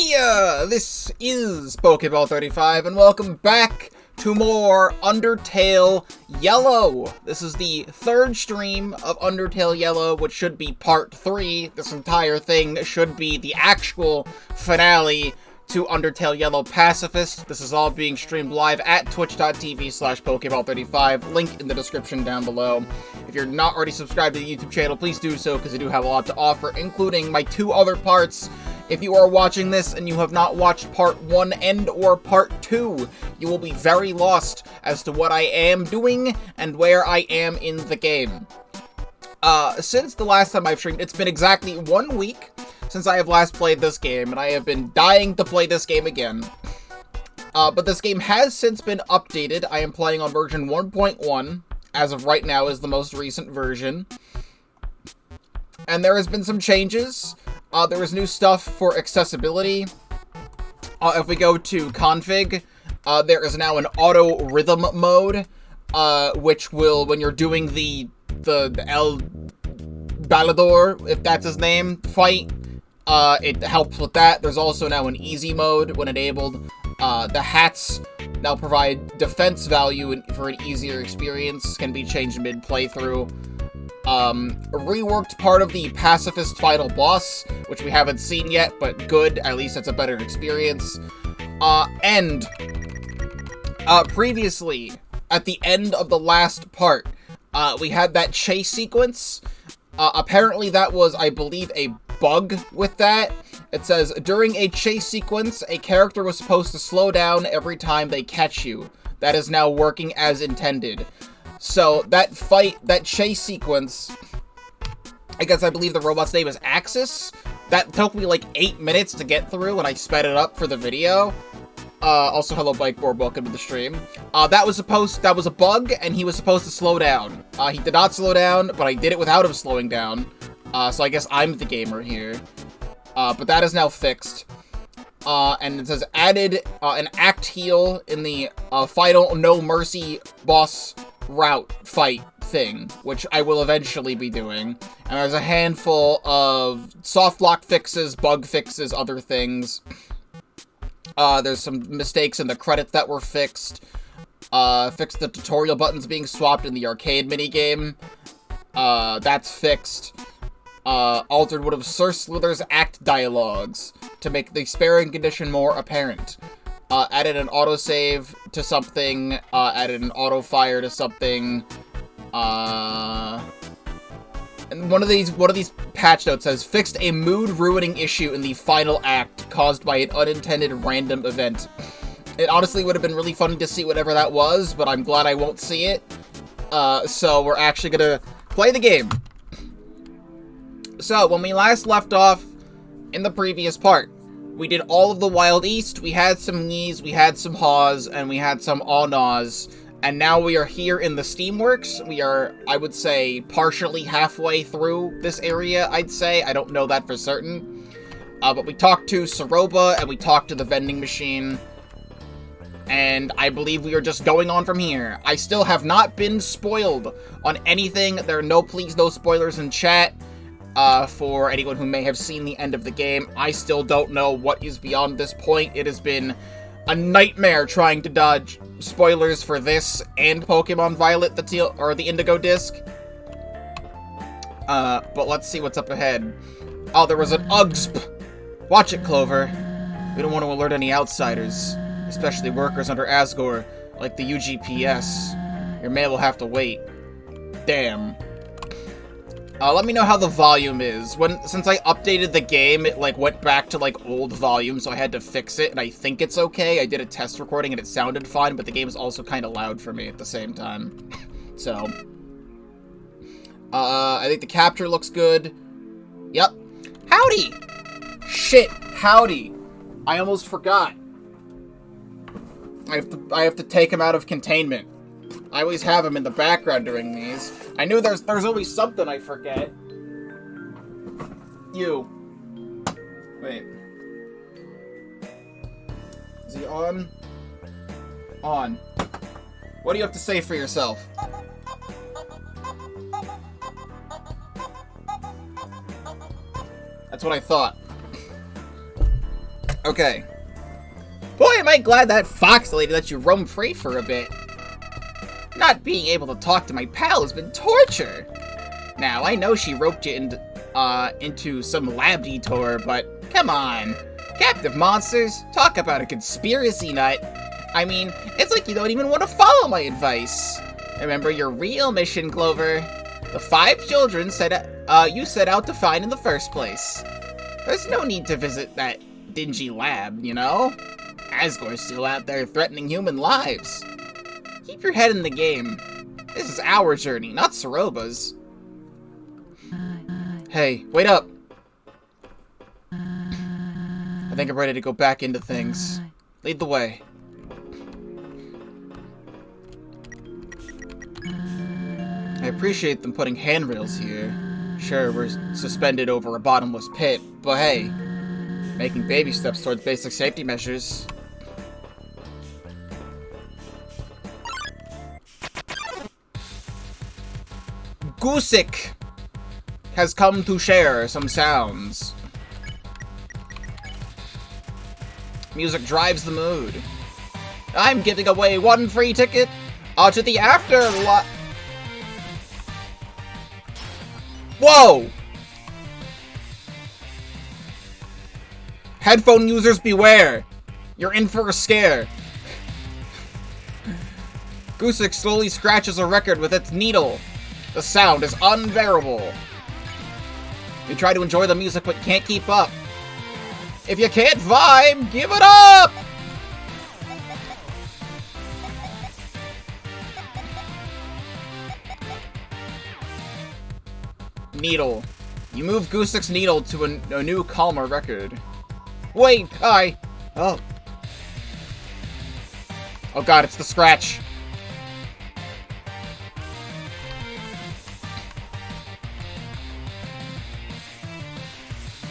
Heya! This is Pokeball35, and welcome back to more Undertale Yellow. This is the third stream of Undertale Yellow, which should be part 3. This entire thing should be the actual finale to Undertale Yellow Pacifist. This is all being streamed live at twitch.tv/Pokeball35, link in the description down below. If you're not already subscribed to the YouTube channel, please do so, because I do have a lot to offer, including my 2 other parts. If you are watching this and you have not watched part 1 and or part 2, you will be very lost as to what I am doing and where I am in the game. Since the last time I've streamed, it's been exactly 1 week since I have last played this game, and I have been dying to play this game again. But this game has since been updated. I am playing on version 1.1, as of right now is the most recent version. And there has been some changes. There is new stuff for accessibility. If we go to config, there is now an auto rhythm mode, which will, when you're doing the El Balador, if that's his name, fight, it helps with that. There's also now an easy mode when enabled. The hats now provide defense value for an easier experience, can be changed mid-playthrough. Reworked part of the Pacifist final boss, which we haven't seen yet, but good, at least it's a better experience. Previously, at the end of the last part, we had that chase sequence. Apparently that was, I believe, a bug with that. It says, during a chase sequence, a character was supposed to slow down every time they catch you. That is now working as intended. So, that chase sequence, I believe the robot's name is Axis. That took me like 8 minutes to get through, and I sped it up for the video. Also, hello Bikeboard, welcome to the stream. That was a bug, and he was supposed to slow down. He did not slow down, but I did it without him slowing down. So I guess I'm the gamer here. But that is now fixed. And it says added an act heal in the final No Mercy boss route fight thing, which I will eventually be doing. And there's a handful of soft lock fixes, bug fixes, other things. There's some mistakes in the credits that were fixed. Fixed the tutorial buttons being swapped in the arcade minigame. That's fixed. Altered one of Sir Slither's act dialogues to make the sparing condition more apparent. Added an autosave to something, added an auto-fire to something, and one of these patch notes says, fixed a mood-ruining issue in the final act caused by an unintended random event. It honestly would have been really funny to see whatever that was, but I'm glad I won't see it. So we're actually gonna play the game. So, when we last left off in the previous part, we did all of the Wild East, we had some Knees, we had some Haws, and we had some Aw-Naws, and now we are here in the Steamworks. We are, I would say, partially halfway through this area, I'd say. I don't know that for certain. But we talked to Soroba, and we talked to the vending machine, and I believe we are just going on from here. I still have not been spoiled on anything. There are no spoilers in chat. For anyone who may have seen the end of the game, I still don't know what is beyond this point. It has been a nightmare trying to dodge spoilers for this and Pokemon Violet, the Indigo Disc. But let's see what's up ahead. Oh, there was an UGSP! Watch it, Clover. We don't want to alert any outsiders, especially workers under Asgore, like the UGPS. Your mail will have to wait. Damn. Let me know how the volume is. Since I updated the game, it, went back to, old volume, so I had to fix it, and I think it's okay. I did a test recording, and it sounded fine, but the game is also kind of loud for me at the same time. So. I think the capture looks good. Yep. Howdy! Shit, howdy. I almost forgot. I have to take him out of containment. I always have him in the background during these. I knew there's always something I forget. You. Wait. Is he on? On. What do you have to say for yourself? That's what I thought. Okay. Boy, am I glad that fox lady let you roam free for a bit. Not being able to talk to my pal has been torture. Now, I know she roped you into some lab detour, but come on. Captive monsters? Talk about a conspiracy nut. I mean, it's like you don't even want to follow my advice. Remember your real mission, Clover. The 5 children you set out to find in the first place. There's no need to visit that dingy lab, you know? Asgore's still out there threatening human lives. Keep your head in the game. This is our journey, not Soroba's. Hey, wait up! I think I'm ready to go back into things. Lead the way. I appreciate them putting handrails here. Sure, we're suspended over a bottomless pit, but hey, making baby steps towards basic safety measures. Goosek has come to share some sounds. Music drives the mood. I'm giving away 1 free ticket to the afterlife. Whoa! Headphone users beware! You're in for a scare. Goosek slowly scratches a record with its needle. The sound is unbearable. You try to enjoy the music but can't keep up. If you can't vibe, give it up! Needle. You move Goosek's needle to a new, calmer record. Wait, Oh. Oh god, it's the scratch.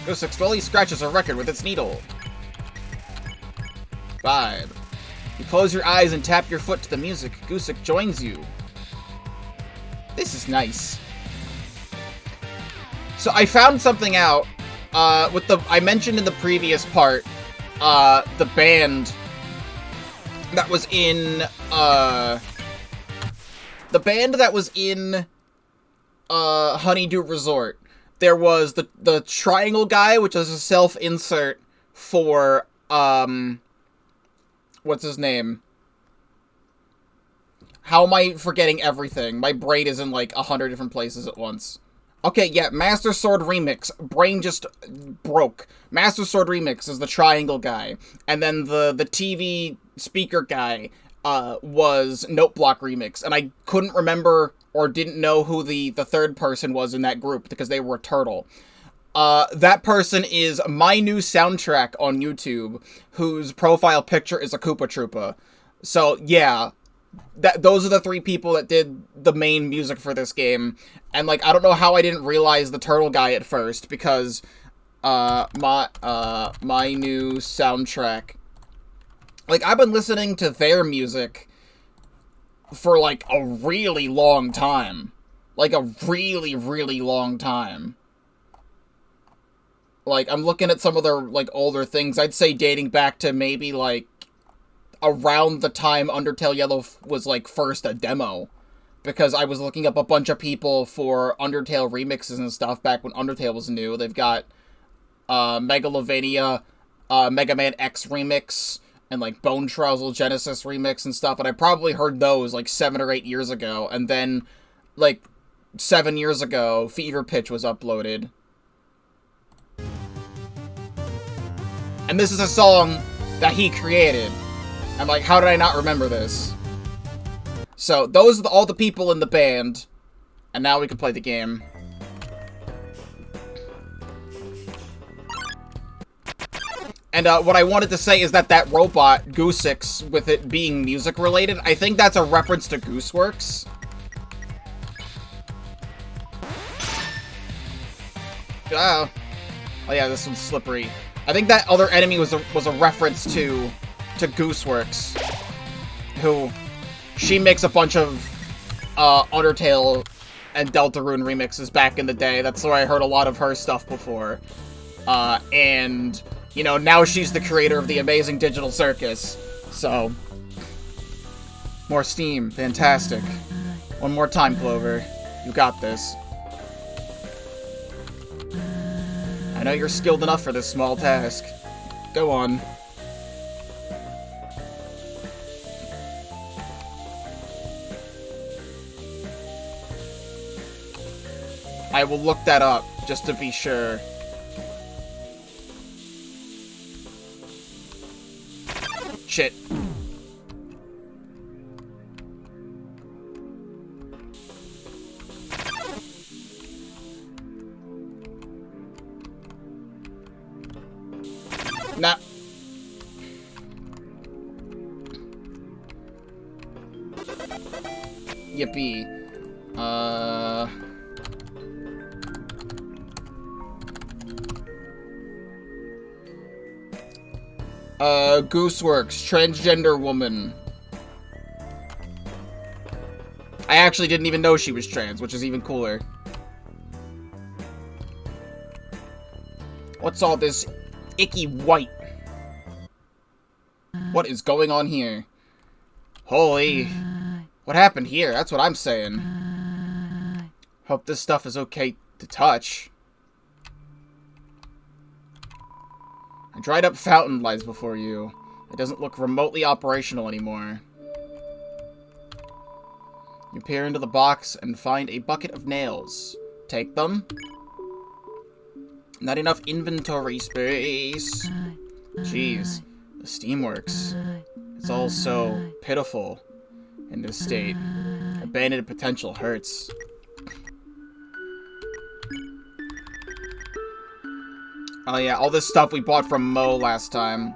Goosek slowly scratches a record with its needle. Vibe. You close your eyes and tap your foot to the music. Goosek joins you. This is nice. So I found something out, I mentioned in the previous part, the band that was in, Honeydew Resort. There was the triangle guy, which is a self-insert for, what's his name? How am I forgetting everything? My brain is in, like, 100 different places at once. Okay, yeah, Master Sword Remix. Brain just broke. Master Sword Remix is the triangle guy. And then the TV speaker guy was Note Block Remix. And I couldn't remember or didn't know who the third person was in that group because they were a turtle. That person is my new soundtrack on YouTube, whose profile picture is a Koopa Troopa. So, yeah. Those are the 3 people that did the main music for this game. And, like, I don't know how I didn't realize the turtle guy at first, because, my new soundtrack. Like, I've been listening to their music for, like, a really long time. Like, a really, really long time. Like, I'm looking at some of their, like, older things. I'd say dating back to maybe, like, around the time Undertale Yellow was, like, first a demo. Because I was looking up a bunch of people for Undertale remixes and stuff back when Undertale was new. They've got, Megalovania, Mega Man X remix, and, like, Bone Trouser Genesis remix and stuff. And I probably heard those, like, 7 or 8 years ago. And then, like, 7 years ago, Fever Pitch was uploaded. And this is a song that he created. I'm like, how did I not remember this? So, those are all the people in the band. And now we can play the game. And what I wanted to say is that robot, Goosek's, with it being music-related, I think that's a reference to Gooseworks. Oh yeah, this one's slippery. I think that other enemy was a reference to Gooseworks, who she makes a bunch of Undertale and Deltarune remixes back in the day. That's where I heard a lot of her stuff before. And You know, now she's the creator of the amazing digital circus. So, more steam. Fantastic. One more time, Clover. You got this. I know you're skilled enough for this small task. Go on. I will look that up, just to be sure. Shit. Nah. Yippee. Gooseworks, transgender woman. I actually didn't even know she was trans, which is even cooler. What's all this icky white? What is going on here? Holy... What happened here? That's what I'm saying. Hope this stuff is okay to touch. A dried up fountain lies before you. It doesn't look remotely operational anymore. You peer into the box and find a bucket of nails. Take them. Not enough inventory space. Jeez, the steamworks. It's all so pitiful in this state. Abandoned potential hurts. Oh yeah, all this stuff we bought from Mo last time.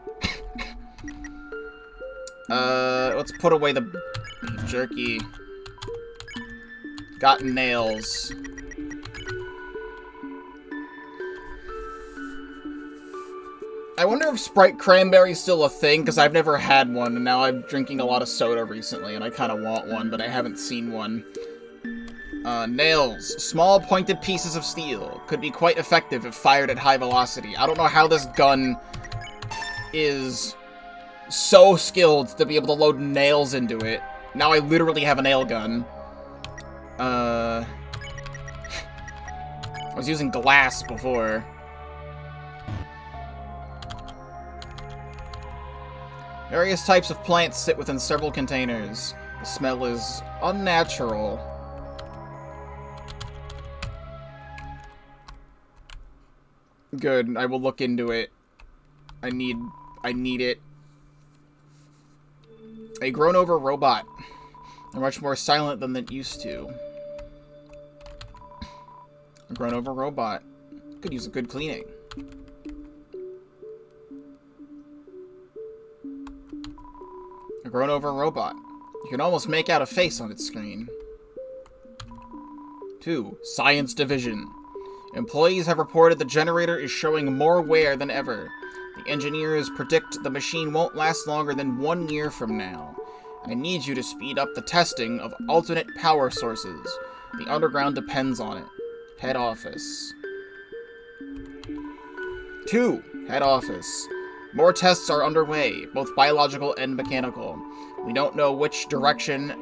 Let's put away the beef jerky. Got nails. I wonder if Sprite Cranberry's still a thing, because I've never had one, and now I'm drinking a lot of soda recently, and I kind of want one, but I haven't seen one. Nails. Small pointed pieces of steel. Could be quite effective if fired at high velocity. I don't know how this gun is so skilled to be able to load nails into it. Now I literally have a nail gun. I was using glass before. Various types of plants sit within several containers. The smell is unnatural. Good, I will look into it. I need it. A grown-over robot. They're much more silent than it used to. A grown-over robot. Could use a good cleaning. A grown-over robot. You can almost make out a face on its screen. 2. Science Division. Employees have reported the generator is showing more wear than ever. The engineers predict the machine won't last longer than 1 year from now. I need you to speed up the testing of alternate power sources. The underground depends on it. Head office. 2. Head office. More tests are underway, both biological and mechanical. We don't know which direction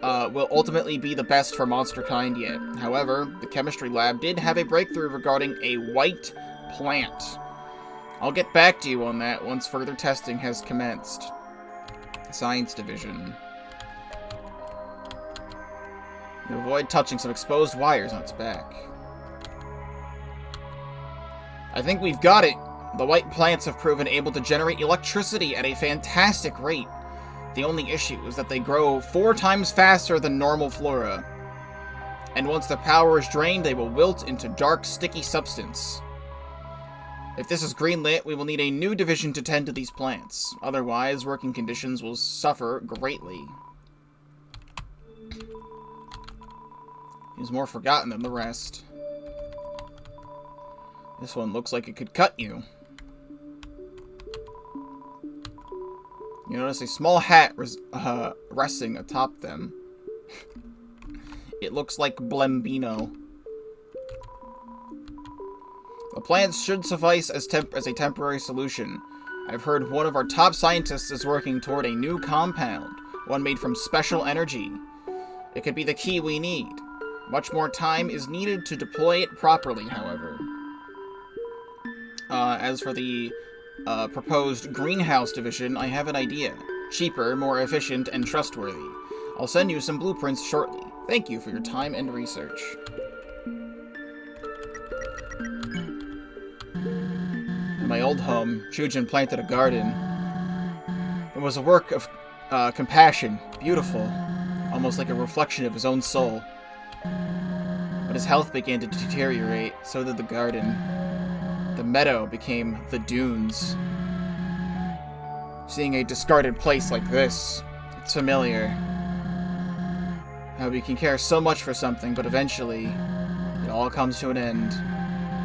will ultimately be the best for monsterkind yet. However, the chemistry lab did have a breakthrough regarding a white plant. I'll get back to you on that once further testing has commenced. Science Division. You avoid touching some exposed wires on its back. I think we've got it. The white plants have proven able to generate electricity at a fantastic rate. The only issue is that they grow 4 times faster than normal flora. And once the power is drained, they will wilt into dark, sticky substance. If this is greenlit, we will need a new division to tend to these plants. Otherwise, working conditions will suffer greatly. He's more forgotten than the rest. This one looks like it could cut you. You notice a small hat resting atop them. It looks like Blembino. The plants should suffice as a temporary solution. I've heard one of our top scientists is working toward a new compound, one made from special energy. It could be the key we need. Much more time is needed to deploy it properly, however. As for the proposed greenhouse division, I have an idea. Cheaper, more efficient, and trustworthy. I'll send you some blueprints shortly. Thank you for your time and research. In my old home, Shujin planted a garden. It was a work of compassion, beautiful, almost like a reflection of his own soul. But his health began to deteriorate, so did the garden. The meadow became the dunes. Seeing a discarded place like this, it's familiar. How we can care so much for something, but eventually, it all comes to an end.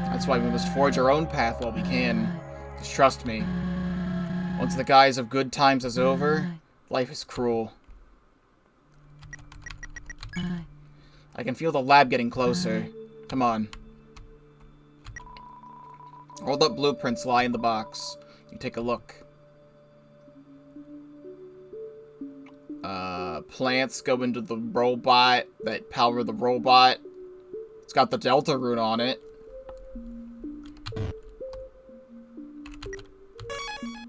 That's why we must forge our own path while we can. Just trust me. Once the guise of good times is over, life is cruel. I can feel the lab getting closer. Come on. Rolled up blueprints lie in the box. You take a look. Plants go into the robot that power the robot. It's got the Delta rune on it.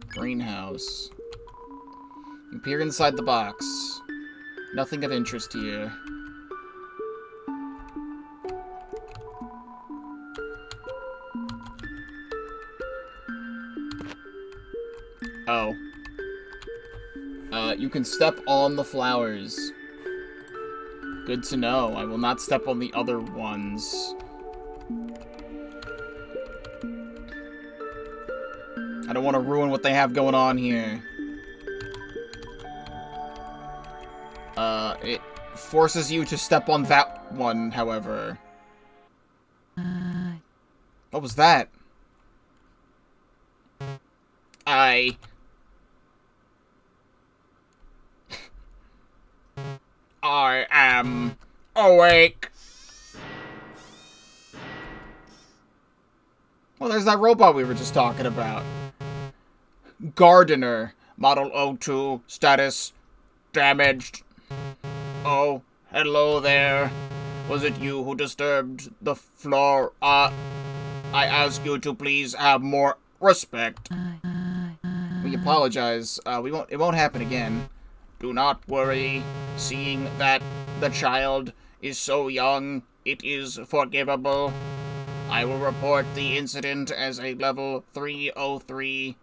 Greenhouse. You peer inside the box. Nothing of interest here. Oh. You can step on the flowers. Good to know. I will not step on the other ones. I don't want to ruin what they have going on here. It forces you to step on that one, however. What was that? I am awake. Well, there's that robot we were just talking about. Gardener. Model O2. Status damaged. Oh, hello there. Was it you who disturbed the floor? I ask you to please have more respect. We apologize. It won't happen again. Do not worry. Seeing that the child is so young, it is forgivable. I will report the incident as a level 303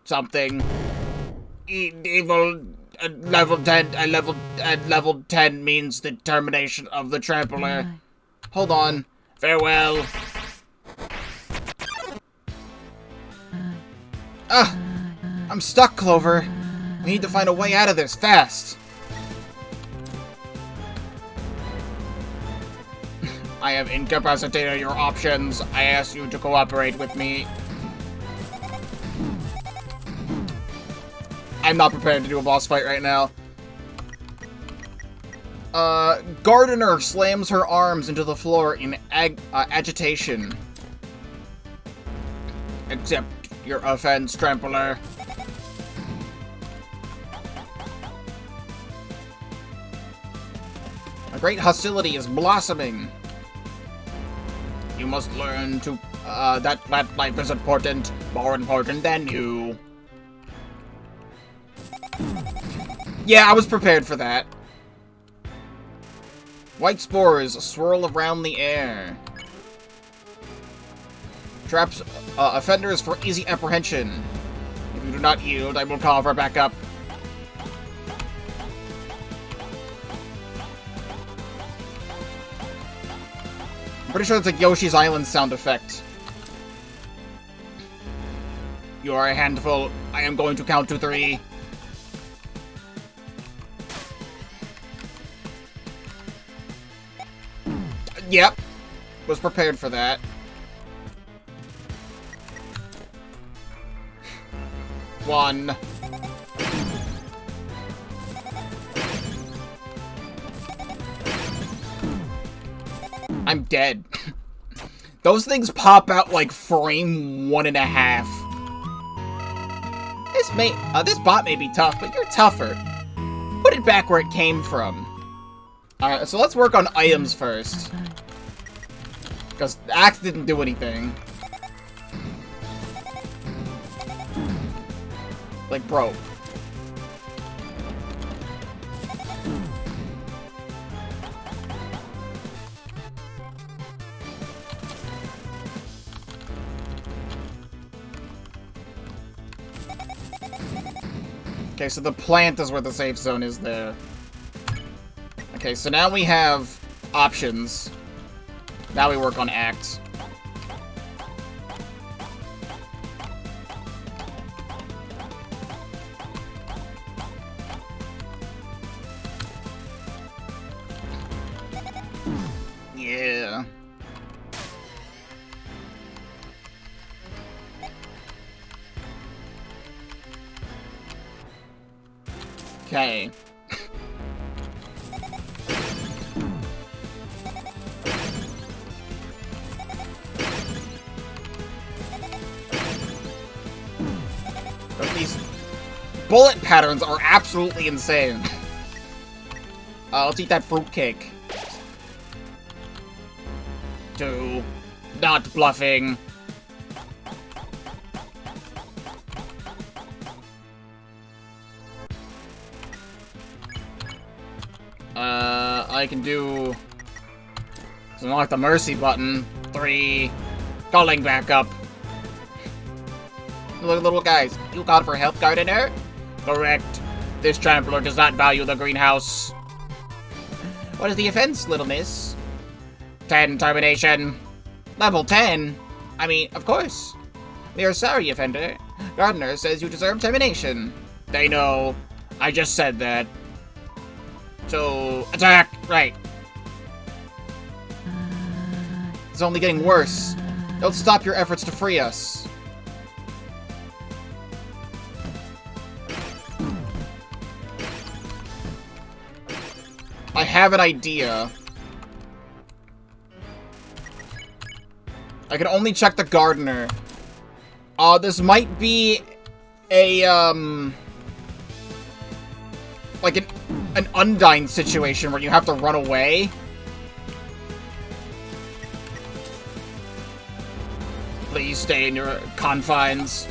something. Evil level 10. Level 10 means the termination of the trampler. Hold on. Farewell. I'm stuck, Clover. We need to find a way out of this fast. I have incapacitated your options. I ask you to cooperate with me. I'm not prepared to do a boss fight right now. Gardener slams her arms into the floor in agitation. Accept your offense, trampler. A great hostility is blossoming. You must learn to, that life is important, more important than you. Yeah, I was prepared for that. White spores swirl around the air. Traps offenders for easy apprehension. If you do not yield, I will call for backup. I'm pretty sure it's like Yoshi's Island sound effect. You are a handful. I am going to count to 3. Yep. Was prepared for that. One. I'm dead. Those things pop out like frame 1.5. This bot may be tough, but you're tougher. Put it back where it came from. Alright, so let's work on items first. Because the axe didn't do anything. Like, bro. Okay, so the plant is where the safe zone is there. Okay, so now we have options. Now we work on acts. Yeah. Okay. But these bullet patterns are absolutely insane. Let's eat that fruitcake. 2. Not bluffing. I can do... unlock the mercy button. 3. Calling back up. Look, little guys. You called for help, gardener? Correct. This trampler does not value the greenhouse. What is the offense, little miss? 10 termination. Level 10? I mean, of course. We are sorry, offender. Gardener says you deserve termination. They know. I just said that. So, attack! Right. It's only getting worse. Don't stop your efforts to free us. I have an idea. I can only check the gardener. This might be a, like an Undyne situation where you have to run away. Please stay in your confines.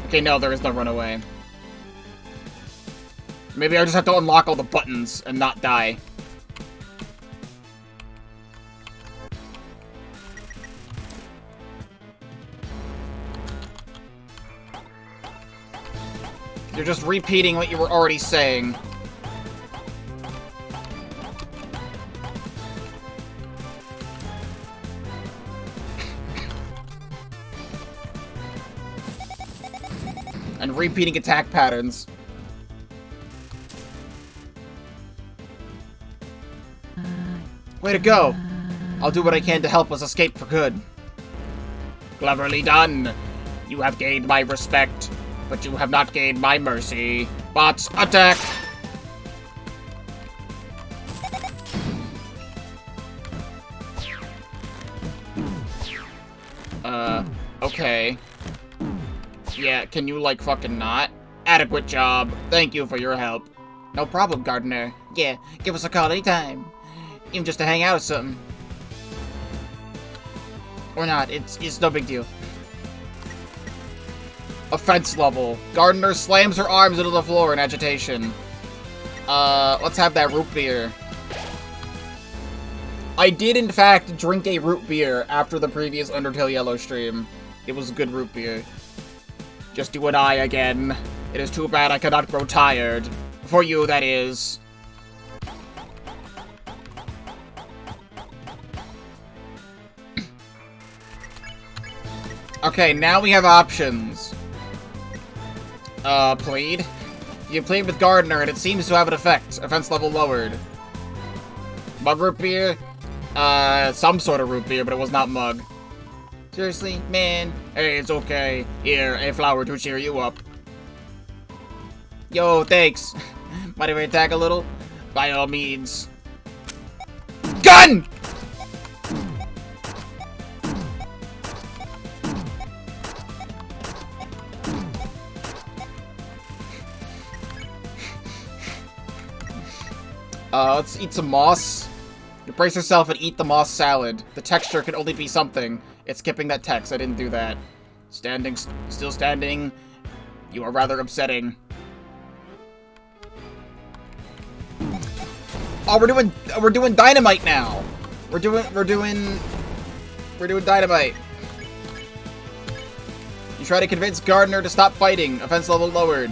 Okay, no, there is no runaway. Maybe I just have to unlock all the buttons and not die. You're just repeating what you were already saying. And repeating attack patterns. Way to go! I'll do what I can to help us escape for good. Cleverly done. You have gained my respect, but you have not gained my mercy. Bots, attack! Okay. Yeah, can you, like, fucking not? Adequate job. Thank you for your help. No problem, gardener. Yeah, give us a call anytime. Even just to hang out or something. Or not, it's no big deal. Offense level. Gardener slams her arms into the floor in agitation. Let's have that root beer. I did, in fact, drink a root beer after the previous Undertale Yellow stream. It was good root beer. Just you and I again. It is too bad I cannot grow tired. For you, that is. Okay, now we have options. Plead. You plead with Gardener, and it seems to have an effect. Offense level lowered. Mug root beer? Some sort of root beer, but it was not mug. Seriously, man? Hey, it's okay. Here, a flower to cheer you up. Yo, thanks. Mind if I attack a little? By all means. Run! Let's eat some moss. You brace yourself and eat the moss salad. The texture can only be something. It's skipping that text. I didn't do that. Standing, still standing. You are rather upsetting. Oh, we're doing dynamite now. We're doing dynamite. You try to convince Gardener to stop fighting. Offense level lowered.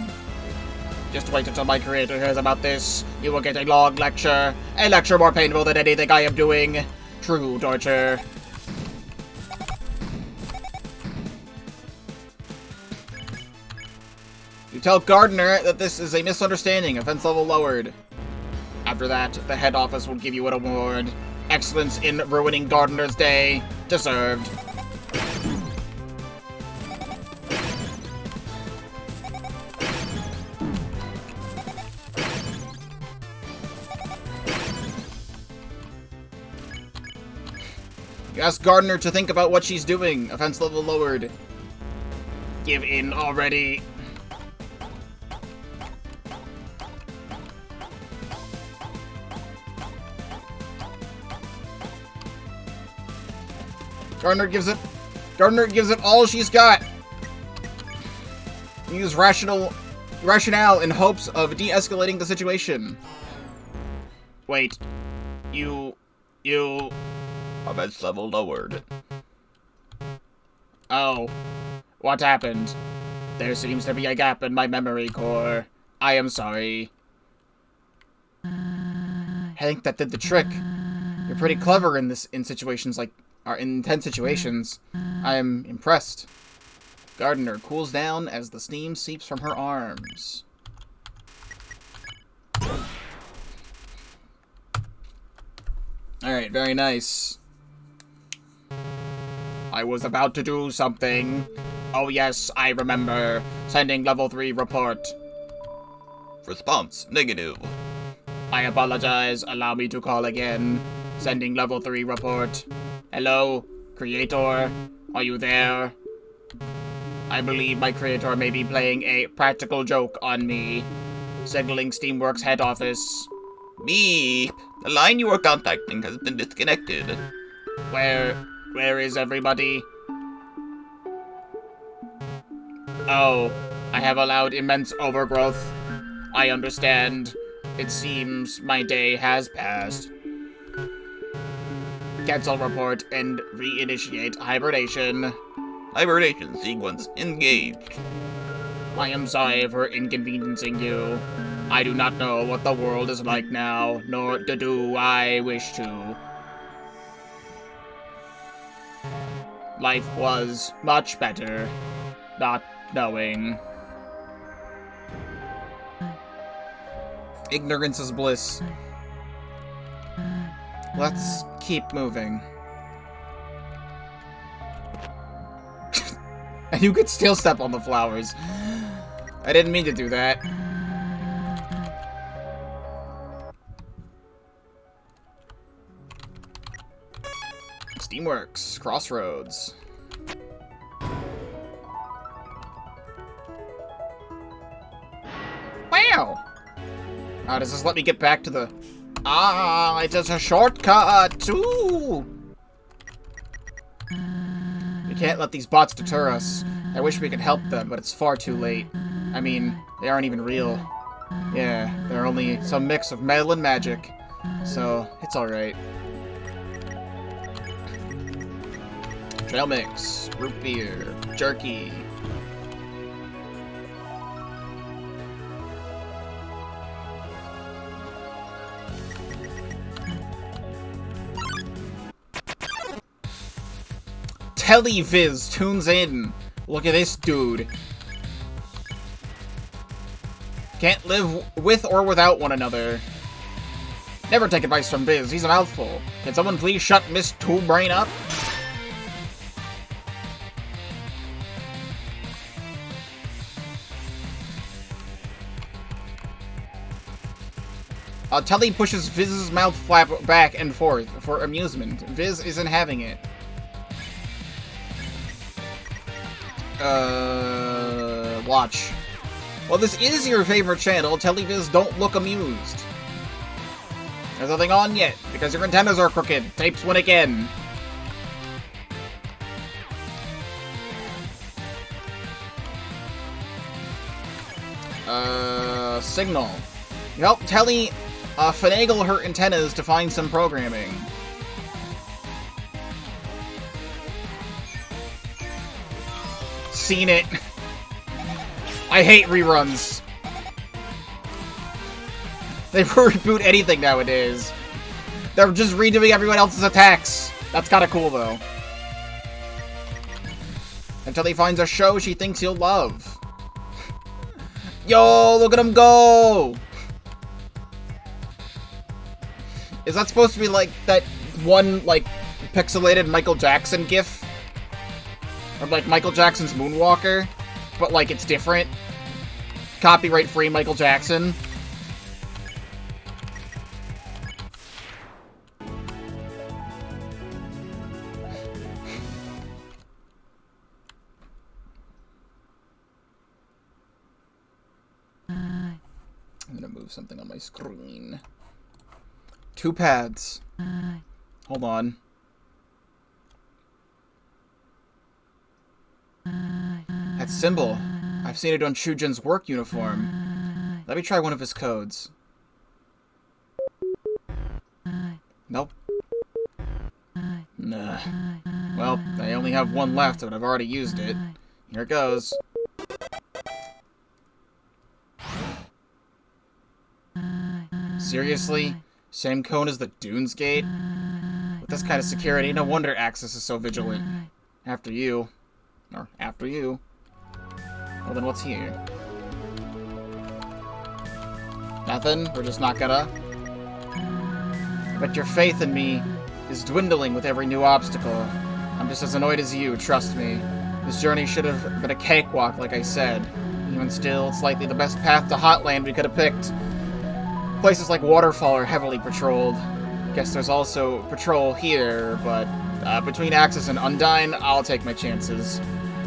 Just wait until my creator hears about this. You will get a long lecture. A lecture more painful than anything I am doing. True torture. You tell Gardener that this is a misunderstanding. Offense level lowered. After that, the head office will give you an award. Excellence in ruining Gardener's day. Deserved. You ask Gardener to think about what she's doing. Offense level lowered. Give in already. Gardener gives it all she's got. Use rationale in hopes of de-escalating the situation. Wait. You... Offense level lowered. Oh. What happened? There seems to be a gap in my memory core. I am sorry. I think that did the trick. You're pretty clever in situations like... in intense situations. I am impressed. Gardener cools down as the steam seeps from her arms. Alright, very nice. I was about to do something. Oh yes, I remember. Sending level 3 report. Response, negative. I apologize. Allow me to call again. Sending level 3 report. Hello, creator? Are you there? I believe my creator may be playing a practical joke on me. Signaling Steamworks head office. Beep. The line you are contacting has been disconnected. Where is everybody? Oh, I have allowed immense overgrowth. I understand. It seems my day has passed. Cancel report and reinitiate hibernation. Hibernation sequence engaged. I am sorry for inconveniencing you. I do not know what the world is like now, nor do I wish to. Life was much better, not knowing. Ignorance is bliss. Let's keep moving. And you could still step on the flowers. I didn't mean to do that. Steamworks, Crossroads. Wow! Does this let me get back to the... Ah, it is a shortcut, too! We can't let these bots deter us. I wish we could help them, but it's far too late. I mean, they aren't even real. Yeah, they're only some mix of metal and magic. So, it's alright. Trail mix, root beer, jerky. Televiz tunes in. Look at this dude. Can't live with or without one another. Never take advice from Biz, he's a mouthful. Can someone please shut Miss Two Brain up? Telly pushes Viz's mouth flap back and forth for amusement. Viz isn't having it. Watch. Well, this is your favorite channel. Televiz, don't look amused. There's nothing on yet, because your antennas are crooked. Tapes win again. Signal. You help Telly, finagle her antennas to find some programming. Seen it. I hate reruns. They reboot anything nowadays. They're just redoing everyone else's attacks. That's kind of cool, though. Until he finds a show she thinks you'll love. Yo, look at him go! Is that supposed to be like that one, like, pixelated Michael Jackson gif? Or like Michael Jackson's Moonwalker? But like, it's different. Copyright free Michael Jackson. I'm gonna move something on my screen. 2 pads. Hold on. That symbol. I've seen it on Chujin's work uniform. Let me try one of his codes. Nope. Nah. Well, I only have one left, but I've already used it. Here it goes. Seriously? Same cone as the Dunes Gate? With this kind of security, no wonder Axis is so vigilant. After you. Or after you. Well, then what's here? Nothing? We're just not gonna? But your faith in me is dwindling with every new obstacle. I'm just as annoyed as you, trust me. This journey should have been a cakewalk, like I said. Even still, it's likely the best path to Hotland we could have picked. Places like Waterfall are heavily patrolled. Guess there's also patrol here, but between Axis and Undyne, I'll take my chances.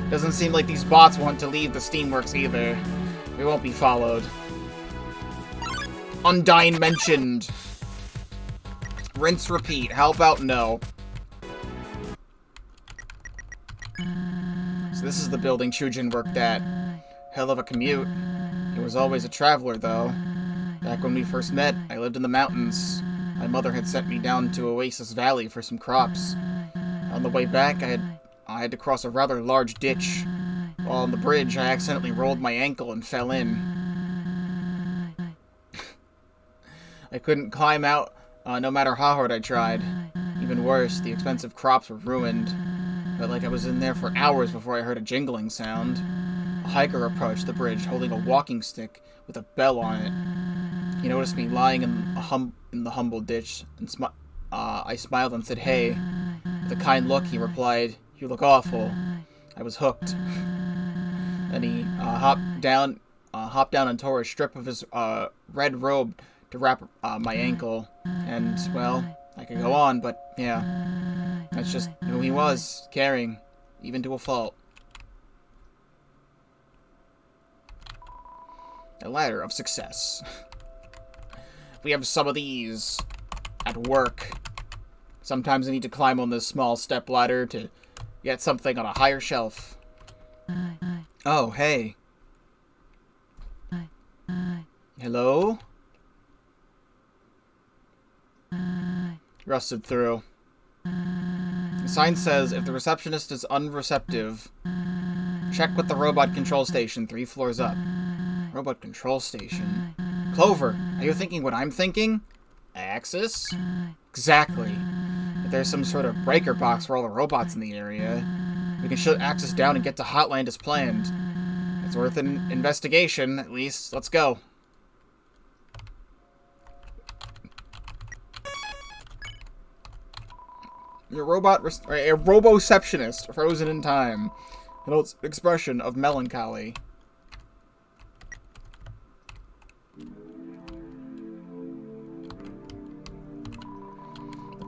Doesn't seem like these bots want to leave the Steamworks either. We won't be followed. Undyne mentioned. Rinse, repeat. How about no? So this is the building Chujin worked at. Hell of a commute. He was always a traveler, though. Back when we first met, I lived in the mountains. My mother had sent me down to Oasis Valley for some crops. On the way back, I had to cross a rather large ditch. While on the bridge, I accidentally rolled my ankle and fell in. I couldn't climb out, no matter how hard I tried. Even worse, the expensive crops were ruined. Felt like I was in there for hours before I heard a jingling sound. A hiker approached the bridge holding a walking stick with a bell on it. He noticed me lying in the humble ditch, and I smiled and said, "Hey." With a kind look, he replied, "You look awful." I was hooked. Then he hopped down and tore a strip of his red robe to wrap my ankle. And, well, I could go on, but yeah. That's just who he was, caring, even to a fault. A ladder of success. We have some of these at work. Sometimes I need to climb on this small step ladder to get something on a higher shelf. Oh, hey. Hello? Rusted through. The sign says, if the receptionist is unreceptive, check with the robot control station 3 floors up. Robot control station. Clover, are you thinking what I'm thinking? Axis? Exactly. If there's some sort of breaker box for all the robots in the area, we can shut Axis down and get to Hotland as planned. It's worth an investigation, at least. Let's go. Your a roboceptionist frozen in time. An expression of melancholy.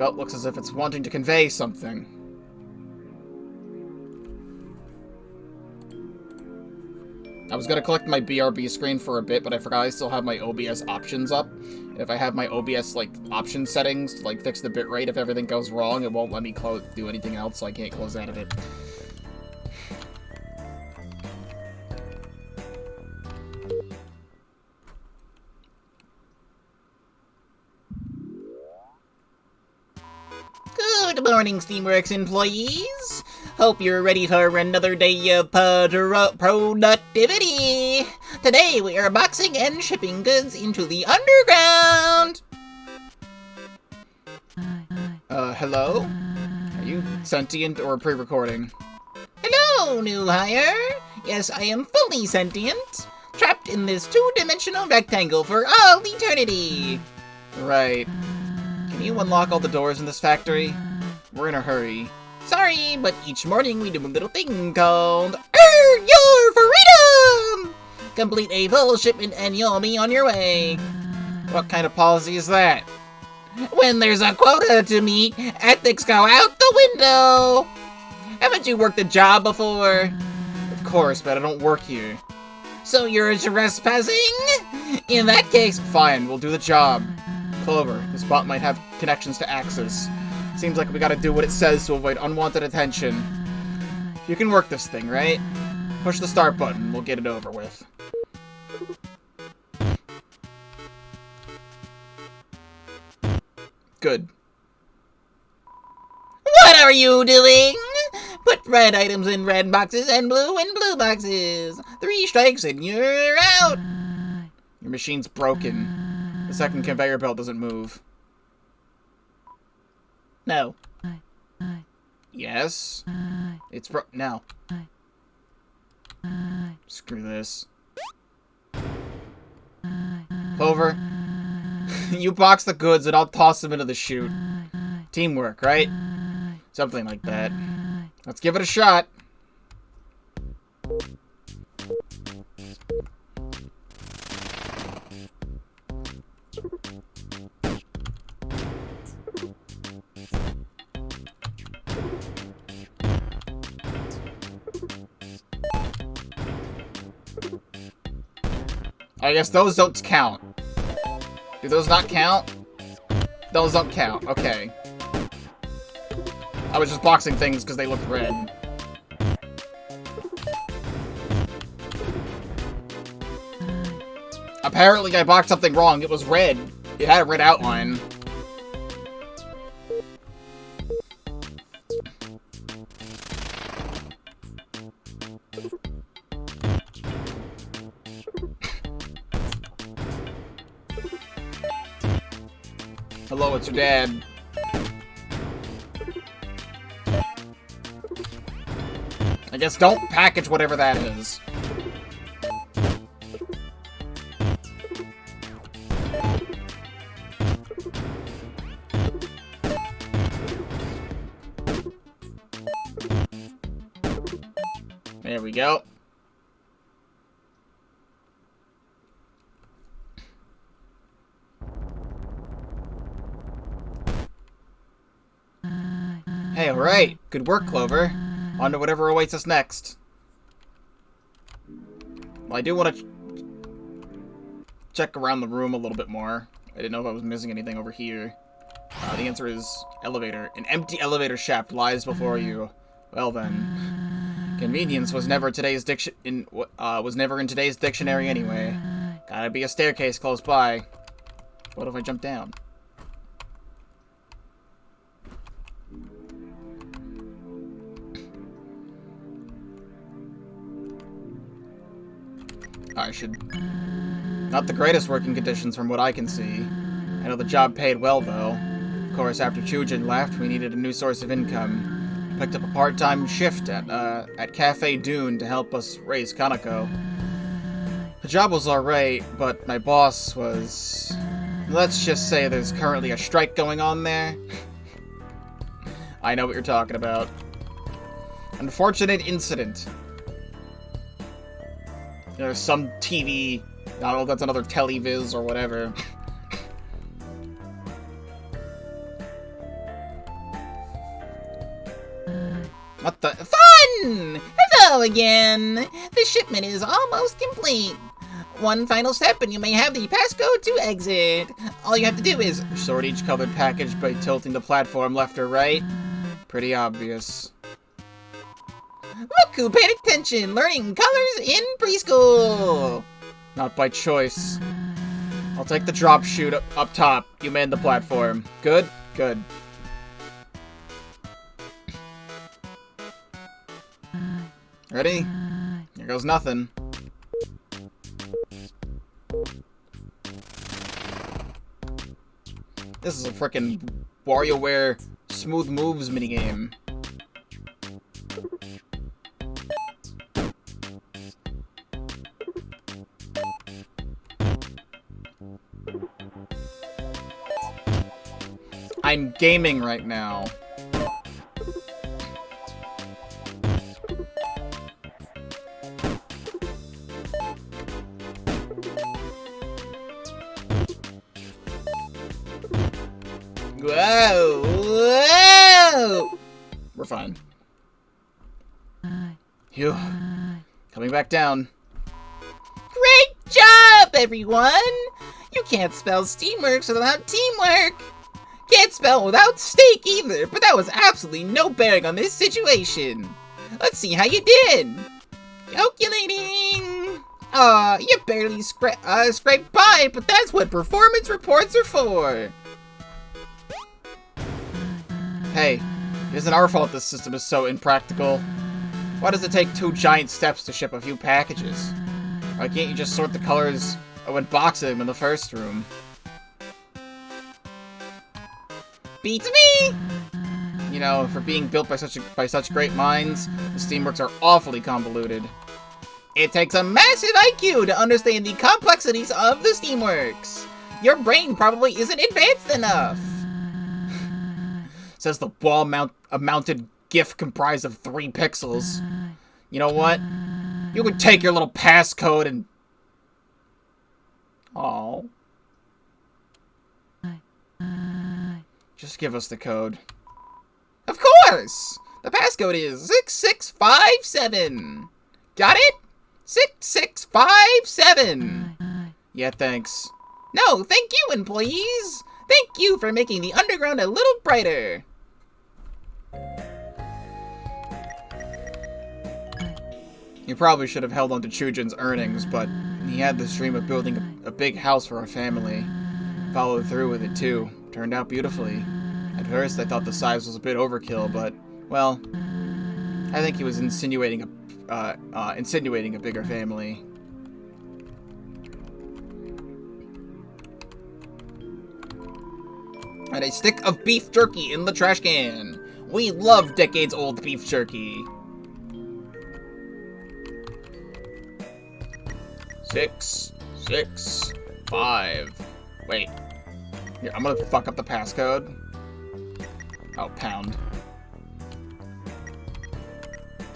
belt looks as if it's wanting to convey something. I was gonna collect my BRB screen for a bit, but I forgot I still have my OBS options up. If I have my OBS, like, option settings to, like, fix the bitrate, if everything goes wrong, it won't let me do anything else, so I can't close out of it. Good morning, Steamworks employees! Hope you're ready for another day of productivity! Today we are boxing and shipping goods into the underground! Hello? Are you sentient or pre-recording? Hello, new hire! Yes, I am fully sentient, trapped in this two-dimensional rectangle for all eternity! Right. Can you unlock all the doors in this factory? We're in a hurry. Sorry, but each morning we do a little thing called Earn Your Freedom! Complete a full shipment and you'll be on your way. What kind of policy is that? When there's a quota to meet, ethics go out the window! Haven't you worked a job before? Of course, but I don't work here. So you're trespassing? In that case, fine, we'll do the job. Clover, this bot might have connections to Axis. Seems like we gotta do what it says to avoid unwanted attention. You can work this thing, right? Push the start button, we'll get it over with. Good. What are you doing? Put red items in red boxes and blue in blue boxes. 3 strikes and you're out! Your machine's broken. The second conveyor belt doesn't move. No. Yes? It's no. Screw this. Clover, you box the goods and I'll toss them into the chute. Teamwork, right? Something like that. Let's give it a shot. I guess those don't count. Do those not count? Those don't count. Okay. I was just boxing things because they looked red. Apparently I boxed something wrong. It was red. It had a red outline. Hello, it's your dad. I guess don't package whatever that is. There we go. Hey, alright. Good work, Clover. On to whatever awaits us next. Well, I do want to check around the room a little bit more. I didn't know if I was missing anything over here. The answer is elevator. An empty elevator shaft lies before you. Well then, convenience was never in today's dictionary anyway. Gotta be a staircase close by. What if I jump down? I should... Not the greatest working conditions from what I can see. I know the job paid well, though. Of course, after Chujin left, we needed a new source of income. Picked up a part-time shift at Cafe Dune to help us raise Kanako. The job was alright, but my boss was... Let's just say there's currently a strike going on there. I know what you're talking about. Unfortunate incident. There's some TV, I don't know if that's another televiz or whatever. Hello again! The shipment is almost complete. One final step and you may have the passcode to exit. All you have to do is sort each colored package by tilting the platform left or right. Pretty obvious. Look who paid attention! Learning colors in preschool! Not by choice. I'll take the drop chute up top. You man the platform. Good? Good. Ready? Here goes nothing. This is a frickin' WarioWare Smooth Moves minigame. I'm gaming right now. Whoa! Whoa! We're fine. Phew. Coming back down. Great job, everyone! You can't spell Steamworks without teamwork. Can't spell without steak either, but that was absolutely no bearing on this situation. Let's see how you did. Calculating. You barely scraped by, but that's what performance reports are for. Hey, it isn't our fault this system is so impractical. Why does it take 2 giant steps to ship a few packages? Why can't you just sort the colors and box them in the first room? Beats me! You know, for being built by such great minds, the Steamworks are awfully convoluted. It takes a massive IQ to understand the complexities of the Steamworks. Your brain probably isn't advanced enough. Says the wall-mounted GIF comprised of 3 pixels. You know what? You could take your little passcode and... Oh. Just give us the code. Of course! The passcode is 6657. Got it? 6657. Yeah, thanks. No, thank you, employees. Thank you for making the underground a little brighter. You probably should have held on to Chujin's earnings, but he had this dream of building a big house for our family. Followed through with it, too. Turned out beautifully. At first, I thought the size was a bit overkill, but, well, I think he was insinuating a bigger family. And a stick of beef jerky in the trash can. We love decades-old beef jerky. 6, 6, 5. Wait. Here, I'm gonna fuck up the passcode. Oh, pound.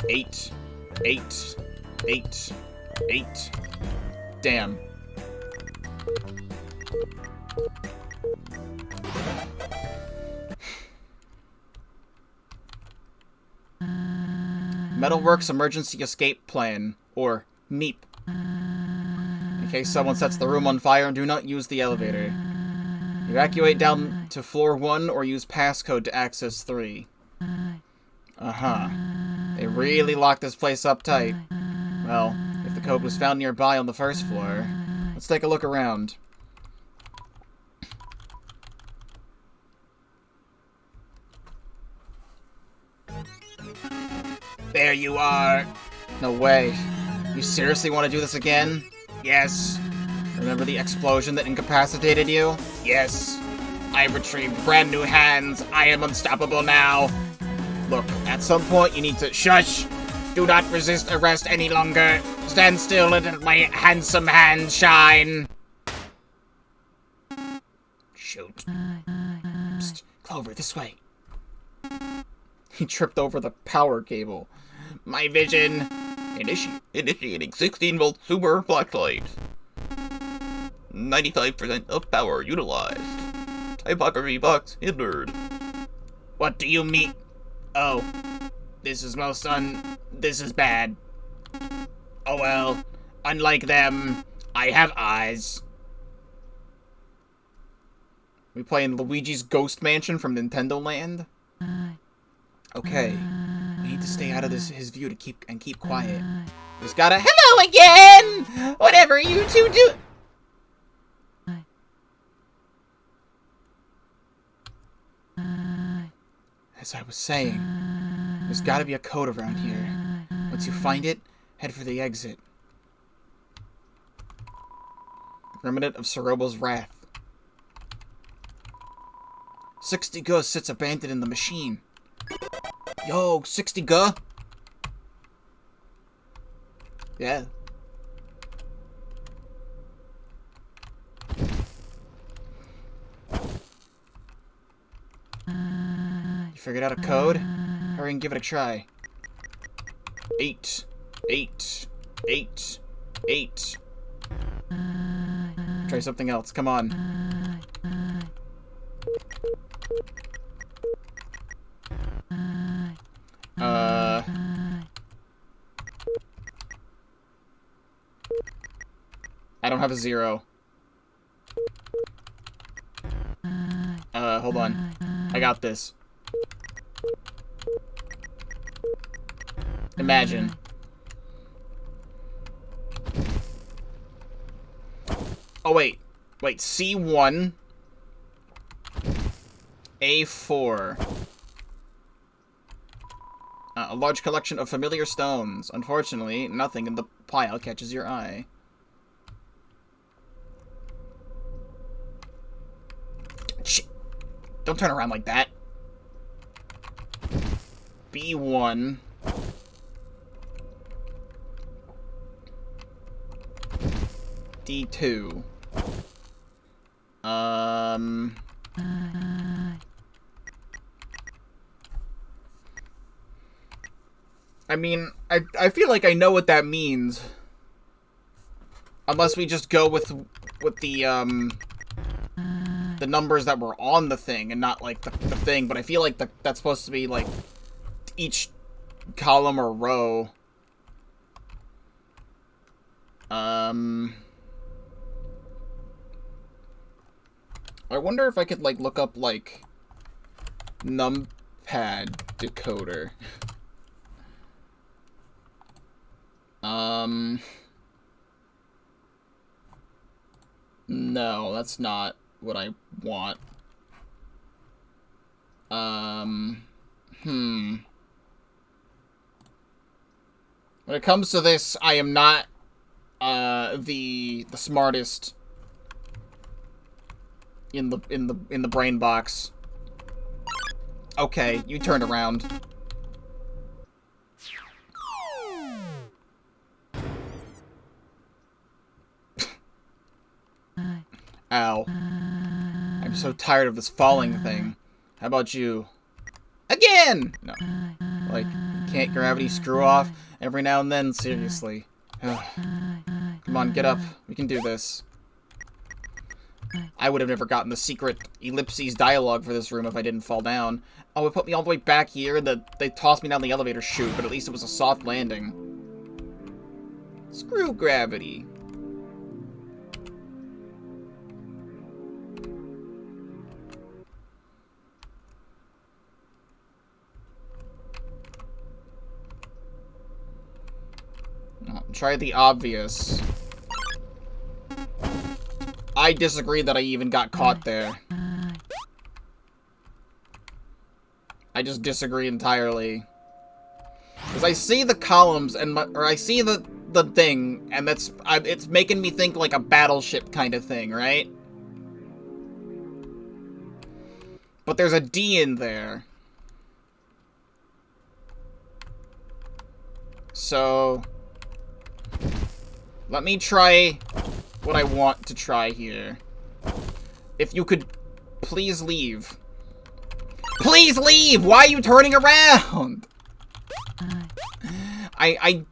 8, 8, 8, 8. Damn. Metalworks Emergency Escape Plan, or MEEP. In case someone sets the room on fire, do not use the elevator. Evacuate down to floor 1 or use passcode to access 3. Uh-huh. They really locked this place up tight. Well, if the code was found nearby on the first floor, let's take a look around. There you are. No way. You seriously want to do this again? Yes. Remember the explosion that incapacitated you? Yes. I retrieved brand new hands. I am unstoppable now. Look, at some point you need to... Shush! Do not resist arrest any longer. Stand still and let my handsome hands shine. Shoot. Psst, Clover, this way. He tripped over the power cable. My vision. Initiating 16-volt super flashlight. 95% of power utilized. Typography box hindered. What do you mean? Oh. This is this is bad. Oh well. Unlike them, I have eyes. We playing Luigi's Ghost Mansion from Nintendo Land? Okay. We need to stay out of his view to keep quiet. Just gotta Hello again! Whatever you two do... As I was saying, there's gotta be a code around here. Once you find it, head for the exit. Remnant of Cerobo's wrath. 60 Gu sits abandoned in the machine. Yo, 60 Gu? Yeah. You figured out a code? Hurry and give it a try. 8, 8, 8, 8. Try something else, come on. I don't have a 0. Hold on. I got this. Imagine. Oh, wait. Wait, C1. A4. A large collection of familiar stones. Unfortunately, nothing in the pile catches your eye. Shit. Don't turn around like that. B1. D2. I mean, I feel like I know what that means. Unless we just go with the numbers that were on the thing and not, like, the thing. But I feel like that's supposed to be, like, each column or row. I wonder if I could, like, look up, like, numpad decoder. No, that's not what I want. When it comes to this, I am not, the smartest in the brain box. Okay, you turned around. Ow. I'm so tired of this falling thing. How about you? Again! No. Like, can't gravity screw off every now and then? Seriously. Come on, get up. We can do this. I would have never gotten the secret ellipses dialogue for this room if I didn't fall down. Oh, it put me all the way back here, and they tossed me down the elevator chute, but at least it was a soft landing. Screw gravity. Try the obvious. I disagree that I even got caught there. I just disagree entirely. Because I see the columns, or I see the thing, and it's making me think like a battleship kind of thing, right? But there's a D in there. So... let me try what I want to try here. If you could please leave. Please leave! Why are you turning around? I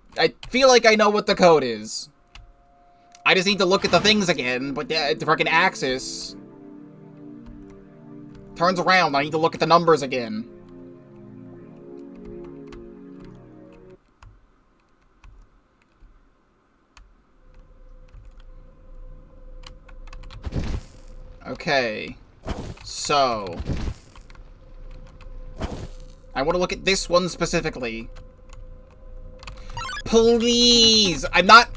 feel like I know what the code is. I just need to look at the things again, but the freaking axis turns around. I need to look at the numbers again. Okay. So... I want to look at this one specifically. Please! I'm not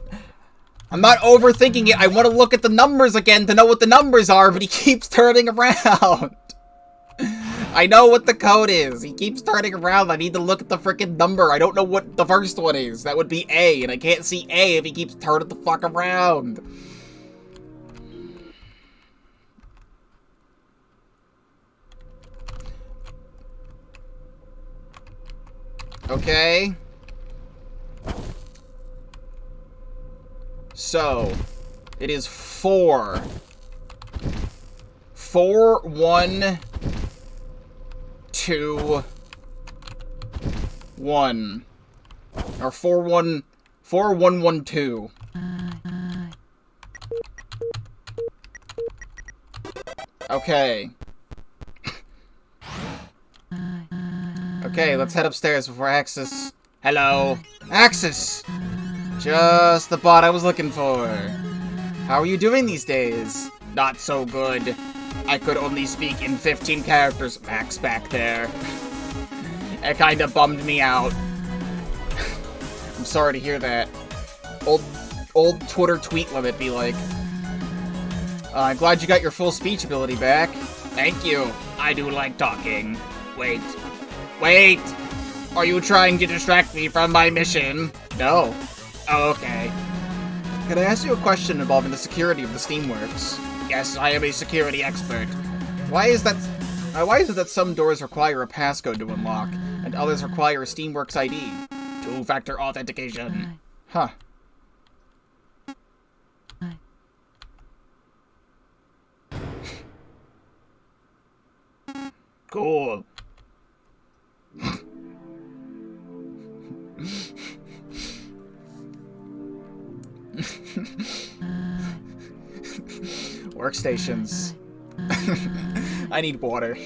overthinking it. I want to look at the numbers again to know what the numbers are, but he keeps turning around. I know what the code is. He keeps turning around. I need to look at the freaking number. I don't know what the first one is. That would be A, and I can't see A if he keeps turning the fuck around. Okay. So, it is 4. 4, 1, 2, 1. Or 4, 1, 4, 1, 1, 2. Okay. Okay, let's head upstairs before Axis. Hello. Axis! Just the bot I was looking for. How are you doing these days? Not so good. I could only speak in 15 characters. Max back there. It kinda bummed me out. I'm sorry to hear that. Old Twitter tweet limit be like, I'm glad you got your full speech ability back. Thank you. I do like talking. Wait. Wait! Are you trying to distract me from my mission? No. Oh, okay. Could I ask you a question involving the security of the Steamworks? Yes, I am a security expert. Why is it that some doors require a passcode to unlock, and others require a Steamworks ID? Two-factor authentication. Huh. Cool. Workstations. I need water.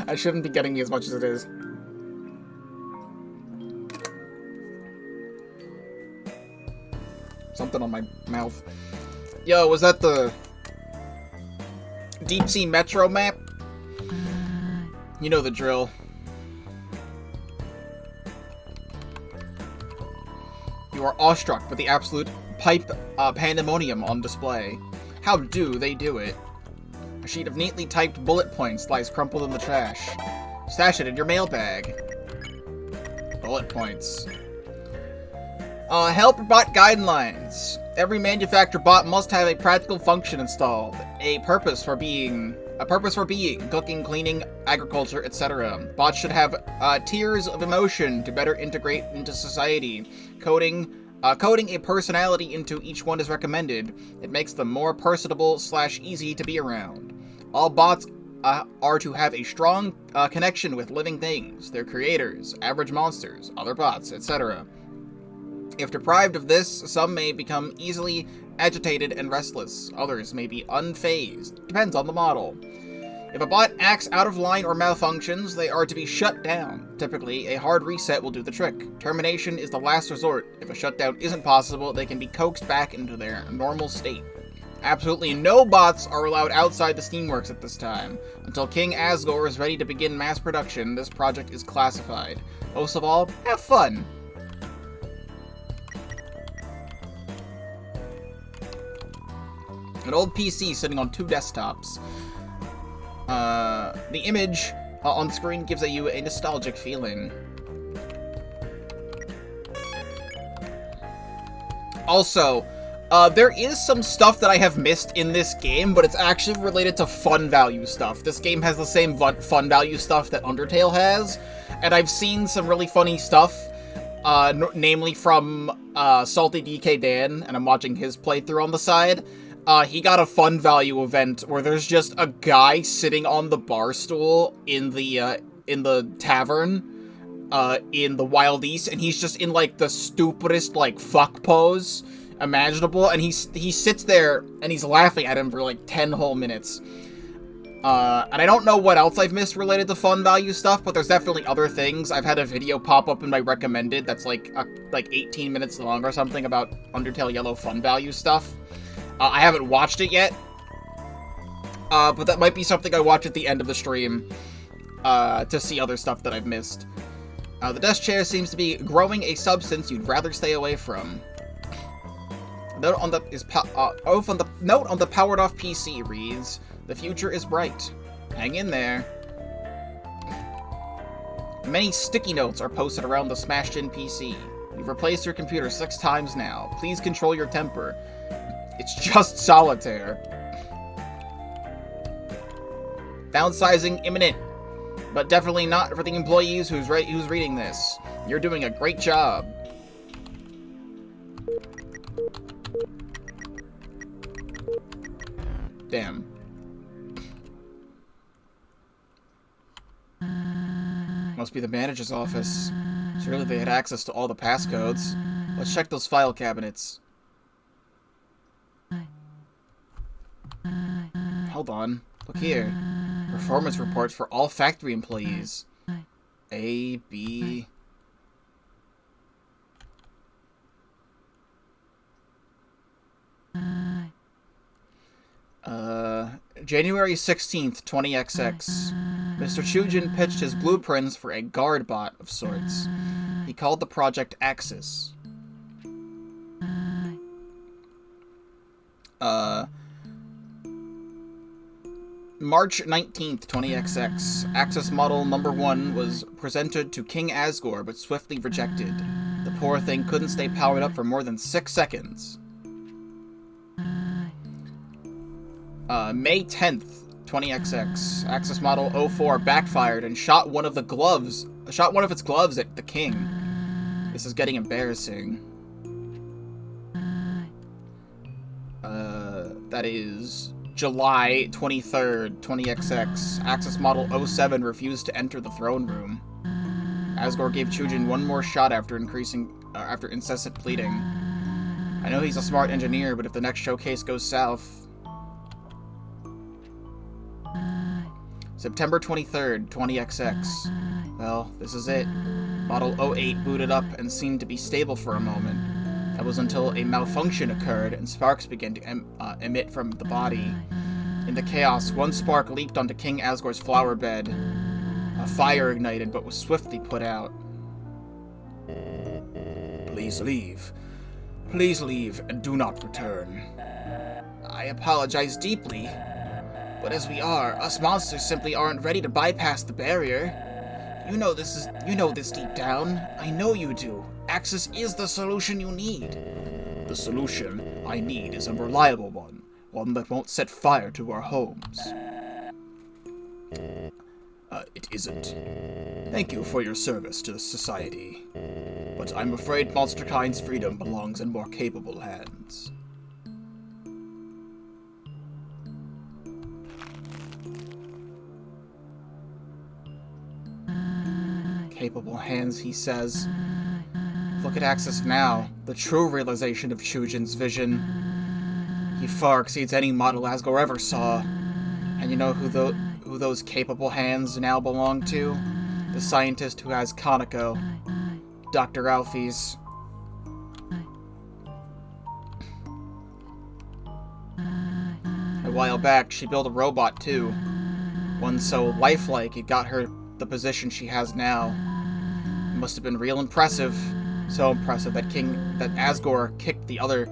I shouldn't be getting as much as it is. Something on my mouth. Yo, was that the Deep Sea Metro map? You know the drill. You are awestruck with the absolute pipe pandemonium on display. How do they do it? A sheet of neatly typed bullet points lies crumpled in the trash. Stash it in your mailbag. Bullet points. Helper bot guidelines. Every manufactured bot must have a practical function installed. A purpose for being, cooking, cleaning, agriculture, etc. Bots should have tiers of emotion to better integrate into society. Coding a personality into each one is recommended. It makes them more personable / easy to be around. All bots are to have a strong connection with living things, their creators, average monsters, other bots, etc. If deprived of this, some may become easily agitated and restless. Others may be unfazed. Depends on the model. If a bot acts out of line or malfunctions, they are to be shut down. Typically, a hard reset will do the trick. Termination is the last resort. If a shutdown isn't possible, they can be coaxed back into their normal state. Absolutely no bots are allowed outside the Steamworks at this time. Until King Asgore is ready to begin mass production, this project is classified. Most of all, have fun. An old PC sitting on 2 desktops. The image on screen gives you a nostalgic feeling. Also, there is some stuff that I have missed in this game, but it's actually related to fun value stuff. This game has the same fun value stuff that Undertale has, and I've seen some really funny stuff, namely from Salty DK Dan, and I'm watching his playthrough on the side. He got a fun value event where there's just a guy sitting on the bar stool in the tavern, in the Wild East, and he's just in, like, the stupidest, like, fuck pose imaginable, and he sits there, and he's laughing at him for, like, 10 whole minutes. And I don't know what else I've missed related to fun value stuff, but there's definitely other things. I've had a video pop up in my recommended that's, like 18 minutes long or something about Undertale Yellow fun value stuff. I haven't watched it yet, But that might be something I watch at the end of the stream, to see other stuff that I've missed. The desk chair seems to be growing a substance you'd rather stay away from. Note on the powered off PC reads, "The future is bright. Hang in there." Many sticky notes are posted around the smashed-in PC. You've replaced your computer 6 times now. Please control your temper. It's just solitaire. Downsizing imminent, but definitely not for the employees who's reading this. You're doing a great job. Damn. Must be the manager's office. Surely they had access to all the passcodes. Let's check those file cabinets. Hold on. Look here. Performance reports for all factory employees. A, B... January 16th, 20XX. Mr. Chujin pitched his blueprints for a guard bot of sorts. He called the project Axis. March 19th, 20XX. Axis model number 1 was presented to King Asgore, but swiftly rejected. The poor thing couldn't stay powered up for more than 6 seconds. May 10th, 20XX. Axis model 04 backfired and shot one of its gloves at the king. This is getting embarrassing. That is July 23rd, 20XX. Axis model 07 refused to enter the throne room. Asgore gave Chujin one more shot after incessant pleading. I know he's a smart engineer, but if the next showcase goes south... September 23rd, 20XX. Well, this is it. Model 08 booted up and seemed to be stable for a moment. That was until a malfunction occurred and sparks began to emit from the body. In the chaos, one spark leaped onto King Asgore's flower bed. A fire ignited but was swiftly put out. Please leave. Please leave and do not return. I apologize deeply. But as we are, us monsters simply aren't ready to bypass the barrier. You know this deep down. I know you do. Axis is the solution you need. The solution I need is a reliable one. One that won't set fire to our homes. It isn't. Thank you for your service to the society. But I'm afraid Monsterkind's freedom belongs in more capable hands. Capable hands, he says. Look at Axis now, the true realization of Chujin's vision. He far exceeds any model Asgore ever saw. And you know who those capable hands now belong to? The scientist who has Kaneko, Dr. Alphys. A while back, she built a robot too. One so lifelike it got her the position she has now. It must have been real impressive. So impressive that Asgore kicked the other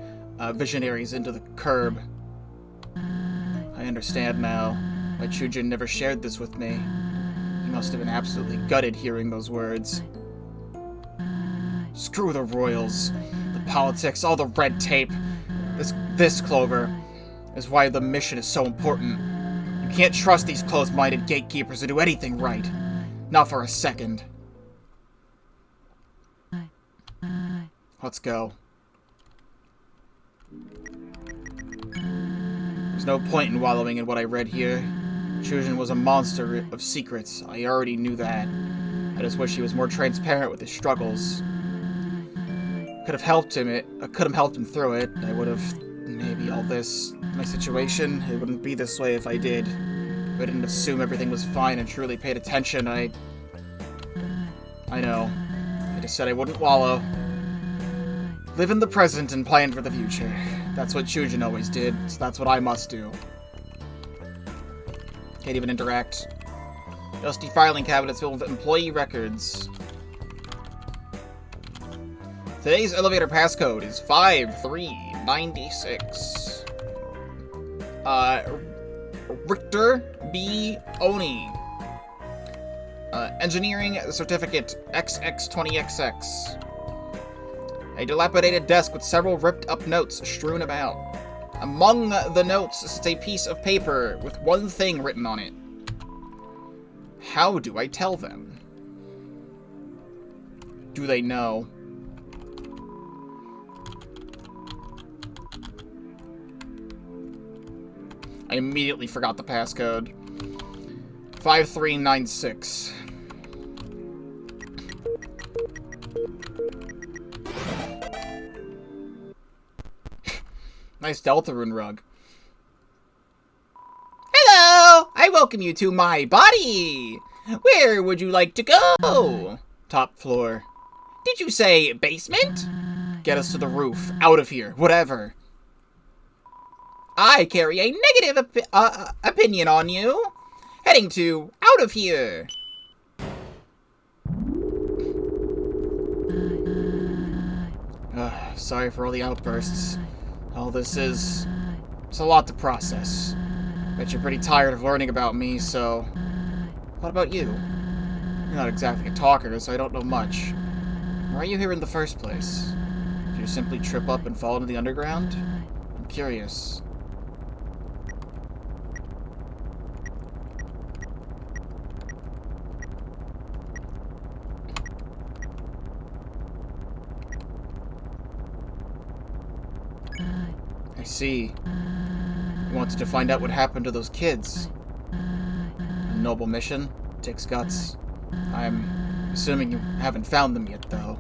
visionaries into the curb. I understand now why Chujin never shared this with me. He must have been absolutely gutted hearing those words. Screw the royals, the politics, all the red tape. This, Clover, is why the mission is so important. You can't trust these closed-minded gatekeepers to do anything right. Not for a second. Let's go. There's no point in wallowing in what I read here. Chujin was a monster of secrets. I already knew that. I just wish he was more transparent with his struggles. Could have helped him through it. I would have maybe all this, my situation, it wouldn't be this way if I did. If I didn't assume everything was fine and truly paid attention, I know. I just said I wouldn't wallow. Live in the present and plan for the future. That's what Chujin always did, so that's what I must do. Can't even interact. Dusty filing cabinets filled with employee records. Today's elevator passcode is 5396. Richter B. Oni. Engineering certificate XX20XX. A dilapidated desk with several ripped up notes strewn about. Among the notes is a piece of paper with one thing written on it. How do I tell them? Do they know? I immediately forgot the passcode. 5396. Nice Deltarune rug. Hello! I welcome you to my body! Where would you like to go? Top floor. Did you say basement? Get us to the roof. Out of here. Whatever. I carry a negative opinion on you. Heading to out of here. Sorry for all the outbursts. All this is... It's a lot to process. Bet you're pretty tired of learning about me, so... What about you? You're not exactly a talker, so I don't know much. Why are you here in the first place? Did you simply trip up and fall into the underground? I'm curious. I see. You wanted to find out what happened to those kids. A noble mission. Takes guts. I'm assuming you haven't found them yet, though.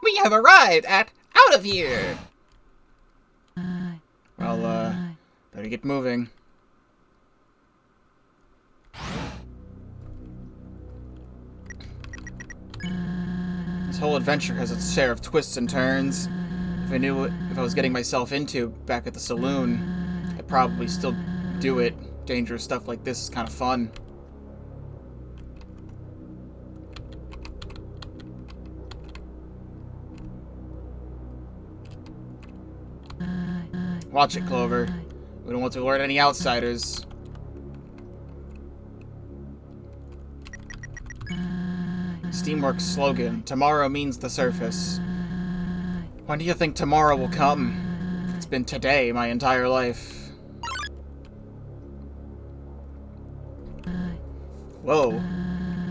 We have arrived at out of here. Well, better get moving. This whole adventure has its share of twists and turns. If I knew if I was getting myself into back at the saloon, I'd probably still do it. Dangerous stuff like this is kind of fun. Watch it, Clover. We don't want to alert any outsiders. Steamworks slogan, tomorrow means the surface. When do you think tomorrow will come? It's been today my entire life. Whoa.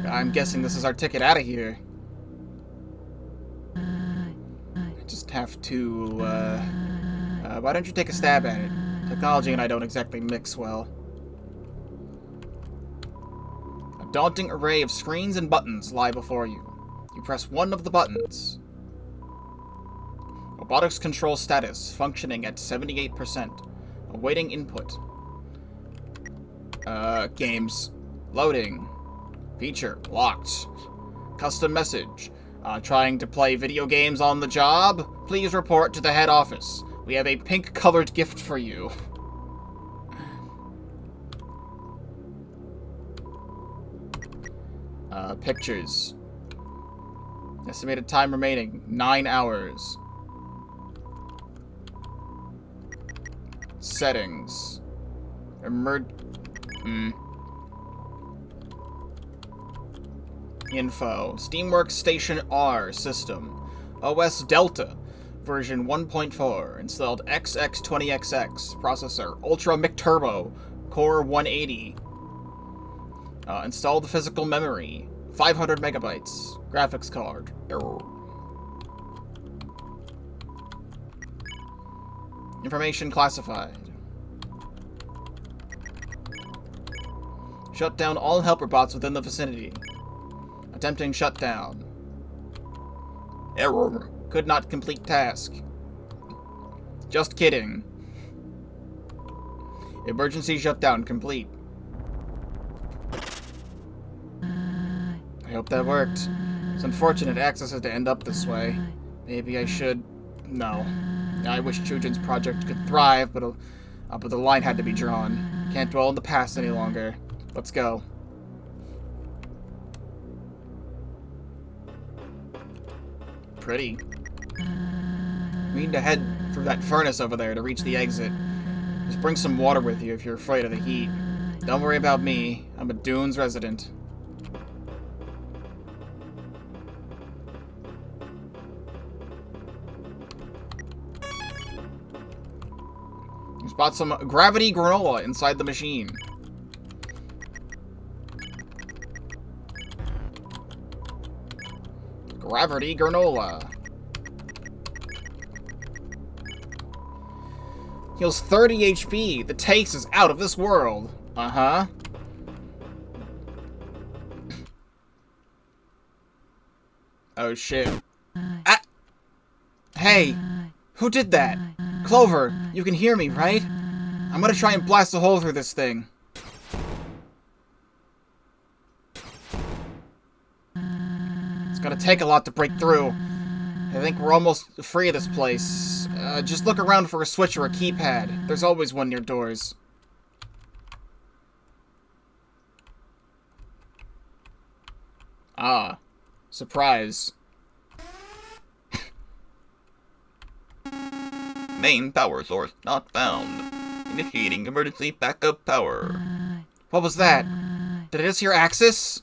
I'm guessing this is our ticket out of here. I just have to, why don't you take a stab at it? Technology and I don't exactly mix well. A daunting array of screens and buttons lie before you. You press one of the buttons. Robotics control status, functioning at 78%. Awaiting input. Games. Loading. Feature. Locked. Custom message. Trying to play video games on the job? Please report to the head office. We have a pink-colored gift for you. Pictures. Estimated time remaining, 9 hours. Settings. Info. Steamworks Station R system. OS Delta. Version 1.4. Installed XX20XX. Processor. Ultra McTurbo. Core 180. Installed physical memory. 500 megabytes. Graphics card. Error. Information classified. Shut down all helper bots within the vicinity. Attempting shutdown. Error. Could not complete task. Just kidding. Emergency shutdown complete. I hope that worked. It's unfortunate access has to end up this way. Maybe I should... No. I wish Chujin's project could thrive, but But the line had to be drawn. Can't dwell in the past any longer. Let's go. Pretty. We need to head through that furnace over there to reach the exit. Just bring some water with you if you're afraid of the heat. Don't worry about me. I'm a Dunes resident. Spot some gravity granola inside the machine. Gravity granola. Heals 30 HP. The taste is out of this world. Uh-huh. Oh, shit. Ah! Hey! Who did that? Clover, you can hear me, right? I'm gonna try and blast a hole through this thing. It's gonna take a lot to break through. I think we're almost free of this place. Just look around for a switch or a keypad. There's always one near doors. Ah. Surprise. Main power source not found. Initiating emergency backup power. What was that? Did I just hear Axis?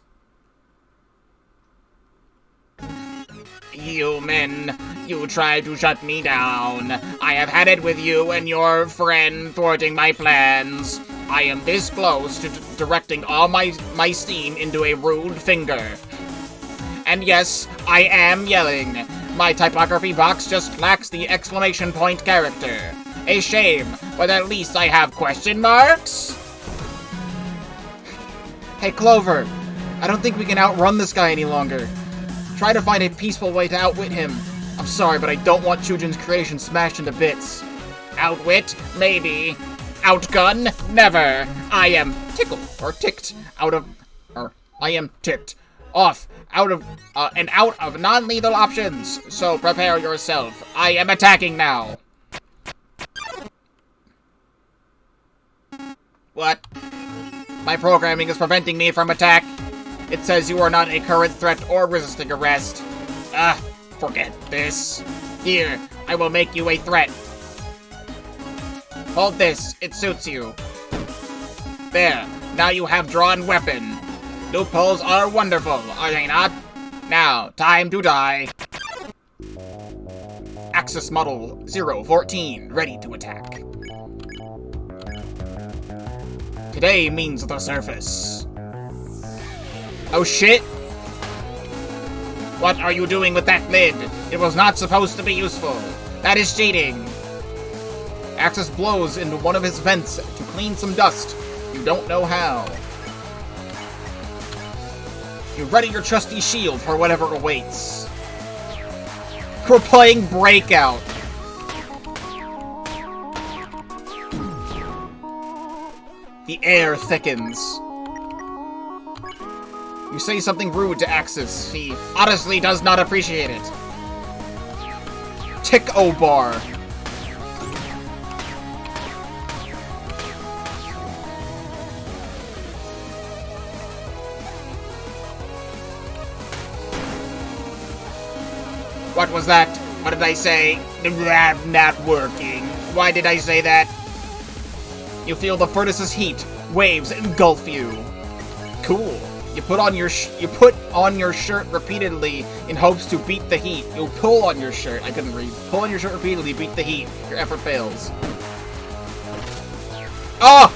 Human, you tried to shut me down. I have had it with you and your friend thwarting my plans. I am this close to directing all my steam into a rude finger. And yes, I am yelling. My typography box just lacks the exclamation point character. A shame, but at least I have question marks. Hey, Clover. I don't think we can outrun this guy any longer. Try to find a peaceful way to outwit him. I'm sorry, but I don't want Chujin's creation smashed into bits. Outwit? Maybe. Outgun? Never. I am tickled, or ticked, I am ticked off, out of non-lethal options. So prepare yourself. I am attacking now. What? My programming is preventing me from attack. It says you are not a current threat or resisting arrest. Forget this. Here, I will make you a threat. Hold this, it suits you. There, now you have drawn weapon. Loopholes are wonderful, are they not? Now, time to die. Axis Model 014, ready to attack. Today means the surface. Oh shit! What are you doing with that lid? It was not supposed to be useful. That is cheating. Axis blows into one of his vents to clean some dust. You don't know how. You ready your trusty shield for whatever awaits. We're playing Breakout. The air thickens. You say something rude to Axis. He honestly does not appreciate it. Tick-O-Bar. What was that? What did I say? Not working. Why did I say that? You feel the furnace's heat. Waves engulf you. Cool. You put on your shirt repeatedly in hopes to beat the heat. You pull on your shirt. I couldn't read. Pull on your shirt repeatedly, beat the heat. Your effort fails. Oh!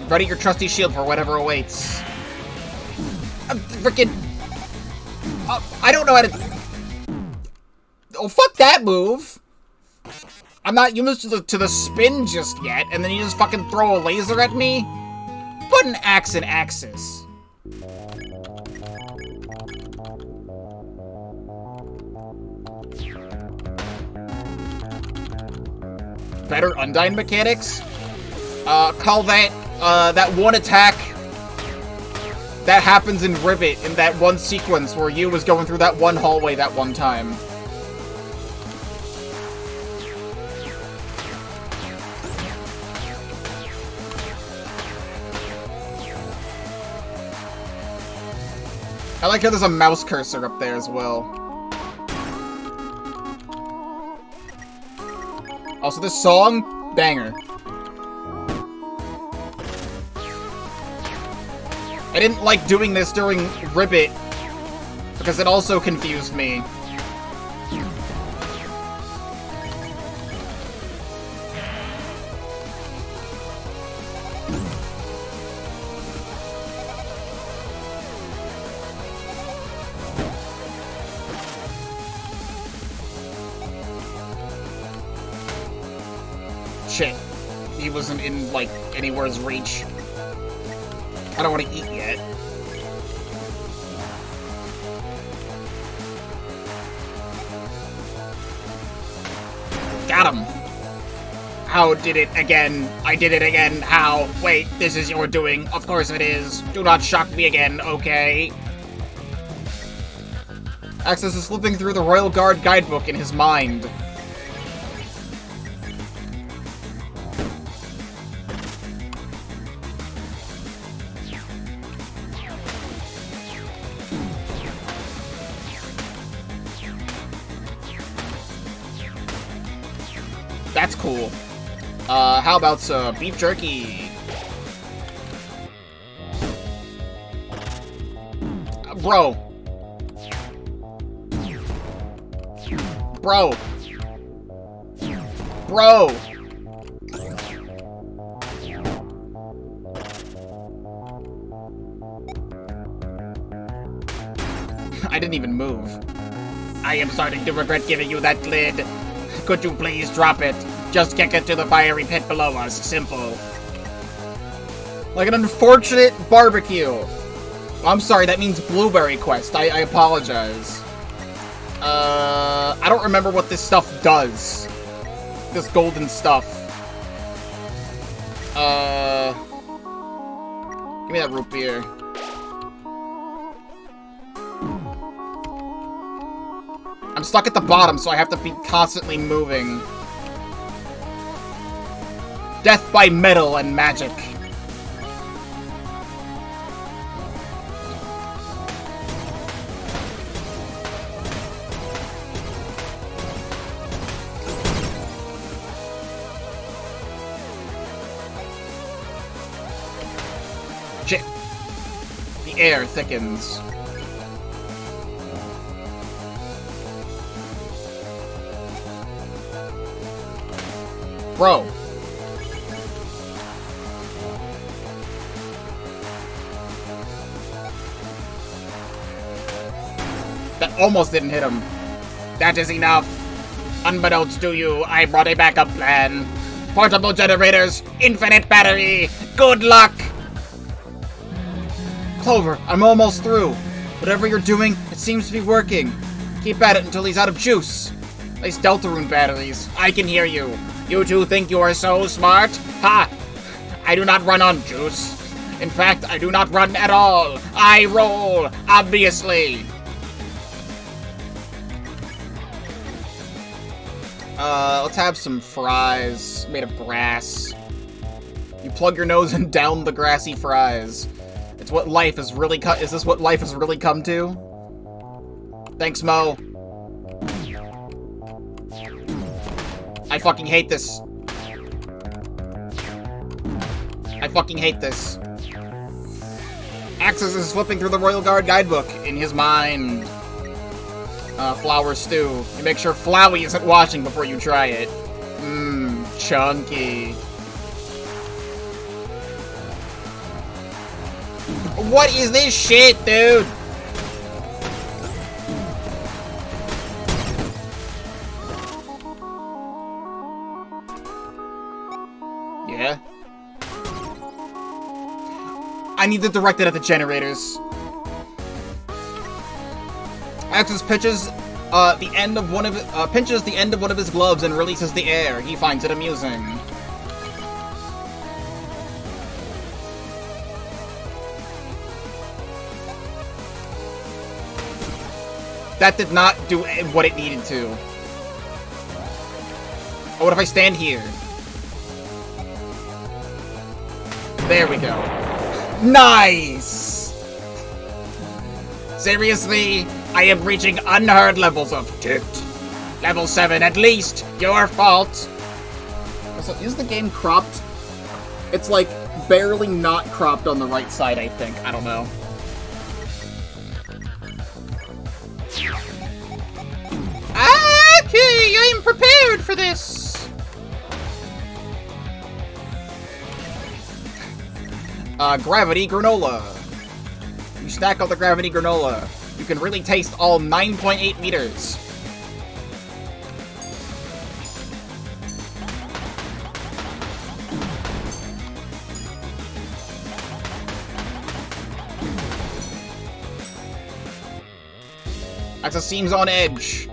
Ready your trusty shield for whatever awaits. Frickin'. I don't know how to. Oh, fuck that move. I'm not used to the spin just yet, and then you just fucking throw a laser at me? Put an axe in Axis. Better Undyne mechanics? Call that that one attack that happens in Ribbit in that one sequence where you was going through that one hallway that one time. I like how there's a mouse cursor up there as well. Also, this song, banger. I didn't like doing this during Ribbit because it also confused me. Shit. He wasn't in, like, anywhere's reach. I don't want to eat yet. Got him. How did it again? I did it again. How? Wait, this is your doing. Of course it is. Do not shock me again, okay? Access is flipping through the Royal Guard guidebook in his mind. That's cool. How about some beef jerky? Bro. Bro. Bro. I didn't even move. I am starting to regret giving you that lid. Could you please drop it? Just kick it to the fiery pit below us. Simple. Like an unfortunate barbecue. I'm sorry, that means blueberry quest. I apologize. I don't remember what this stuff does. This golden stuff. Give me that root beer. I'm stuck at the bottom, so I have to be constantly moving. Death by metal and magic. Shit. The air thickens. Bro. That almost didn't hit him. That is enough. Unbeknownst to you, I brought a backup plan. Portable generators, infinite battery. Good luck. Clover, I'm almost through. Whatever you're doing, it seems to be working. Keep at it until he's out of juice. Nice Deltarune batteries. I can hear you. You two think you are so smart? Ha! I do not run on juice. In fact, I do not run at all. I roll, obviously. Let's have some fries made of grass. You plug your nose and down the grassy fries. It's what life has really is this what life has really come to? Thanks, Mo. I fucking hate this. I fucking hate this. Axis is flipping through the Royal Guard guidebook in his mind. Flour stew. You make sure Flowey isn't watching before you try it. Mmm, chunky. What is this shit, dude? Yeah? I need to direct it at the generators. Axis pitches the end of one of pinches the end of one of his gloves and releases the air. He finds it amusing. That did not do what it needed to. Oh, what if I stand here? There we go. Nice! Seriously, I am reaching unheard levels of tipped. Level 7 at least. Your fault. So, is the game cropped? It's like barely not cropped on the right side, I think. I don't know. Okay, I am prepared for this. Gravity granola. You stack all the gravity granola. You can really taste all 9.8 meters. Axis seems on edge.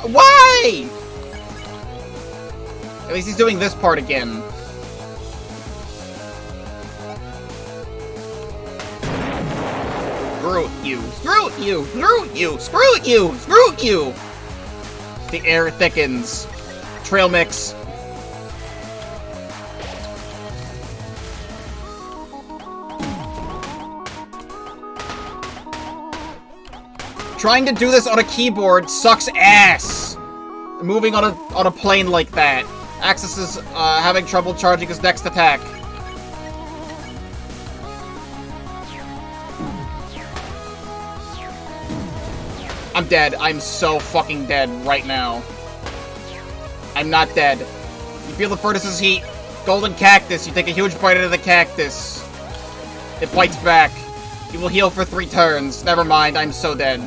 Why? At least he's doing this part again. Screw you, screw you, screw you, screw you, screw you! The air thickens. Trail mix. Trying to do this on a keyboard sucks ass. Moving on a plane like that. Axis is having trouble charging his next attack. I'm dead. I'm so fucking dead right now. I'm not dead. You feel the furnace's heat. Golden cactus. You take a huge bite out of the cactus. It bites back. You will heal for 3 turns. Never mind. I'm so dead.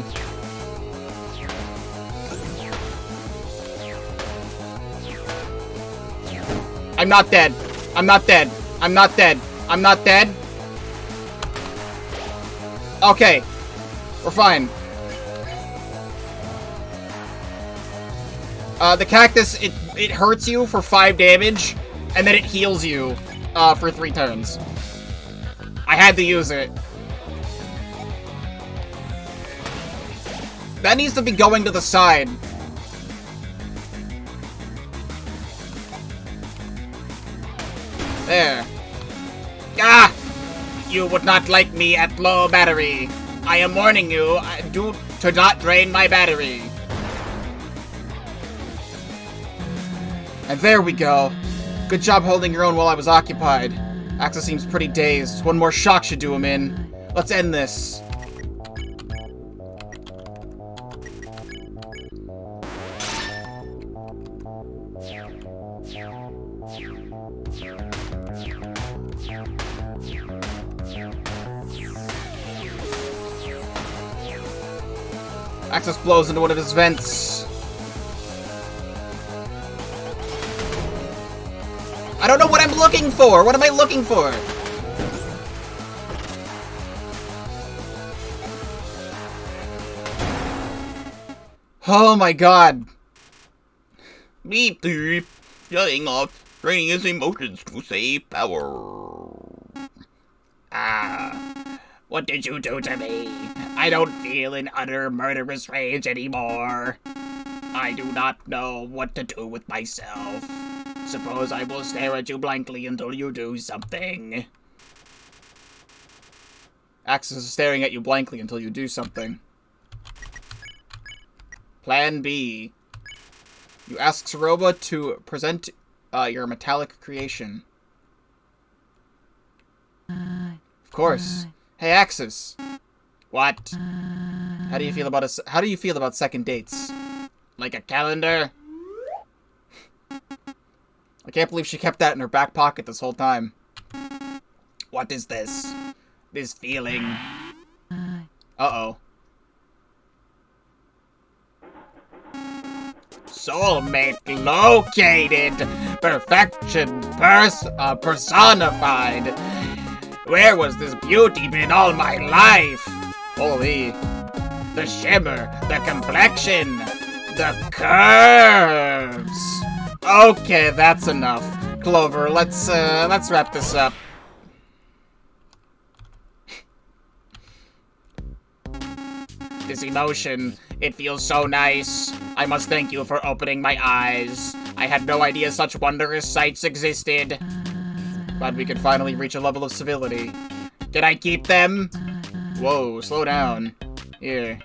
I'm not dead. I'm not dead. I'm not dead. I'm not dead. Okay. We're fine. The cactus, it hurts you for 5 damage, and then it heals you, for 3 turns. I had to use it. That needs to be going to the side. There. Ah! You would not like me at low battery. I am warning you, do not drain my battery. And there we go. Good job holding your own while I was occupied. Axis seems pretty dazed. One more shock should do him in. Let's end this. Axis blows into one of his vents. I don't know what I'm looking for! What am I looking for? Oh my god. Beep beep. Shutting off. Draining his emotions to save power. What did you do to me? I don't feel in utter murderous rage anymore. I do not know what to do with myself. Suppose I will stare at you blankly until you do something. Axis is staring at you blankly until you do something. Plan B. You ask Soroba to present your metallic creation. Of course. Hey, Axis. What? How do you feel about second dates? Like a calendar? I can't believe she kept that in her back pocket this whole time. What is this? This feeling? Uh-oh. Soulmate located! Perfection personified! Where was this beauty been all my life? Holy. The shimmer, the complexion, the curves. Okay, that's enough. Clover, let's wrap this up. This emotion, it feels so nice. I must thank you for opening my eyes. I had no idea such wondrous sights existed. Glad we could finally reach a level of civility. Can I keep them? Whoa, slow down. Here.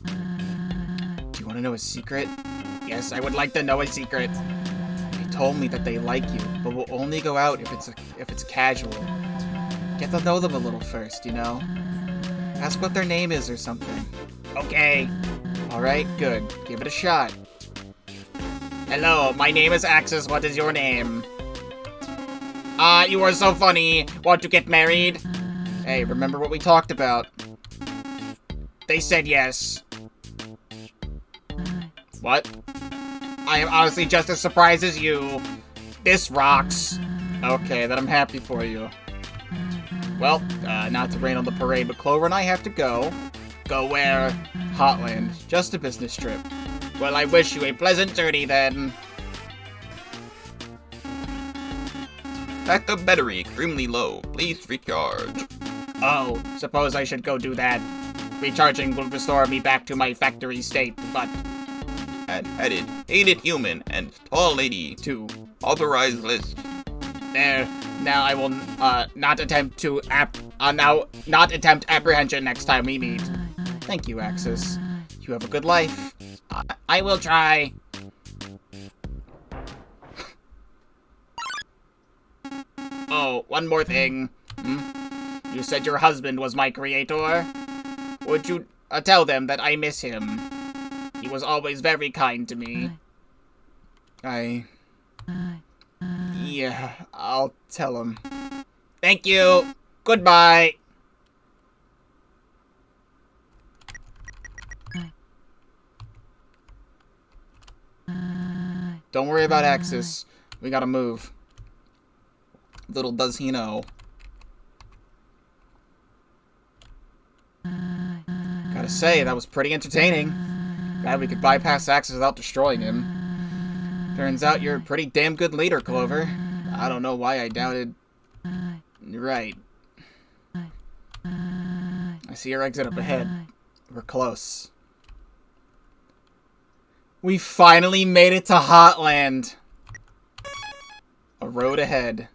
Do you want to know a secret? Yes, I would like to know a secret. They told me that they like you, but will only go out if it's casual. Get to know them a little first, you know? Ask what their name is or something. Okay. Alright, good. Give it a shot. Hello, my name is Axis. What is your name? You are so funny. Want to get married? Hey, remember what we talked about? They said yes. What? I am honestly just as surprised as you. This rocks. Okay, then I'm happy for you. Well, not to rain on the parade, but Clover and I have to go. Go where? Hotland. Just a business trip. Well, I wish you a pleasant journey then. Backup battery extremely low. Please recharge. Oh, suppose I should go do that. Recharging will restore me back to my factory state, but... Headed, hated human, and tall lady to authorized list. There. Now I will not attempt apprehension next time we meet. Thank you, Axis. You have a good life. I will try. Oh, one more thing. You said your husband was my creator? Would you tell them that I miss him? He was always very kind to me. Yeah, I'll tell him. Thank you. Goodbye. Don't worry about Axis. We gotta move. Little does he know. Gotta say, that was pretty entertaining. Glad we could bypass Axis without destroying him. Turns out you're a pretty damn good leader, Clover. I don't know why I doubted... You're right. I see your exit up ahead. We're close. We finally made it to Hotland. A road ahead.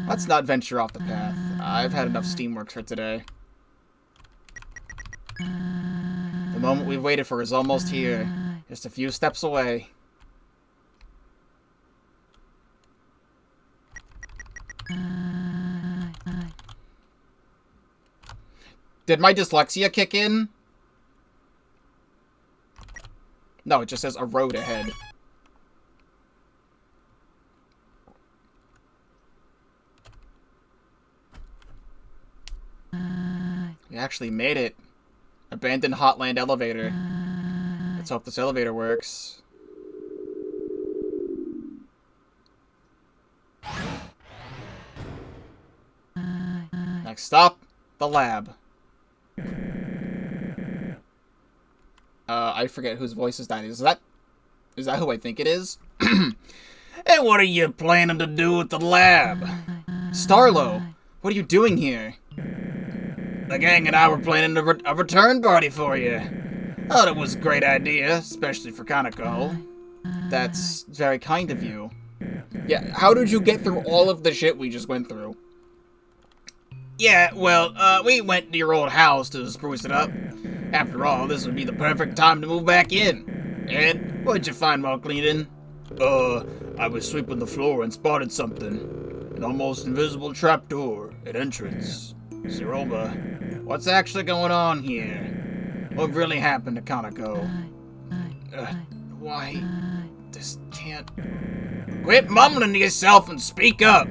Let's not venture off the path. I've had enough steamworks for today. The moment we've waited for is almost here. Just a few steps away. Did my dyslexia kick in? No, it just says a road ahead. We actually made it. Abandoned Hotland elevator. Let's hope this elevator works. Next stop, the lab. I forget whose voice is that. Is that who I think it is? And what are you planning to do at the lab? Starlo, what are you doing here? The gang and I were planning a return party for you. Thought it was a great idea, especially for Kaneko. That's very kind of you. Yeah, how did you get through all of the shit we just went through? Yeah, well, we went to your old house to spruce it up. After all, this would be the perfect time to move back in. Ed, what'd you find while cleaning? I was sweeping the floor and spotted something. An almost invisible trapdoor at entrance. Siroba, what's actually going on here? What really happened to Kaneko? Why? This can't... Quit mumbling to yourself and speak up!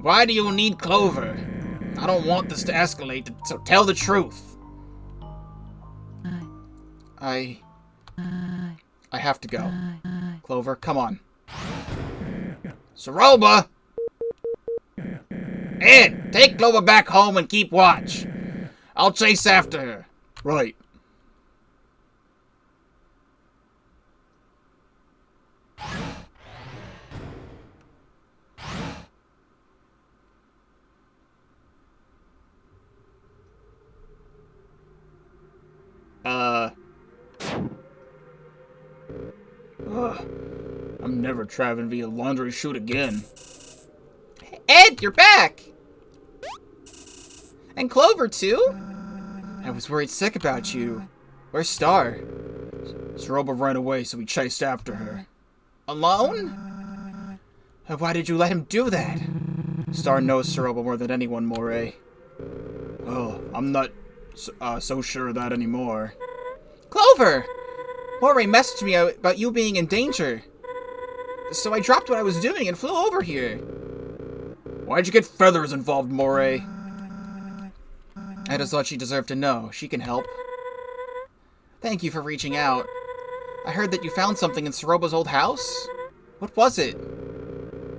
Why do you need Clover? I don't want this to escalate, so tell the truth. I have to go. Clover, come on. Siroba! Ed, take Clover back home and keep watch. I'll chase after her. Right. I'm never traveling via laundry chute again. Ed, you're back! And Clover, too? I was worried sick about you. Where's Star? Zeroba ran away, so we chased after her. Alone? Why did you let him do that? Star knows Zeroba more than anyone, Moray. Well, I'm not so sure of that anymore. Clover! Moray messaged me about you being in danger. So I dropped what I was doing and flew over here. Why'd you get Feathers involved, Moray? I just thought she deserved to know. She can help. Thank you for reaching out. I heard that you found something in Zeroba's old house? What was it?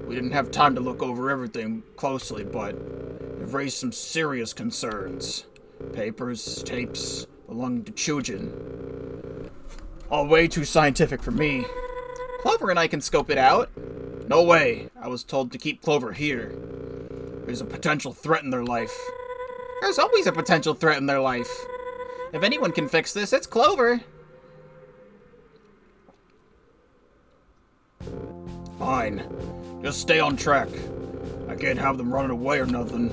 We didn't have time to look over everything closely, but it raised some serious concerns. Papers, tapes, belonging to Chujin. All way too scientific for me. Clover and I can scope it out. No way. I was told to keep Clover here. There's a potential threat in their life. There's always a potential threat in their life. If anyone can fix this, it's Clover. Fine. Just stay on track. I can't have them running away or nothing.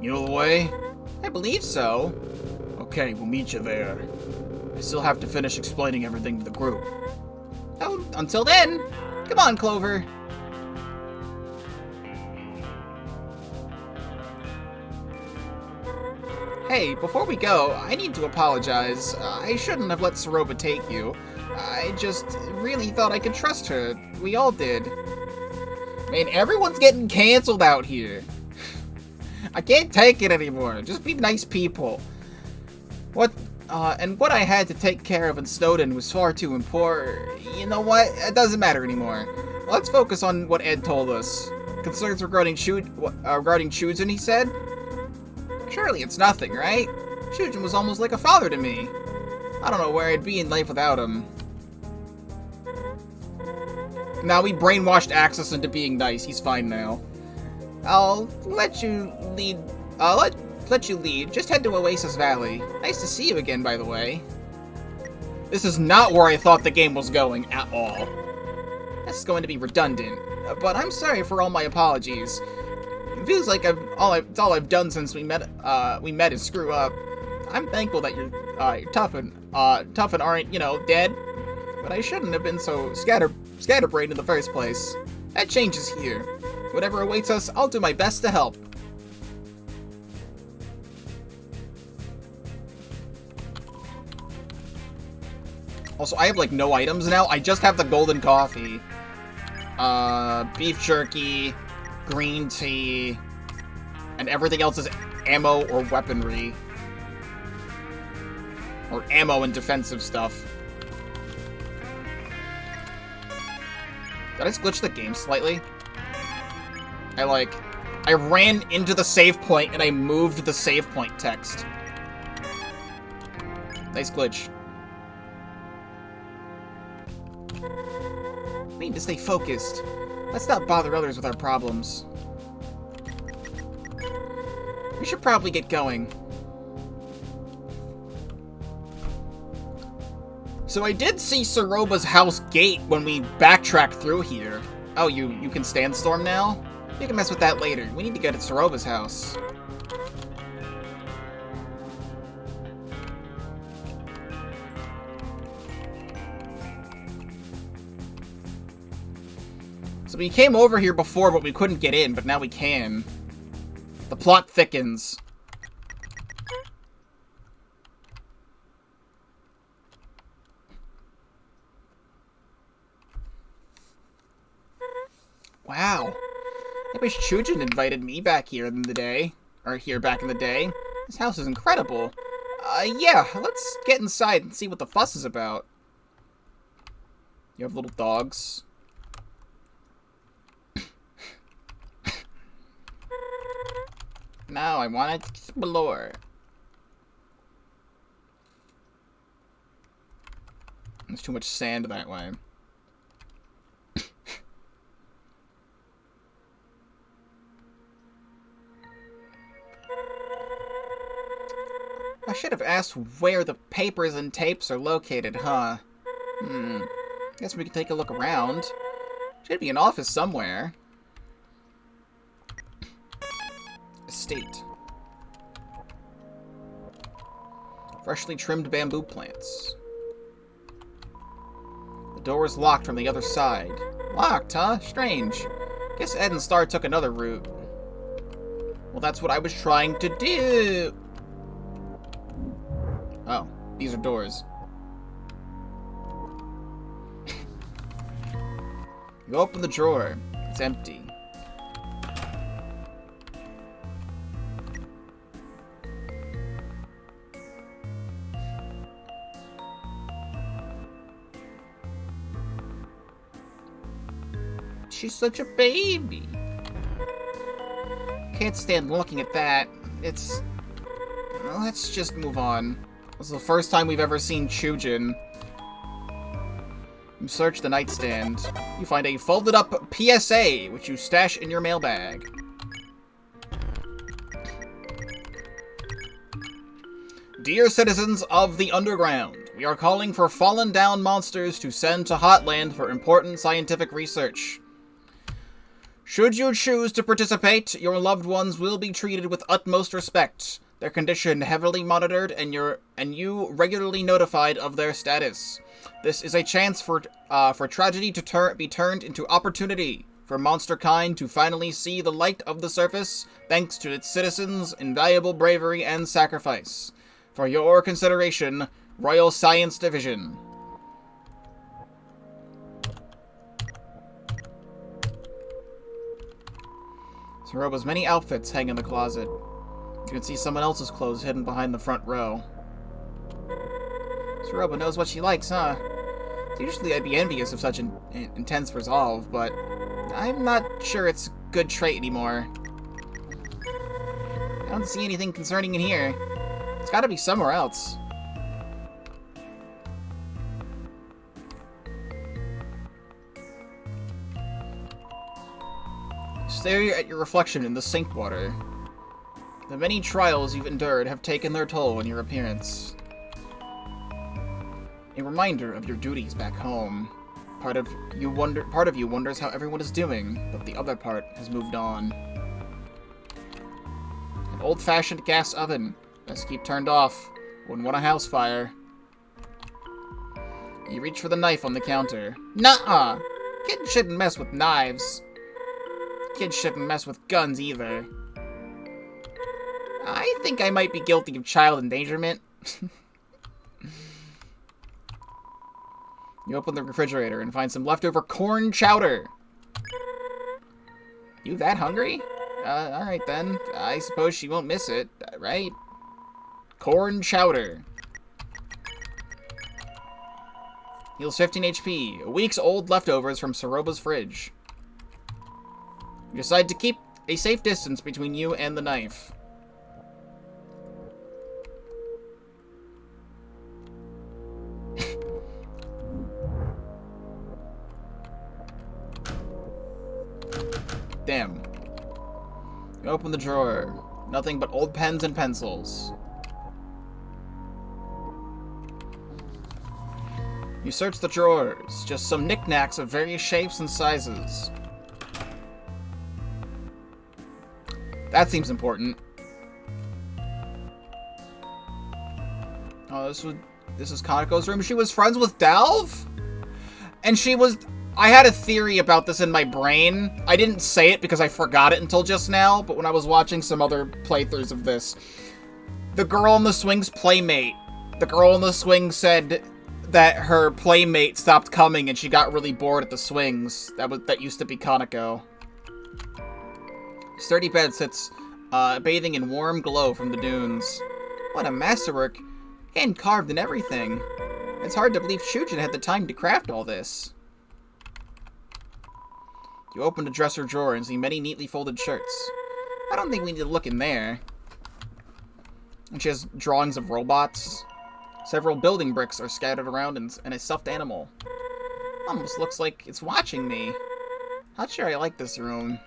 You know the way? I believe so. Okay, we'll meet you there. I still have to finish explaining everything to the group. Oh, until then, come on, Clover. Hey, before we go, I need to apologize. I shouldn't have let Zeroba take you. I just really thought I could trust her. We all did. Man, everyone's getting canceled out here. I can't take it anymore. Just be nice people. What I had to take care of in Snowden was far too important. You know what? It doesn't matter anymore. Let's focus on what Ed told us. Concerns regarding Chujin, he said? Surely it's nothing, right? Chujin was almost like a father to me. I don't know where I'd be in life without him. Now we brainwashed Axis into being nice. He's fine now. I'll let you lead. Let you lead. Just head to Oasis Valley. Nice to see you again, by the way. This is not where I thought the game was going at all. That's going to be redundant, but I'm sorry for all my apologies. It feels like it's all I've done since we met and screw up. I'm thankful that you're tough and aren't, dead. But I shouldn't have been so scatterbrained in the first place. That changes here. Whatever awaits us, I'll do my best to help. Also, I have, no items now. I just have the golden coffee. Beef jerky, green tea, and everything else is ammo or weaponry. Or ammo and defensive stuff. Did I glitch the game slightly? I ran into the save point and I moved the save point text. Nice glitch. We need to stay focused. Let's not bother others with our problems. We should probably get going. So I did see Zeroba's house gate when we backtracked through here. Oh, you can sandstorm now? You can mess with that later. We need to get at Zeroba's house. So we came over here before, but we couldn't get in, but now we can. The plot thickens. Wow. I wish Chujin invited me back here in the day. Or here back in the day. This house is incredible. Yeah, let's get inside and see what the fuss is about. You have little dogs. Now I want to explore. There's too much sand that way. I should have asked where the papers and tapes are located, huh? Guess we could take a look around. Should be an office somewhere. Estate. Freshly trimmed bamboo plants. The door is locked from the other side. Locked, huh? Strange. Guess Ed and Star took another route. Well, that's what I was trying to do. Oh, these are doors. You open the drawer. It's empty. She's such a baby. Can't stand looking at that. It's... Well, let's just move on. This is the first time we've ever seen Chujin. You search the nightstand. You find a folded up PSA, which you stash in your mailbag. Dear citizens of the Underground, we are calling for fallen down monsters to send to Hotland for important scientific research. Should you choose to participate, your loved ones will be treated with utmost respect, their condition heavily monitored, and you regularly notified of their status. This is a chance for tragedy to be turned into opportunity, for monster kind to finally see the light of the surface, thanks to its citizens' invaluable bravery and sacrifice. For your consideration, Royal Science Division. Saroba's many outfits hang in the closet. You can see someone else's clothes hidden behind the front row. Saroba knows what she likes, huh? Usually I'd be envious of such intense resolve, but I'm not sure it's a good trait anymore. I don't see anything concerning in here. It's gotta be somewhere else. Stare at your reflection in the sink water. The many trials you've endured have taken their toll on your appearance. A reminder of your duties back home. Part of you wonders how everyone is doing, but the other part has moved on. An old-fashioned gas oven. Best keep turned off. Wouldn't want a house fire. You reach for the knife on the counter. Nuh-uh! Kids shouldn't mess with knives. Kids shouldn't mess with guns either. I think I might be guilty of child endangerment. You open the refrigerator and find some leftover corn chowder. You that hungry? Alright then. I suppose she won't miss it, right? Corn chowder. Heals 15 HP. A week's old leftovers from Saroba's fridge. You decide to keep a safe distance between you and the knife. Damn. You open the drawer. Nothing but old pens and pencils. You search the drawers. Just some knickknacks of various shapes and sizes. That seems important. Oh, this is Kaneko's room. She was friends with Dalv? And she was... I had a theory about this in my brain. I didn't say it because I forgot it until just now, but when I was watching some other playthroughs of this, the girl in the swing's playmate. The girl in the swing said that her playmate stopped coming and she got really bored at the swings. That used to be Kaneko. Sturdy bed sits bathing in warm glow from the dunes. What a masterwork. Hand carved and everything. It's hard to believe Shujin had the time to craft all this. You open a dresser drawer and see many neatly folded shirts. I don't think we need to look in there. And she has drawings of robots. Several building bricks are scattered around and a stuffed animal. Almost looks like it's watching me. Not sure I like this room.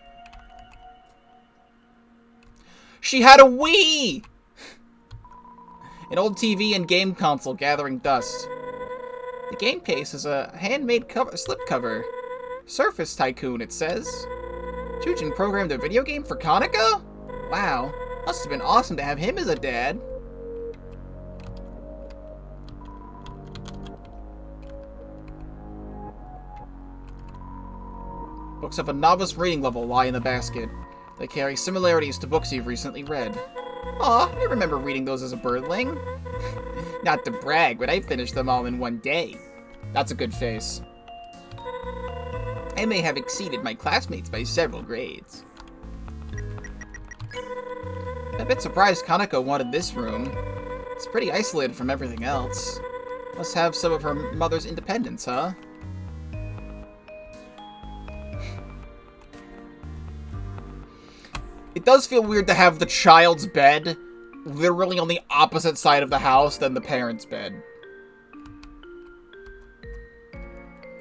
She had a Wii! An old TV and game console gathering dust. The game case is a handmade slipcover. Surface Tycoon, it says. Chujin programmed a video game for Kaneko? Wow, must have been awesome to have him as a dad. Books of a novice reading level lie in the basket. They carry similarities to books you've recently read. Aw, I remember reading those as a birdling. Not to brag, but I finished them all in one day. That's a good face. I may have exceeded my classmates by several grades. I'm a bit surprised Kaneko wanted this room. It's pretty isolated from everything else. Must have some of her mother's independence, huh? It does feel weird to have the child's bed literally on the opposite side of the house than the parents' bed.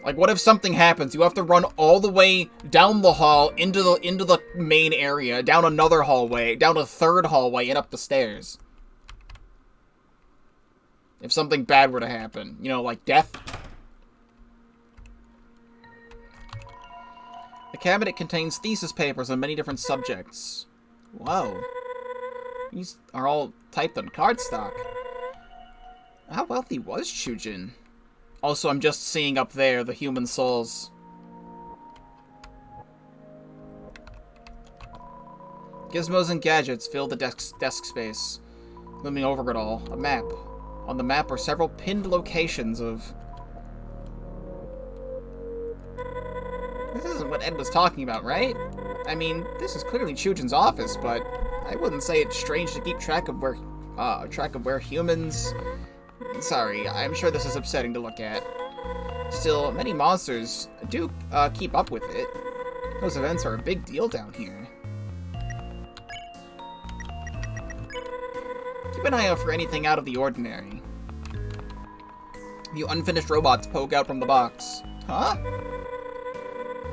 Like, what if something happens? You have to run all the way down the hall into the main area, down another hallway, down a third hallway, and up the stairs. If something bad were to happen. You know, like death. The cabinet contains thesis papers on many different subjects. Whoa. These are all typed on cardstock. How wealthy was Chujin? Also, I'm just seeing up there the human souls. Gizmos and gadgets fill the desk space. Looming over it all, a map. On the map are several pinned locations of... This isn't what Ed was talking about, right? I mean, this is clearly Chujin's office, but I wouldn't say it's strange to keep track of where humans... Sorry, I'm sure this is upsetting to look at. Still, many monsters do keep up with it. Those events are a big deal down here. Keep an eye out for anything out of the ordinary. You unfinished robots poke out from the box. Huh?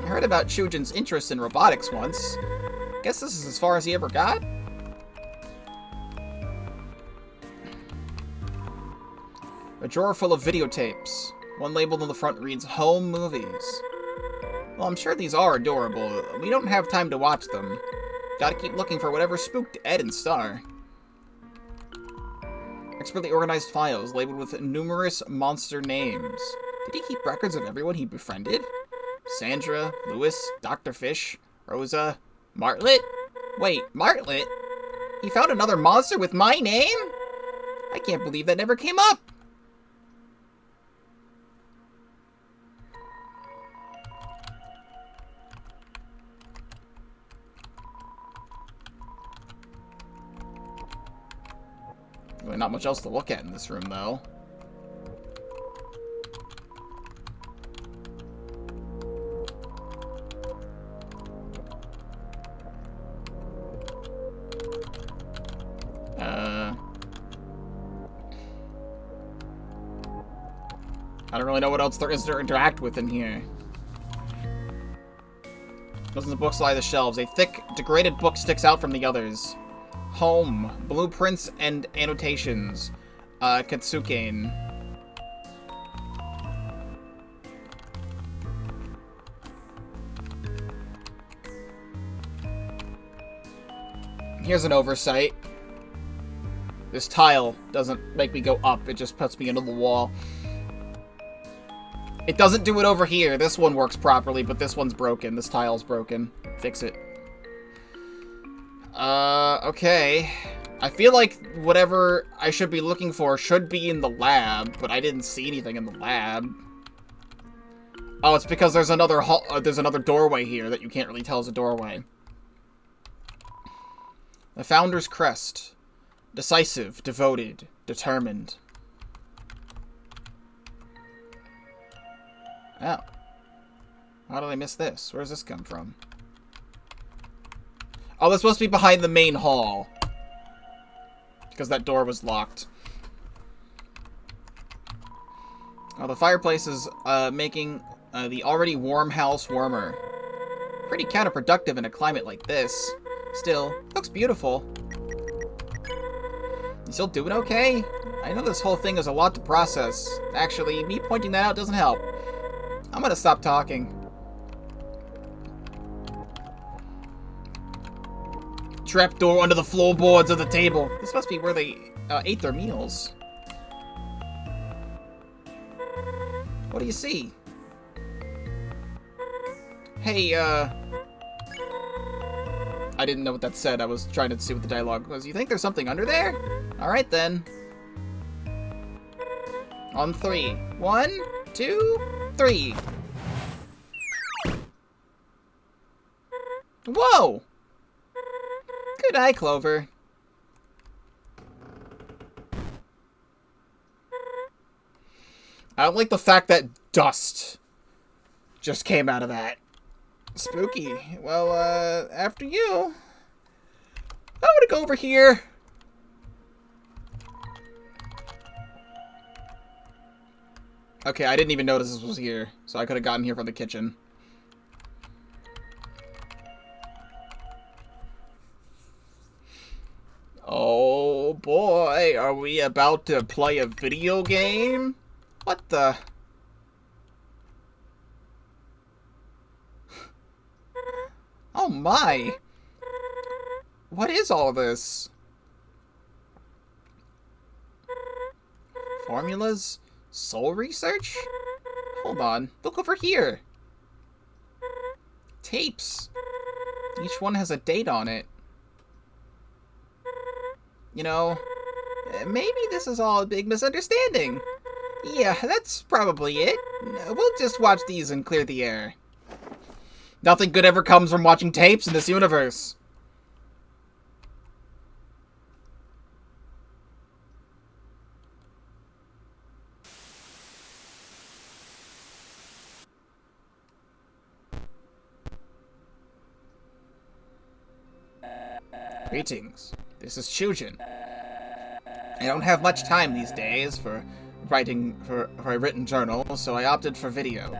I heard about Chujin's interest in robotics once. Guess this is as far as he ever got? A drawer full of videotapes. One labeled on the front reads, Home Movies. Well, I'm sure these are adorable. We don't have time to watch them. Gotta keep looking for whatever spooked Ed and Star. Expertly organized files labeled with numerous monster names. Did he keep records of everyone he befriended? Sandra, Lewis, Dr. Fish, Rosa, Martlet? Wait, Martlet? He found another monster with my name? I can't believe that never came up. Really not much else to look at in this room, though. I don't really know what else there is to interact with in here. Dozens of books lie on the shelves. A thick, degraded book sticks out from the others. Home. Blueprints and annotations. Katsuken. Here's an oversight. This tile doesn't make me go up, it just puts me into the wall. It doesn't do it over here. This one works properly, but this one's broken. This tile's broken. Fix it. Okay. I feel like whatever I should be looking for should be in the lab, but I didn't see anything in the lab. Oh, it's because there's another doorway here that you can't really tell is a doorway. The Founder's Crest. Decisive, devoted, determined. Oh. How did I miss this? Where does this come from? Oh, they're supposed to be behind the main hall. Because that door was locked. Oh, the fireplace is making the already warm house warmer. Pretty counterproductive in a climate like this. Still, looks beautiful. You still doing okay? I know this whole thing is a lot to process. Actually, me pointing that out doesn't help. I'm gonna stop talking. Trapdoor under the floorboards of the table. This must be where they ate their meals. What do you see? Hey, I didn't know what that said. I was trying to see what the dialogue was. You think there's something under there? Alright then. On 3. 1, 2, 3. Whoa! Good eye, Clover. I don't like the fact that dust just came out of that. Spooky. Well, after you. I'm gonna go over here. Okay, I didn't even notice this was here, so I could have gotten here from the kitchen. Oh boy, are we about to play a video game? What the? Oh my! What is all this? Formulas? Soul research? Hold on, look over here! Tapes! Each one has a date on it. You know, maybe this is all a big misunderstanding. Yeah, that's probably it. We'll just watch these and clear the air. Nothing good ever comes from watching tapes in this universe. Greetings. This is Chujin. I don't have much time these days for writing for a written journal, so I opted for video.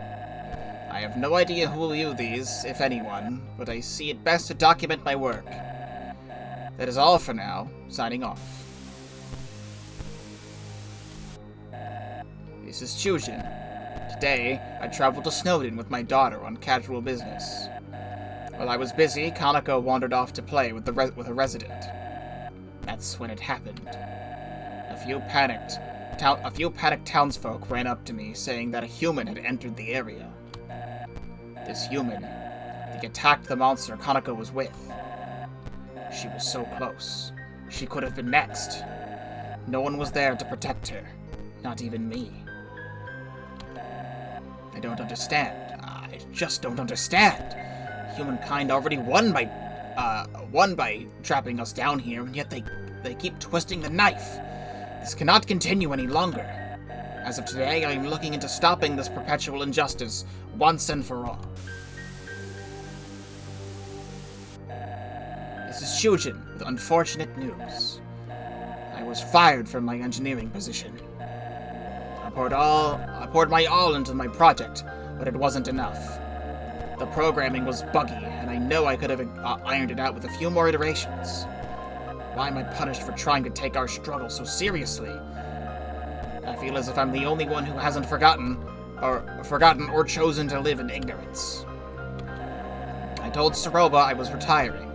I have no idea who will view these, if anyone, but I see it best to document my work. That is all for now. Signing off. This is Chujin. Today, I traveled to Snowdon with my daughter on casual business. While I was busy, Kanako wandered off to play with a resident. That's when it happened. A few panicked townsfolk ran up to me, saying that a human had entered the area. This human, he attacked the monster Kanako was with. She was so close. She could have been next. No one was there to protect her. Not even me. I don't understand. I just don't understand. Humankind already won by trapping us down here, and yet they keep twisting the knife. This cannot continue any longer. As of today, I am looking into stopping this perpetual injustice once and for all. This is Chujin with unfortunate news. I was fired from my engineering position. I poured my all into my project, but it wasn't enough. The programming was buggy, and I know I could have ironed it out with a few more iterations. Why am I punished for trying to take our struggle so seriously? I feel as if I'm the only one who hasn't forgotten or chosen to live in ignorance. I told Saroba I was retiring.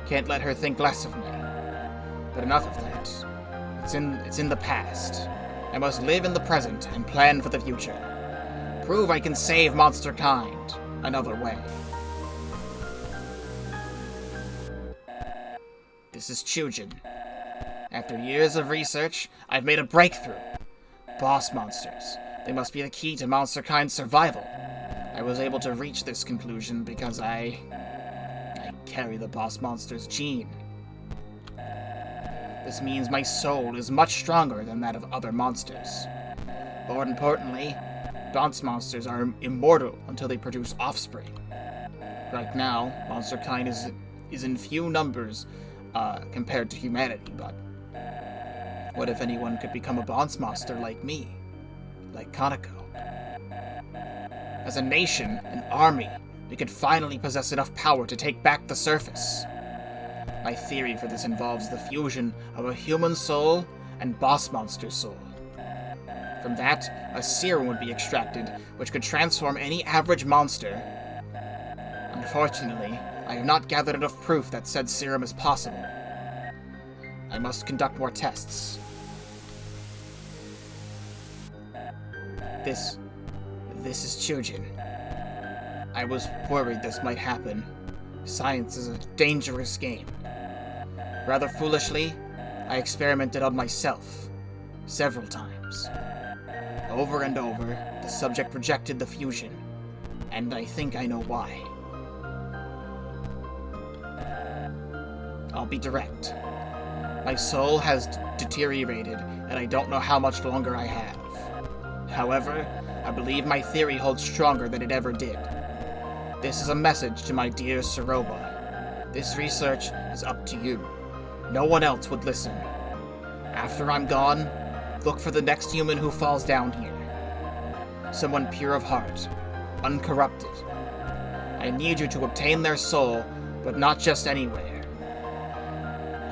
Can't let her think less of me. But enough of that. It's in the past. I must live in the present and plan for the future. Prove I can save monster kind another way. This is Chujin. After years of research, I've made a breakthrough. Boss monsters. They must be the key to monster kind's survival. I was able to reach this conclusion because I carry the boss monster's gene. This means my soul is much stronger than that of other monsters. More importantly, boss monsters are immortal until they produce offspring. Right now, monster kind is in few numbers compared to humanity, but what if anyone could become a boss monster like me? Like Kaneko? As a nation, an army, we could finally possess enough power to take back the surface. My theory for this involves the fusion of a human soul and boss monster soul. From that, a serum would be extracted, which could transform any average monster. Unfortunately, I have not gathered enough proof that said serum is possible. I must conduct more tests. This is Chujin. I was worried this might happen. Science is a dangerous game. Rather foolishly, I experimented on myself several times. Over and over, the subject rejected the fusion, and I think I know why. I'll be direct. My soul has deteriorated, and I don't know how much longer I have. However, I believe my theory holds stronger than it ever did. This is a message to my dear Saroba. This research is up to you. No one else would listen. After I'm gone, look for the next human who falls down here. Someone pure of heart, uncorrupted. I need you to obtain their soul, but not just anywhere.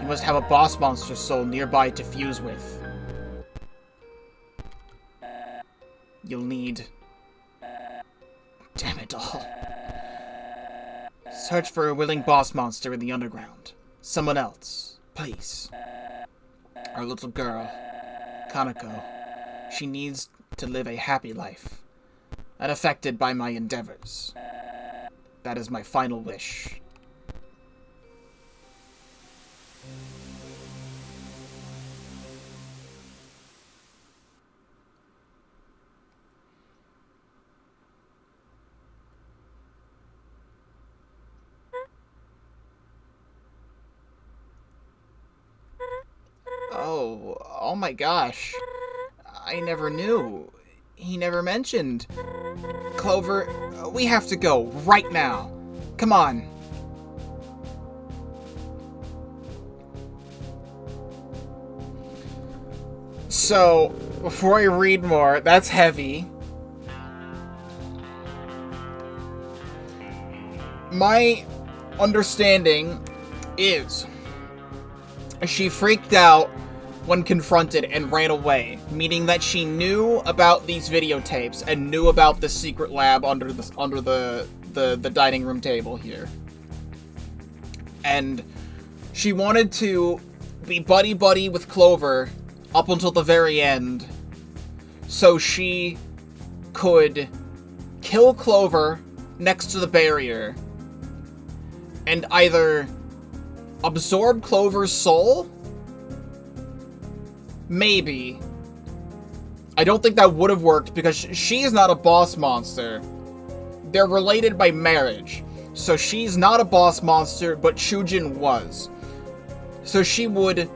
You must have a boss monster soul nearby to fuse with. You'll need... Damn it all. Search for a willing boss monster in the underground. Someone else, please. Our little girl, Kaneko. She needs to live a happy life, unaffected by my endeavors. That is my final wish. Oh my gosh. I never knew. He never mentioned. Clover, we have to go right now. Come on. So, before I read more, that's heavy. My understanding is she freaked out when confronted and ran away, meaning that she knew about these videotapes and knew about the secret lab under the dining room table here. And she wanted to be buddy-buddy with Clover up until the very end, so she could kill Clover next to the barrier and either absorb Clover's soul. Maybe. I don't think that would have worked because she is not a boss monster. They're related by marriage. So she's not a boss monster, but Chujin was. So she would...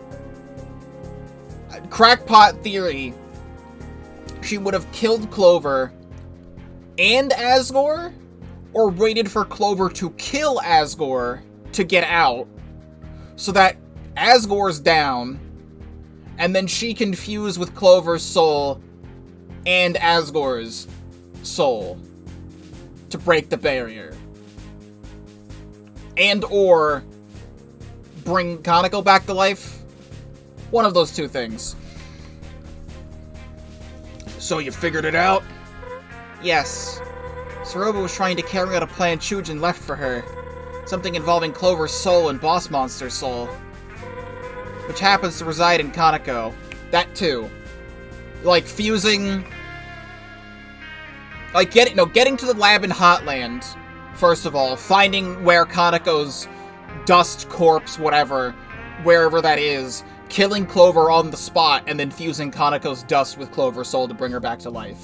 Crackpot theory. She would have killed Clover and Asgore, or waited for Clover to kill Asgore to get out, so that Asgore's down, and then she can fuse with Clover's soul and Asgore's soul to break the barrier. And or bring Kaneko back to life. One of those two things. So you figured it out? Yes. Saroba was trying to carry out a plan Chujin left for her. Something involving Clover's soul and Boss Monster's soul, which happens to reside in Kaneko. That too. Like, fusing... Like, getting to the lab in Hotland, first of all. Finding where Kaneko's dust, corpse, whatever, wherever that is. Killing Clover on the spot, and then fusing Kaneko's dust with Clover's soul to bring her back to life.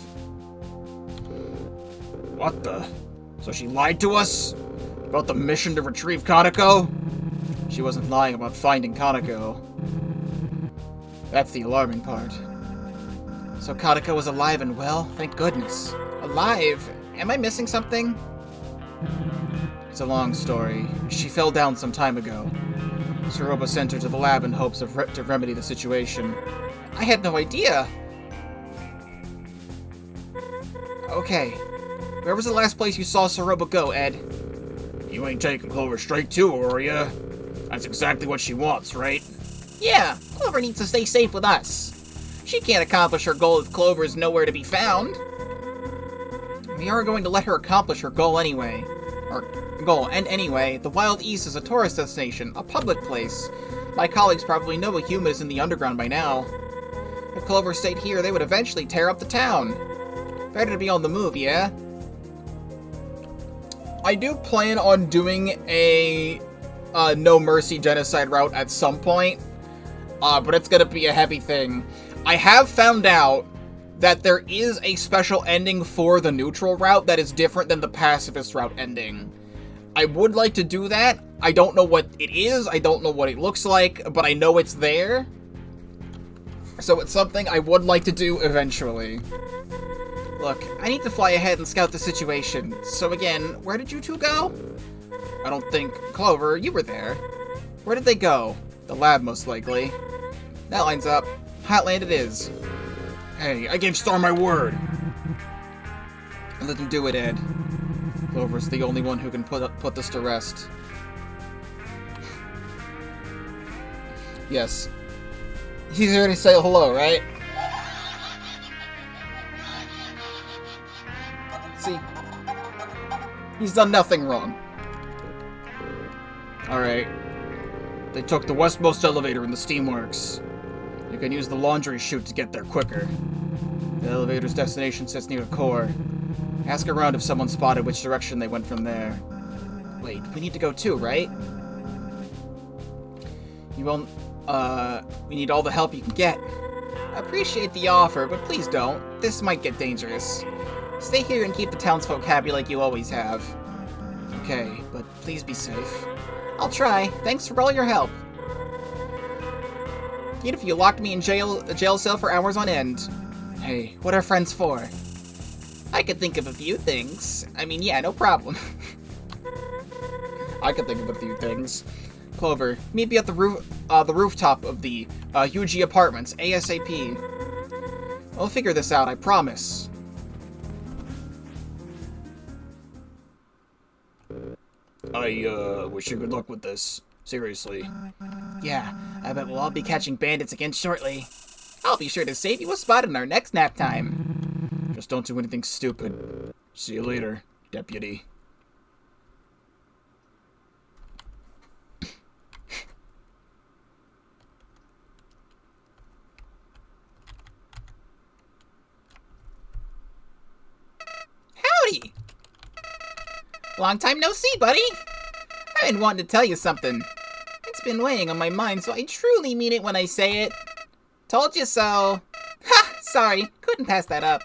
What the? So she lied to us? About the mission to retrieve Kaneko? She wasn't lying about finding Kaneko. That's the alarming part. So Kaneko is alive and well? Thank goodness. Alive? Am I missing something? It's a long story. She fell down some time ago. Saroba sent her to the lab in hopes of to remedy the situation. I had no idea. Okay. Where was the last place you saw Saroba go, Ed? You ain't taking Clover straight to her, are ya? That's exactly what she wants, right? Yeah, Clover needs to stay safe with us. She can't accomplish her goal if Clover is nowhere to be found. We are going to let her accomplish her goal anyway. And anyway, the Wild East is a tourist destination, a public place. My colleagues probably know a human is in the underground by now. If Clover stayed here, they would eventually tear up the town. Better to be on the move, yeah? I do plan on doing a No Mercy genocide route at some point, but it's gonna be a heavy thing. I have found out that there is a special ending for the neutral route that is different than the pacifist route ending. I would like to do that. I don't know what it is, I don't know what it looks like, but I know it's there. So it's something I would like to do eventually. Look, I need to fly ahead and scout the situation. So again, where did you two go? I don't think... Clover, you were there. Where did they go? The lab, most likely. That lines up. Hotland it is. Hey, I gave Star my word. Let them do it, Ed. Clover's the only one who can put this to rest. Yes. He's here to say hello, right? See? He's done nothing wrong. Alright. They took the westmost elevator in the steamworks. You can use the laundry chute to get there quicker. The elevator's destination sits near the core. Ask around if someone spotted which direction they went from there. Wait, we need to go too, right? You won't, we need all the help you can get. Appreciate the offer, but please don't. This might get dangerous. Stay here and keep the townsfolk happy like you always have. Okay, but please be safe. I'll try. Thanks for all your help. Even if you locked me in a jail cell for hours on end. Hey, what are friends for? I could think of a few things. I mean, yeah, no problem. I could think of a few things. Clover, meet me at the rooftop of the UG apartments, ASAP. We'll figure this out, I promise. I wish you good luck with this. Seriously. Yeah, I bet we'll all be catching bandits again shortly. I'll be sure to save you a spot in our next nap time. Just don't do anything stupid. See you later, Deputy. Howdy! Long time no see, buddy. I've been wanting to tell you something. It's been weighing on my mind, so I truly mean it when I say it. Told you so. Ha! Sorry, couldn't pass that up.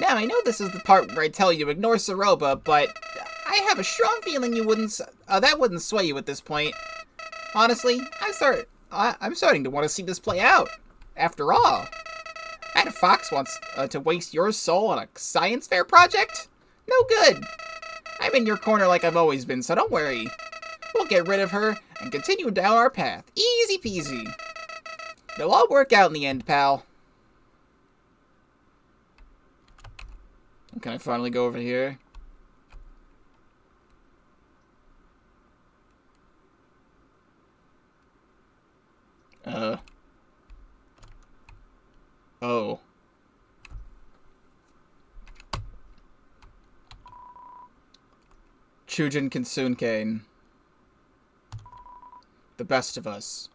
Now, I know this is the part where I tell you to ignore Saroba, but I have a strong feeling you wouldn't, that wouldn't sway you at this point. Honestly, I'm starting to want to see this play out. After all, Ada Fox wants to waste your soul on a science fair project? No good. I'm in your corner like I've always been, so don't worry. We'll get rid of her and continue down our path. Easy peasy. It'll all work out in the end, pal. Can I finally go over here? Oh. Chujin Kinsunkane. The best of us.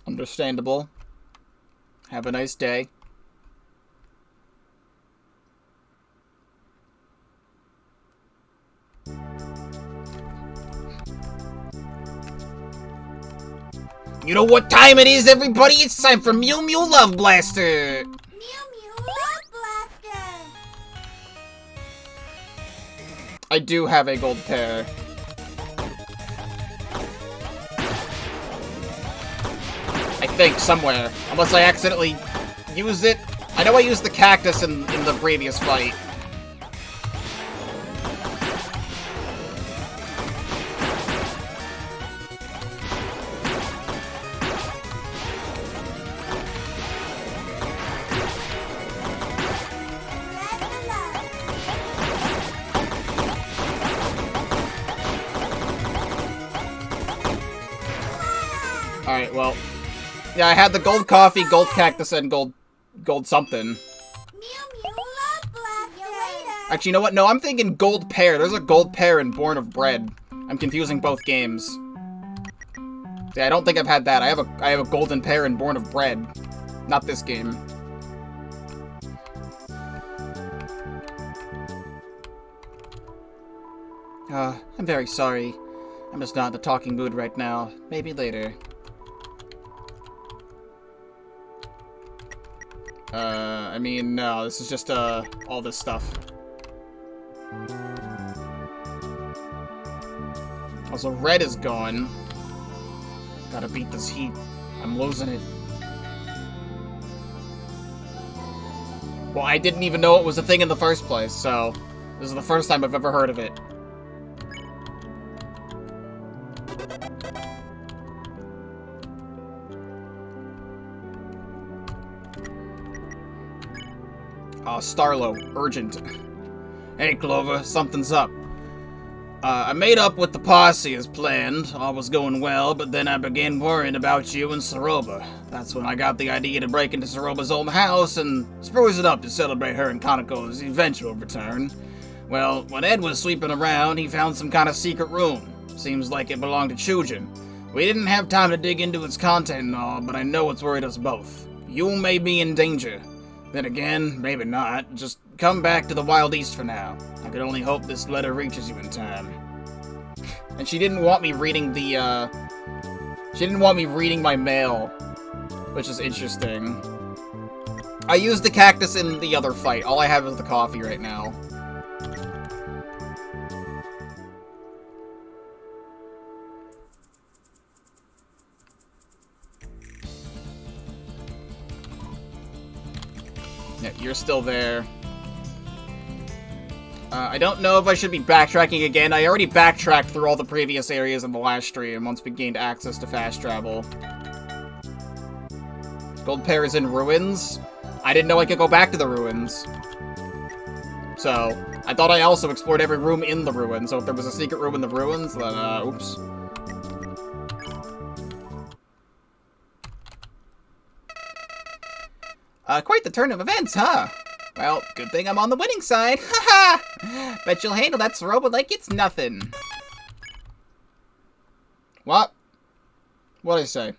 Understandable. Have a nice day. You know what time it is, everybody? It's time for Mew Mew Love Blaster! Mew Mew Love Blaster! I do have a gold pear. I think, somewhere. Unless I accidentally used it. I know I used the cactus in the previous fight. Alright, well. Yeah, I had the gold coffee, gold cactus, and gold something. Actually, you know what? No, I'm thinking gold pear. There's a gold pear in Born of Bread. I'm confusing both games. Yeah, I don't think I've had that. I have a golden pear in Born of Bread. Not this game. I'm very sorry. I'm just not in the talking mood right now. Maybe later. I mean, no, this is just, all this stuff. Also, red is gone. Gotta beat this heat. I'm losing it. Well, I didn't even know it was a thing in the first place, so this is the first time I've ever heard of it. Starlo, urgent. Hey, Clover, something's up. I made up with the posse as planned. All was going well, but then I began worrying about you and Soroba. That's when I got the idea to break into Soroba's old house and spruce it up to celebrate her and Kanako's eventual return. Well, when Ed was sweeping around, he found some kind of secret room. Seems like it belonged to Chujin. We didn't have time to dig into its content and all, but I know it's worried us both. You may be in danger. Then again, maybe not. Just come back to the Wild East for now. I could only hope this letter reaches you in time. And she didn't want me reading the, she didn't want me reading my mail. Which is interesting. I used the cactus in the other fight. All I have is the coffee right now. Yeah, you're still there. I don't know if I should be backtracking again. I already backtracked through all the previous areas in the last stream once we gained access to fast travel. Gold pear is in ruins? I didn't know I could go back to the ruins. So, I thought I also explored every room in the ruins, so if there was a secret room in the ruins, then, oops. Quite the turn of events, huh? Well, good thing I'm on the winning side. Haha! Bet you'll handle that Soroba like it's nothing. What? What'd I say?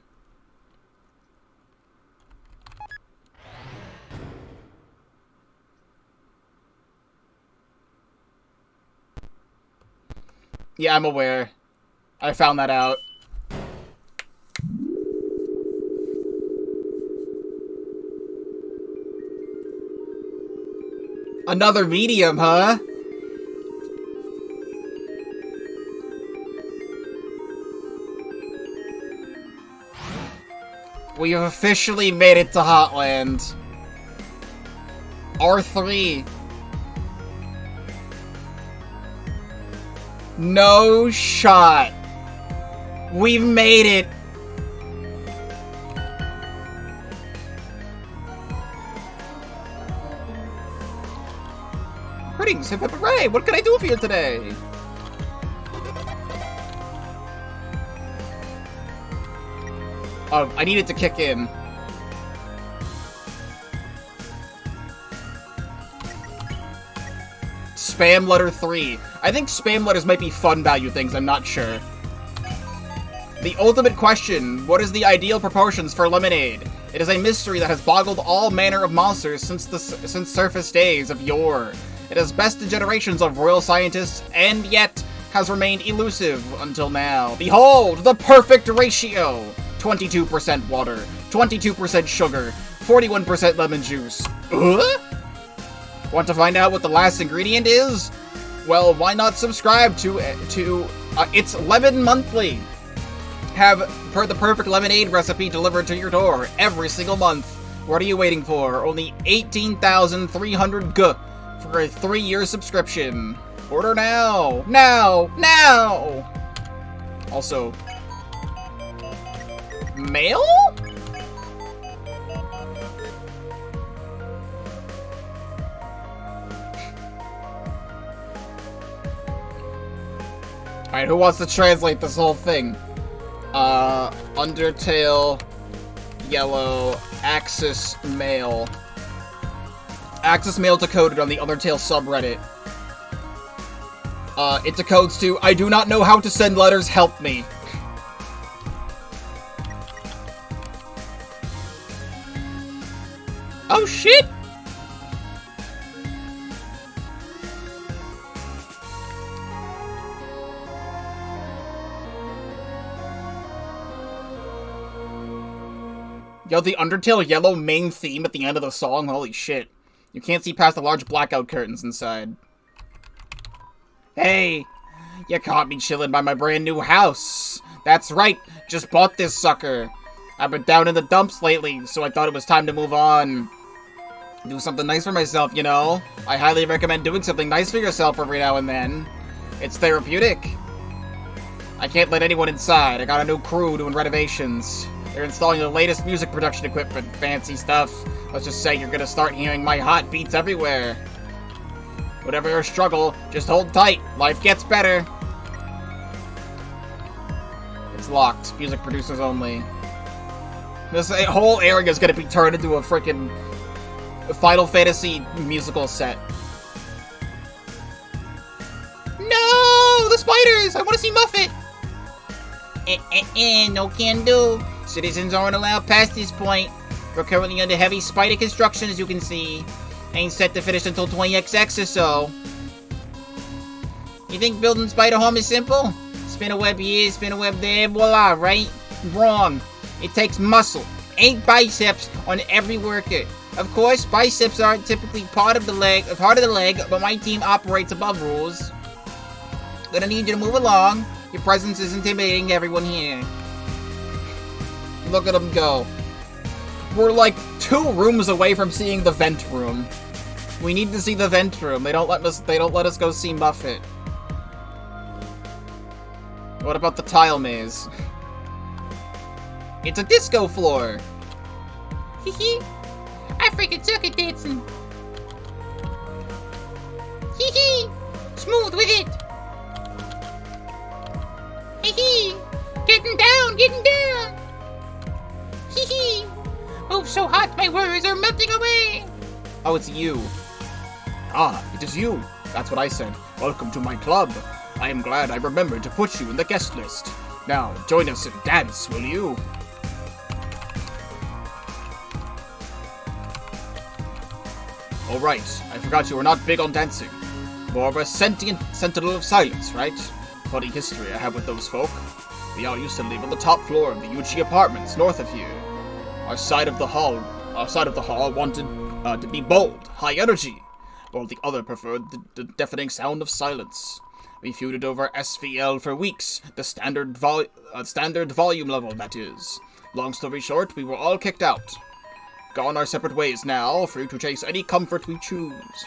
Yeah, I'm aware. I found that out. Another medium, huh? We have officially made it to Hotland. R3. No shot. We've made it. Greetings, hip hip hooray! What can I do for you today? Oh, I need it to kick in. Spam letter 3. I think spam letters might be fun value things, I'm not sure. The ultimate question, what is the ideal proportions for lemonade? It is a mystery that has boggled all manner of monsters since surface days of yore. It has bested generations of royal scientists, and yet has remained elusive until now. Behold, the perfect ratio! 22% water, 22% sugar, 41% lemon juice. Want to find out what the last ingredient is? well, why not subscribe to it's Lemon Monthly. Have the perfect lemonade recipe delivered to your door every single month. What are you waiting for? Only 18,300 G for a 3-year subscription. Order now! Now! Now! Also, mail? Alright, who wants to translate this whole thing? Undertale Yellow Axis Mail. Axis Mail decoded on the Undertale subreddit. It decodes to, I do not know how to send letters, help me. Oh shit! Yo, the Undertale Yellow main theme at the end of the song, holy shit. You can't see past the large blackout curtains inside. Hey, you caught me chilling by my brand new house. That's right, just bought this sucker. I've been down in the dumps lately, so I thought it was time to move on. Do something nice for myself, you know? I highly recommend doing something nice for yourself every now and then. It's therapeutic. I can't let anyone inside. I got a new crew doing renovations. They're installing the latest music production equipment, fancy stuff. Let's just say you're gonna start hearing my hot beats everywhere. Whatever your struggle, just hold tight. Life gets better. It's locked. Music producers only. This whole area is gonna be turned into a freaking Final Fantasy musical set. No! The spiders! I want to see Muffet! No can do. Citizens aren't allowed past this point. We're currently under heavy spider construction, as you can see. Ain't set to finish until 20XX or so. You think building spider home is simple? Spin a web here, spin a web there, voila, right? Wrong. It takes muscle, 8 biceps on every worker. Of course, biceps aren't typically part of the leg, but my team operates above rules. Gonna need you to move along. Your presence is intimidating to everyone here. Look at them go. We're like 2 rooms away from seeing the vent room. We need to see the vent room. They don't let us go see Muffet. What about the tile maze? It's a disco floor. Hee I freaking suck at dancing. Hee smooth with it. Hee getting down. Hee oh, so hot my words are melting away. Oh, it's you. Ah, it is you. That's what I said. Welcome to my club. I am glad I remembered to put you in the guest list. Now, join us and dance, will you? Alright, I forgot you were not big on dancing. More of a sentient sentinel of silence, right? Funny history I have with those folk. We all used to live on the top floor of the Uchi apartments north of here. Our side of the hall wanted to be bold, high energy, while the other preferred the deafening sound of silence. We feuded over SVL for weeks, the standard volume level, that is. Long story short, we were all kicked out. Gone our separate ways now, free to chase any comfort we choose.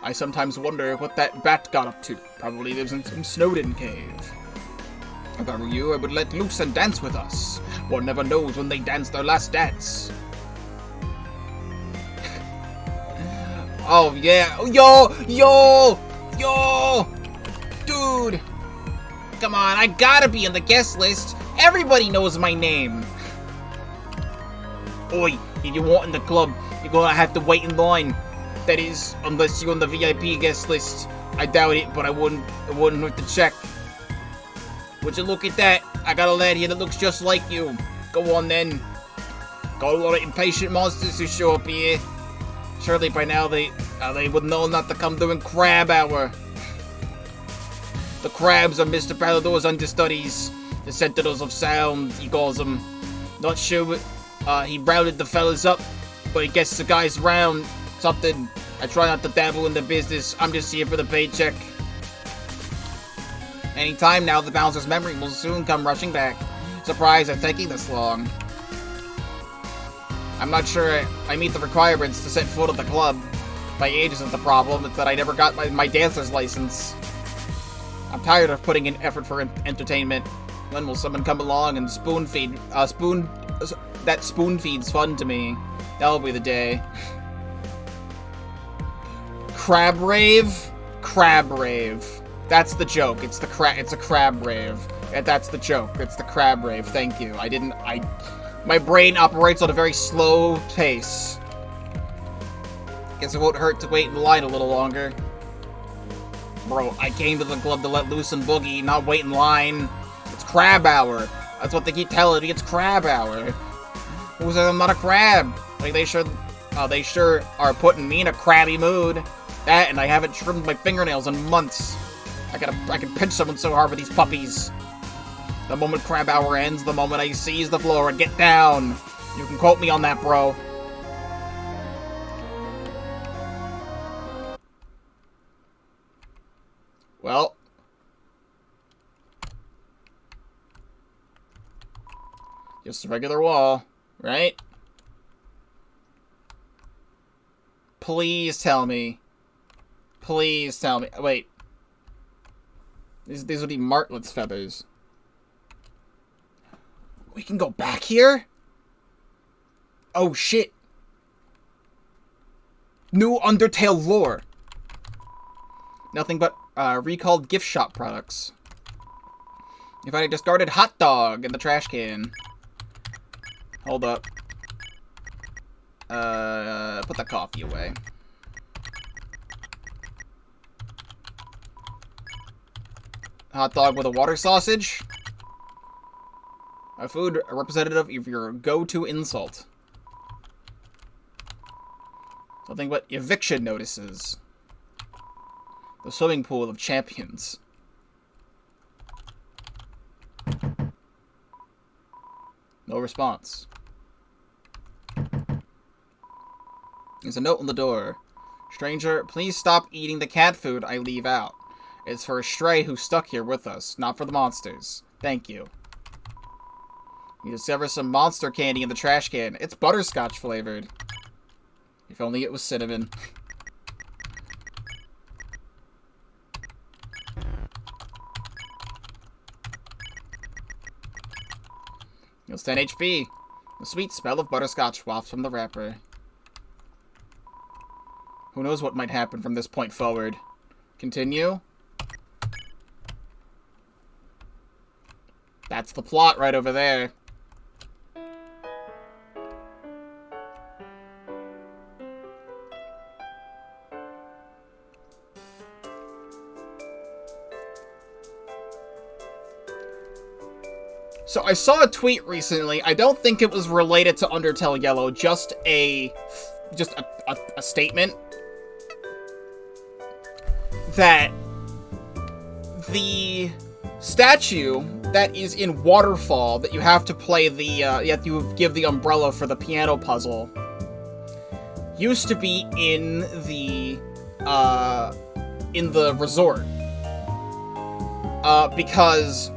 I sometimes wonder what that bat got up to. Probably lives in some Snowden cave. If I were you, I would let loose and dance with us. One never knows when they dance their last dance. Oh yeah, yo! Dude! Come on, I gotta be on the guest list. Everybody knows my name. Oi, if you want in the club, you're gonna have to wait in line. That is, unless you're on the VIP guest list. I doubt it, but I wouldn't hurt to check. Would you look at that? I got a lad here that looks just like you. Go on then. Got a lot of impatient monsters who show up here. Surely by now they would know not to come during crab hour. The crabs are Mr. Palador's understudies. The sentinels of sound, he calls them. Not sure he rounded the fellas up, but he gets the guys round something. I try not to dabble in the business. I'm just here for the paycheck. Anytime now, the bouncer's memory will soon come rushing back. Surprised it's taking this long. I'm not sure I meet the requirements to set foot at the club. My age isn't the problem, it's that I never got my dancer's license. I'm tired of putting in effort for entertainment. When will someone come along and spoon feeds fun to me? That'll be the day. Crab rave? Crab rave. That's the joke. It's a crab rave. That's the joke. It's the crab rave. Thank you. My brain operates on a very slow pace. Guess it won't hurt to wait in line a little longer. Bro, I came to the club to let loose and boogie, not wait in line. It's crab hour. That's what they keep telling me. It's crab hour. Who says I'm not a crab? Like, they sure are putting me in a crabby mood. That, and I haven't trimmed my fingernails in months. I can pinch someone so hard with these puppies. The moment crab hour ends, the moment I seize the floor and get down. You can quote me on that, bro. Well. Just a regular wall, right? Please tell me. Please tell me. Wait. These would be martlet's feathers. We can go back here? Oh, shit. New Undertale lore. Nothing but recalled gift shop products. You find a discarded hot dog in the trash can. Hold up. Put the coffee away. Hot dog with a water sausage? A food representative of your go-to insult. Nothing but eviction notices. The swimming pool of champions. No response. There's a note on the door. Stranger, please stop eating the cat food I leave out. It's for a stray who's stuck here with us, not for the monsters. Thank you. You discover some monster candy in the trash can. It's butterscotch flavored. If only it was cinnamon. It's 10 HP. The sweet smell of butterscotch wafts from the wrapper. Who knows what might happen from this point forward. Continue. That's the plot right over there. So I saw a tweet recently. I don't think it was related to Undertale Yellow, just a statement that the statue that is in Waterfall that you have to play the you have to give the umbrella for the piano puzzle used to be in the resort because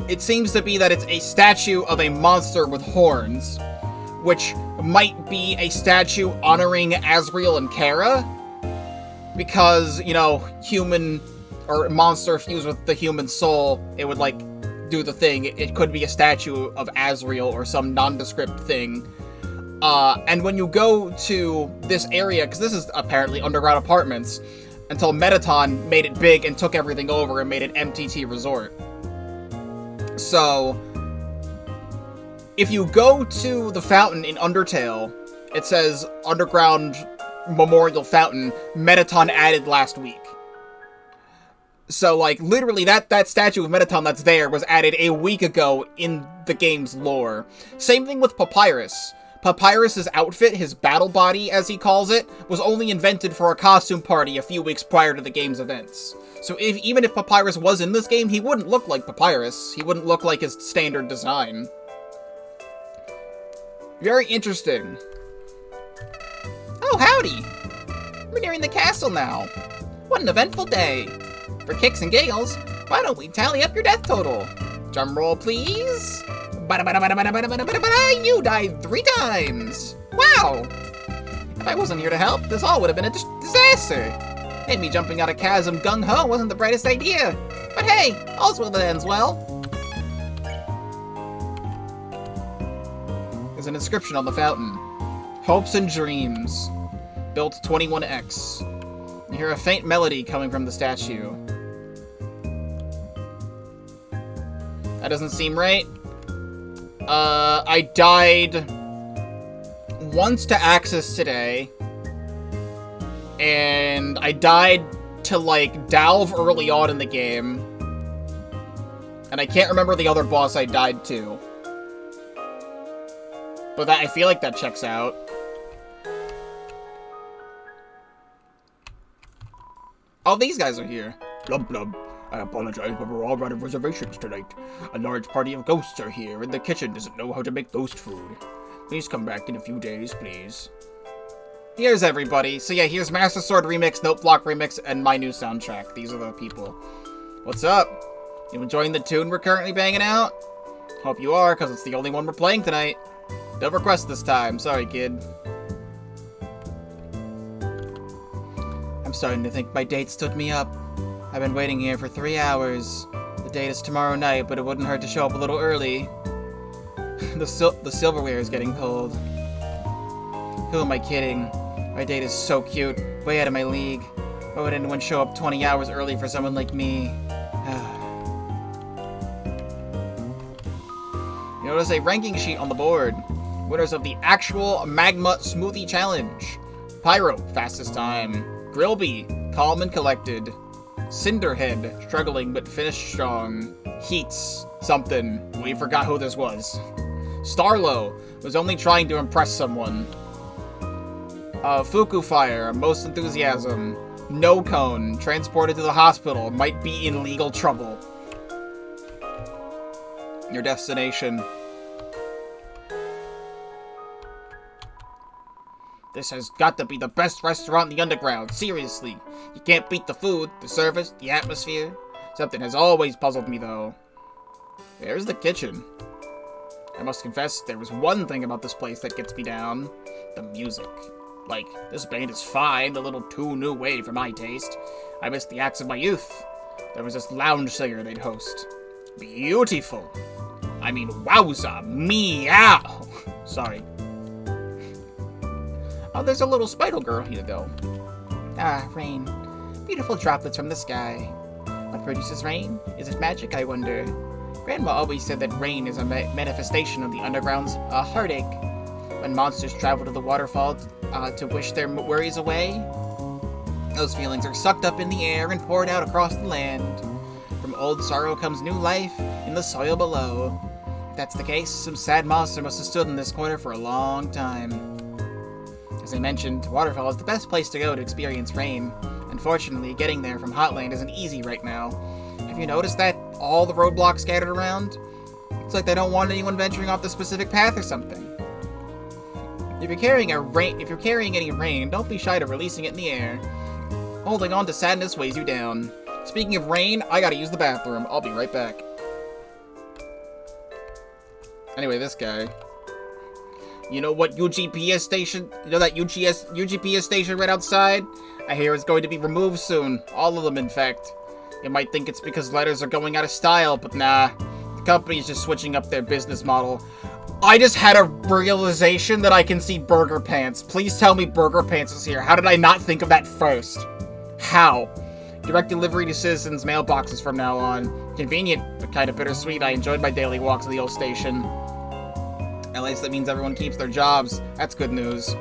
it seems to be that it's a statue of a monster with horns, which might be a statue honoring Asriel and Kara, because, you know, human or monster fused with the human soul, it would, like, do the thing. It could be a statue of Asriel or some nondescript thing. And when you go to this area, because this is apparently underground apartments, until Metaton made it big and took everything over and made it MTT Resort. So, if you go to the fountain in Undertale, it says Underground Memorial Fountain, Metaton added last week. So, like, literally, that statue of Metaton that's there was added a week ago in the game's lore. Same thing with Papyrus. Papyrus's outfit, his battle body, as he calls it, was only invented for a costume party a few weeks prior to the game's events. So even if Papyrus was in this game, he wouldn't look like Papyrus. He wouldn't look like his standard design. Very interesting. Oh, howdy! We're nearing the castle now. What an eventful day. For kicks and giggles, why don't we tally up your death total? Drum roll, please. You died 3 times. Wow. If I wasn't here to help, this all would have been a disaster. Maybe jumping out a chasm gung-ho wasn't the brightest idea. But hey, all's well that ends well. There's an inscription on the fountain. Hopes and Dreams. Built 21X. You hear a faint melody coming from the statue. That doesn't seem right. I died once to Axis today. And I died to, like, Dalve early on in the game. And I can't remember the other boss I died to. But I feel like that checks out. Oh, these guys are here. Blub blub. I apologize, but we're all out of reservations tonight. A large party of ghosts are here, and the kitchen doesn't know how to make ghost food. Please come back in a few days, please. Here's everybody. So yeah, here's Master Sword Remix, Note Block Remix, and my new soundtrack. These are the people. What's up? You enjoying the tune we're currently banging out? Hope you are, because it's the only one we're playing tonight. No request this time. Sorry, kid. I'm starting to think my date stood me up. I've been waiting here for 3 hours. The date is tomorrow night, but it wouldn't hurt to show up a little early. The silverware is getting cold. Who am I kidding? My date is so cute, way out of my league. Why would anyone show up 20 hours early for someone like me? You notice a ranking sheet on the board. Winners of the actual Magma Smoothie Challenge. Pyro, fastest time. Grillby, calm and collected. Cinderhead, struggling but finished strong. Heats, something. We forgot who this was. Starlo, was only trying to impress someone. Fuku Fire, most enthusiasm. No Cone, transported to the hospital, might be in legal trouble. Your destination. This has got to be the best restaurant in the underground, seriously. You can't beat the food, the service, the atmosphere. Something has always puzzled me, though. There's the kitchen. I must confess, there was one thing about this place that gets me down. The music. Like, this band is fine, a little too new wave for my taste. I miss the acts of my youth. There was this lounge singer they'd host. Beautiful. I mean, wowza, meow. Sorry. Oh, there's a little spider girl here, though. Ah, rain. Beautiful droplets from the sky. What produces rain? Is it magic, I wonder? Grandma always said that rain is a manifestation of the underground's heartache. When monsters travel to the waterfall to wish their worries away, those feelings are sucked up in the air and poured out across the land. From old sorrow comes new life in the soil below. If that's the case, some sad monster must have stood in this corner for a long time. As I mentioned, Waterfall is the best place to go to experience rain. Unfortunately, getting there from Hotland isn't easy right now. Have you noticed that? All the roadblocks scattered around? It's like they don't want anyone venturing off the specific path or something. If you're carrying any rain, don't be shy to releasing it in the air. Holding on to sadness weighs you down. Speaking of rain, I gotta use the bathroom. I'll be right back. Anyway, this guy. You know what UGPS station? You know that UGPS station right outside? I hear it's going to be removed soon. All of them, in fact. You might think it's because letters are going out of style, but nah. The company's just switching up their business model. I just had a realization that I can see Burger Pants. Please tell me Burger Pants is here. How did I not think of that first? How? Direct delivery to citizens' mailboxes from now on. Convenient, but kind of bittersweet. I enjoyed my daily walk to the old station. At least that means everyone keeps their jobs. That's good news.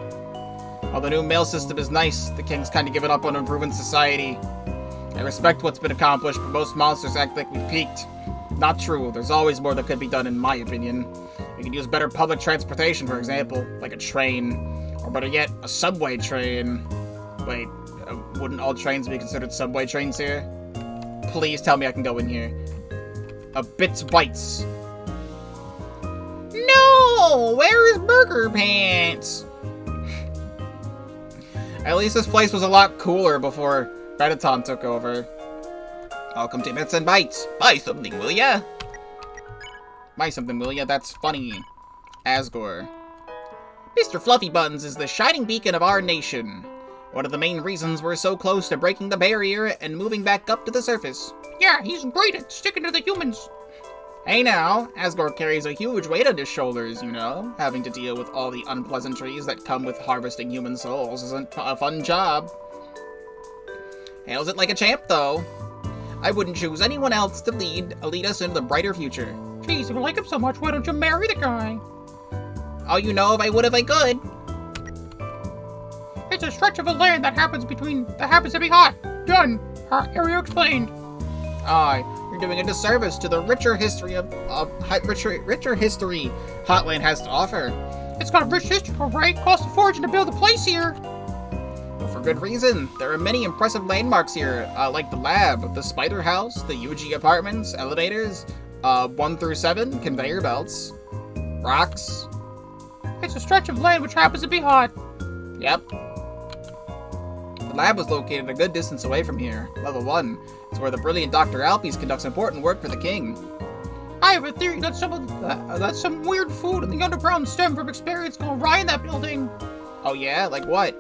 While the new mail system is nice, the king's kind of given up on improving society. I respect what's been accomplished, but most monsters act like we peaked. Not true. There's always more that could be done, in my opinion. We could use better public transportation, for example, like a train. Or better yet, a subway train. Wait, wouldn't all trains be considered subway trains here? Please tell me I can go in here. A Bits Bites. No! Where is Burger Pants? At least this place was a lot cooler before Predaton took over. Welcome to Bits and Bytes. Buy something, will ya? Buy something, will ya? That's funny. Asgore. Mr. Fluffy Buns is the shining beacon of our nation. One of the main reasons we're so close to breaking the barrier and moving back up to the surface. Yeah, he's great at sticking to the humans. Hey now, Asgore carries a huge weight on his shoulders, you know. Having to deal with all the unpleasantries that come with harvesting human souls isn't a fun job. Hails it like a champ, though. I wouldn't choose anyone else to lead us into the brighter future. Jeez, if you like him so much, why don't you marry the guy? Oh, you know, if I would, if I could. It's a stretch of a land that happens to be hot. Done. Area explained. Aye, you're doing a disservice to the richer history richer history Hotland has to offer. It's got a rich history, right? Cost a fortune to build a place here. But for good reason. There are many impressive landmarks here, like the lab, the spider house, the UG apartments, elevators, 1 through 7, conveyor belts, rocks. It's a stretch of land which happens to be hot. Yep. The lab was located a good distance away from here. Level 1. It's where the brilliant Dr. Alphys conducts important work for the king. I have a theory that some weird food in the underground stem from experience gone awry in that building. Oh yeah? Like what?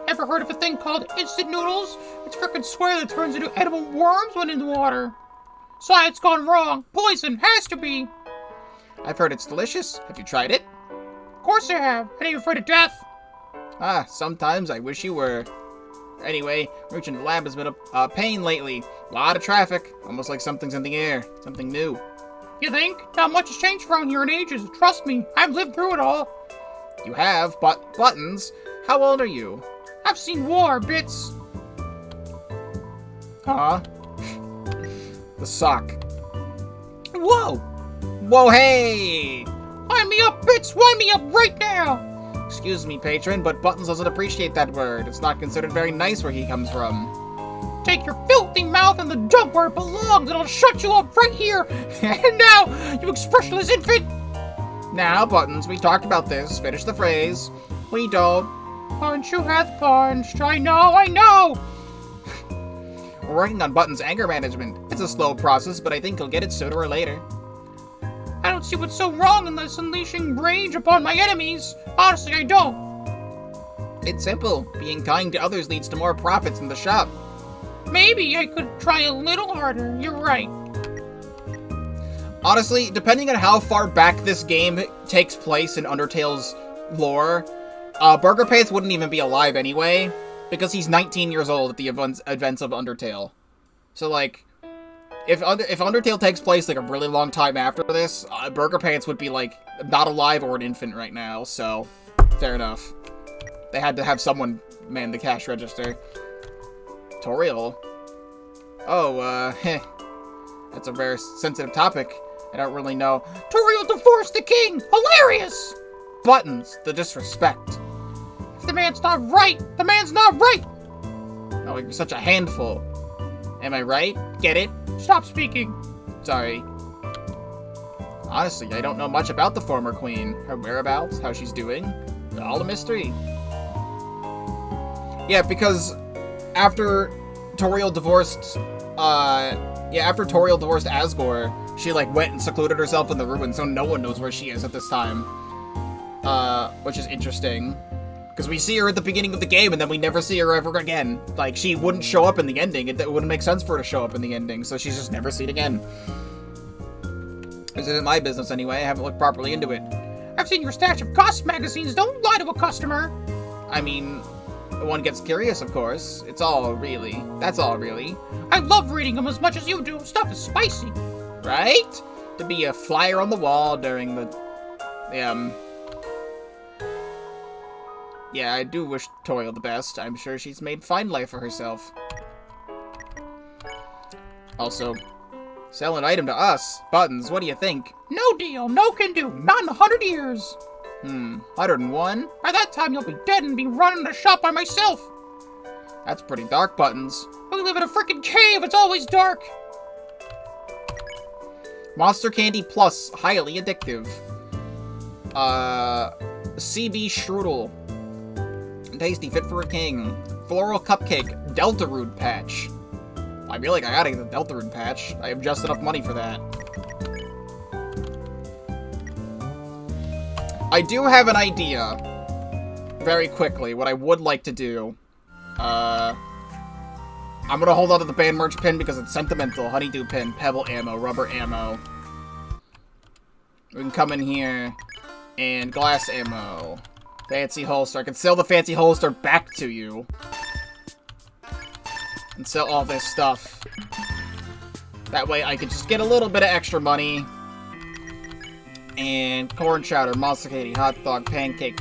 Ever heard of a thing called instant noodles? It's frickin' swear that turns into edible worms when in the water. Science gone wrong. Poison has to be. I've heard it's delicious. Have you tried it? Of course I have. I ain't afraid of death. Ah, sometimes I wish you were. Anyway, reaching the lab has been a pain lately. A lot of traffic. Almost like something's in the air. Something new. You think? Not much has changed around here in ages. Trust me, I've lived through it all. You have, but Buttons, how old are you? I've seen war, Bits. Huh? The sock. Whoa! Whoa, hey! Wind me up, Bits! Wind me up right now! Excuse me, patron, but Buttons doesn't appreciate that word. It's not considered very nice where he comes from. Take your filthy mouth and the dump where it belongs, and I'll shut you up right here! And now, you expressionless infant! Now, Buttons, we talked about this. Finish the phrase. We don't. Punch who hath punched. I know! We're working on Buttons' anger management. It's a slow process, but I think he'll get it sooner or later. I don't see what's so wrong in this unleashing rage upon my enemies. Honestly, I don't. It's simple. Being kind to others leads to more profits in the shop. Maybe I could try a little harder. You're right. Honestly, depending on how far back this game takes place in Undertale's lore, Burger Pants wouldn't even be alive anyway, because he's 19 years old at the events of Undertale. So, like, if Undertale takes place, like, a really long time after this, Burger Pants would be, like, not alive or an infant right now, so fair enough. They had to have someone man the cash register. Tutorial? Oh, that's a very sensitive topic. I don't really know. Toriel divorced the king! Hilarious! Buttons, the disrespect. If the man's not right, the man's not right! Oh, you're such a handful. Am I right? Get it? Stop speaking. Sorry. Honestly, I don't know much about the former queen. Her whereabouts, how she's doing. All a mystery. Yeah, because after Toriel divorced Asgore, she, like, went and secluded herself in the ruins, so no one knows where she is at this time. Which is interesting. Because we see her at the beginning of the game, and then we never see her ever again. Like, she wouldn't show up in the ending. It wouldn't make sense for her to show up in the ending, so she's just never seen again. This isn't my business anyway. I haven't looked properly into it. I've seen your stash of gossip magazines. Don't lie to a customer. I mean, one gets curious, of course. That's all, really. I love reading them as much as you do. Stuff is spicy. Right? To be a flyer on the wall during the... Yeah, I do wish Toriel the best. I'm sure she's made fine life for herself. Also, sell an item to us. Buttons, what do you think? No deal. No can do. Not in 100 years. 101? By that time, you'll be dead and be running the shop by myself. That's pretty dark, Buttons. We live in a frickin' cave. It's always dark. Monster Candy Plus, highly addictive. CB Strudel. Tasty, fit for a king. Floral Cupcake, Delta Root Patch. I feel like I gotta get the Deltarune patch. I have just enough money for that. I do have an idea, very quickly, what I would like to do. I'm gonna hold on to the band merch pin because it's sentimental. Honeydew pin, pebble ammo, rubber ammo. We can come in here and glass ammo. Fancy holster. I can sell the fancy holster back to you. And sell all this stuff. That way I could just get a little bit of extra money. And corn chowder, monster candy, hot dog, pancake,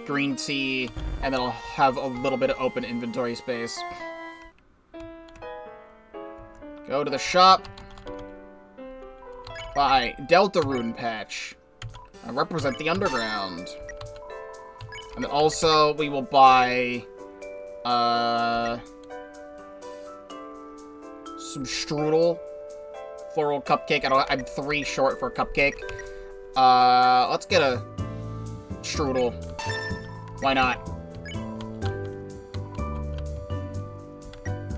green tea, and then I'll have a little bit of open inventory space. Go to the shop. Buy Deltarune patch. I represent the underground. And then also we will buy some strudel. Floral cupcake. I'm 3 short for a cupcake. Let's get a strudel. Why not?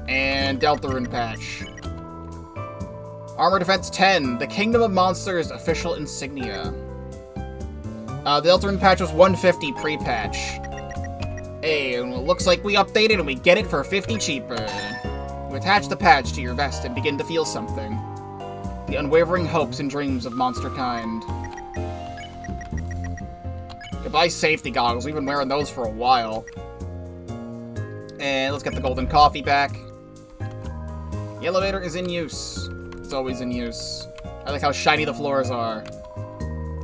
And Deltarune patch. Armor Defense 10, the Kingdom of Monsters official insignia. The Deltarune patch was 150 pre-patch. Hey, and it looks like we updated and we get it for 50 cheaper. You attach the patch to your vest and begin to feel something. The unwavering hopes and dreams of monster kind. Goodbye safety goggles, we've been wearing those for a while. And let's get the golden coffee back. The elevator is in use. It's always in use. I like how shiny the floors are.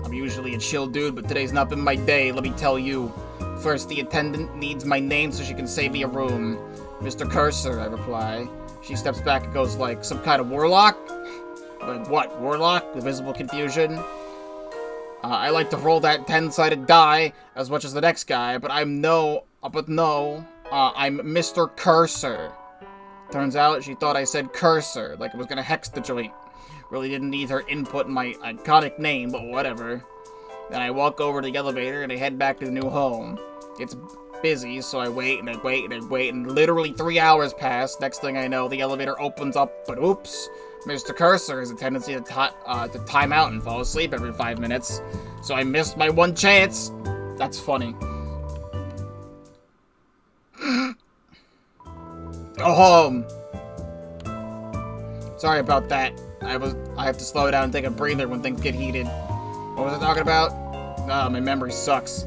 I'm usually a chill dude, but today's not been my day, let me tell you. First, the attendant needs my name so she can save me a room. Mr. Cursor, I reply. She steps back and goes like, some kind of warlock? Like what, warlock? With visible confusion? I like to roll that 10-sided die as much as the next guy, but I'm Mr. Cursor. Turns out she thought I said cursor, like it was gonna hex the joint. Really didn't need her input in my iconic name, but whatever. Then I walk over to the elevator and I head back to the new home. It's busy, so I wait and I wait and I wait, and literally 3 hours pass. Next thing I know, the elevator opens up, but oops. Mr. Cursor has a tendency to time out and fall asleep every 5 minutes, so I missed my one chance. That's funny. Go home. Sorry about that. I have to slow down and take a breather when things get heated. What was I talking about? Ah, my memory sucks.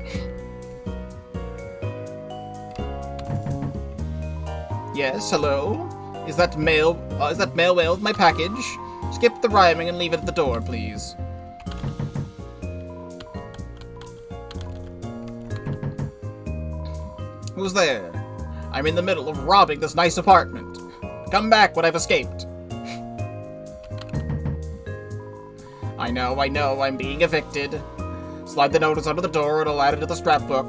Yes, hello? Is that mail with my package? Skip the rhyming and leave it at the door, please. Who's there? I'm in the middle of robbing this nice apartment. Come back when I've escaped. I know, I'm being evicted. Slide the notice under the door and I'll add it to the scrapbook.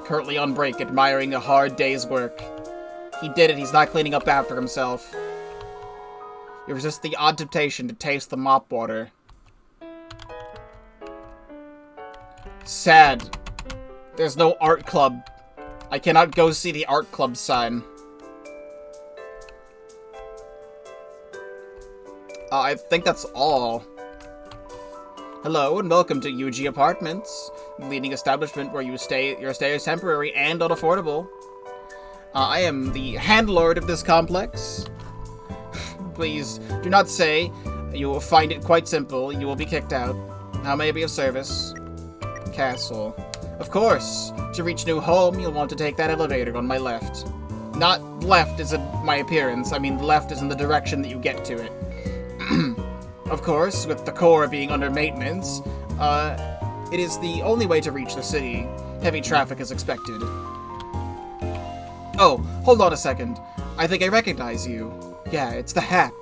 Currently on break, admiring a hard day's work. He did it, he's not cleaning up after himself. You resist the odd temptation to taste the mop water. Sad. There's no art club. I cannot go see the art club sign. I think that's all. Hello and welcome to UG Apartments, the leading establishment where your stay is temporary and unaffordable. I am the handlord of this complex. Please do not say. You will find it quite simple. You will be kicked out. How may I be of service? Castle. Of course. To reach new home, you'll want to take that elevator on my left. Not left is in my appearance. I mean left is in the direction that you get to it. Of course, with the core being under maintenance, it is the only way to reach the city. Heavy traffic is expected. Oh, hold on a second. I think I recognize you. Yeah, it's the Hat.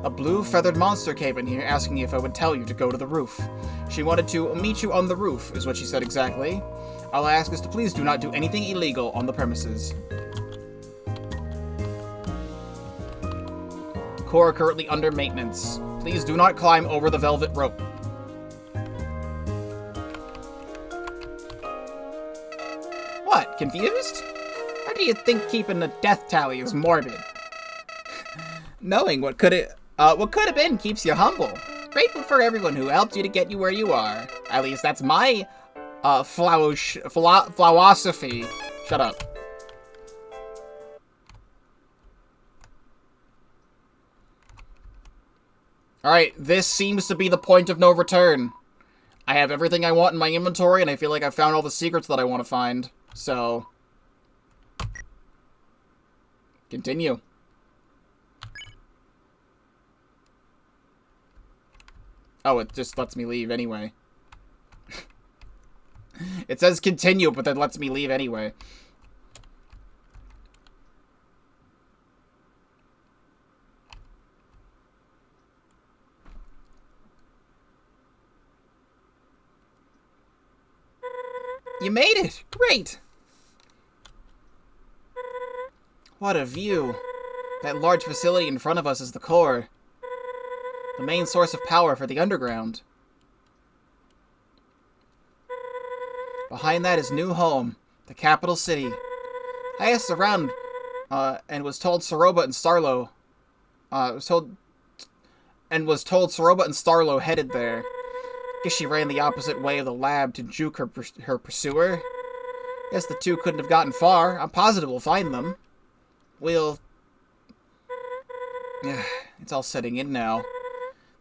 A blue feathered monster came in here asking if I would tell you to go to the roof. She wanted to meet you on the roof, is what she said exactly. All I ask is to please do not do anything illegal on the premises. Core currently under maintenance. Please do not climb over the velvet rope. What, confused? How do you think keeping a death tally is morbid? Knowing what could have been keeps you humble. Grateful for everyone who helped you to get you where you are. At least that's my philosophy. Shut up. Alright, this seems to be the point of no return. I have everything I want in my inventory, and I feel like I've found all the secrets that I want to find. So... continue. Oh, it just lets me leave anyway. It says continue, but then lets me leave anyway. You made it! Great! What a view. That large facility in front of us is the core. The main source of power for the underground. Behind that is New Home, the capital city. I asked around, and was told Soroba and Starlo, headed there. Guess she ran the opposite way of the lab to juke her pursuer. Guess the two couldn't have gotten far. I'm positive we'll find them. We'll... it's all setting in now.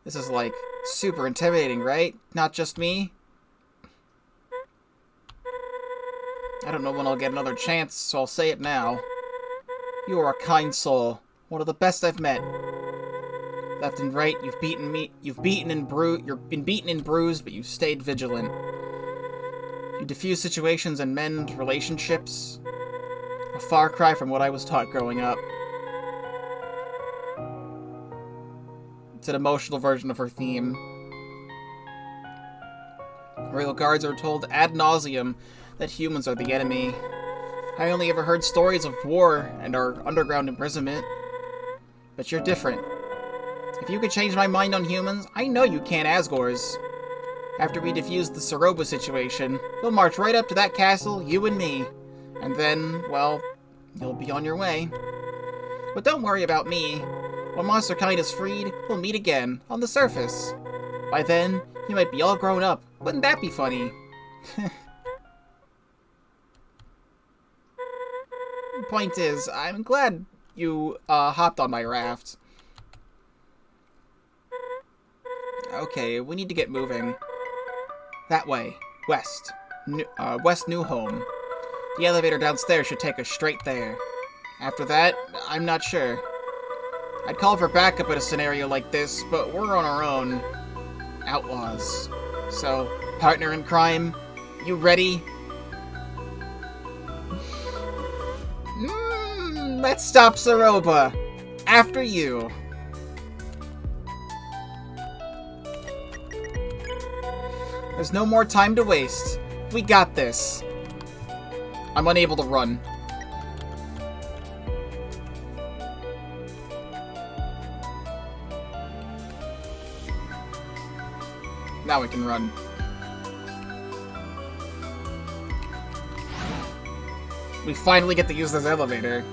This is, like, super intimidating, right? Not just me? I don't know when I'll get another chance, so I'll say it now. You are a kind soul. One of the best I've met. Left and right, you've been beaten and bruised, but you've stayed vigilant. You diffuse situations and mend relationships. A far cry from what I was taught growing up. It's an emotional version of her theme. Royal guards are told ad nauseum that humans are the enemy. I only ever heard stories of war and our underground imprisonment. But you're different. If you could change my mind on humans, I know you can, Asgores. After we defuse the Soroba situation, we'll march right up to that castle, you and me. And then, well, you'll be on your way. But don't worry about me. When monster kind is freed, we'll meet again, on the surface. By then, you might be all grown up. Wouldn't that be funny? Point is, I'm glad you hopped on my raft. Okay, we need to get moving. That way. West. West New Home. The elevator downstairs should take us straight there. After that, I'm not sure. I'd call for backup in a scenario like this, but we're on our own. Outlaws. So, partner in crime, you ready? Let's stop Soroba. After you. There's no more time to waste. We got this. I'm unable to run. Now I can run. We finally get to use this elevator.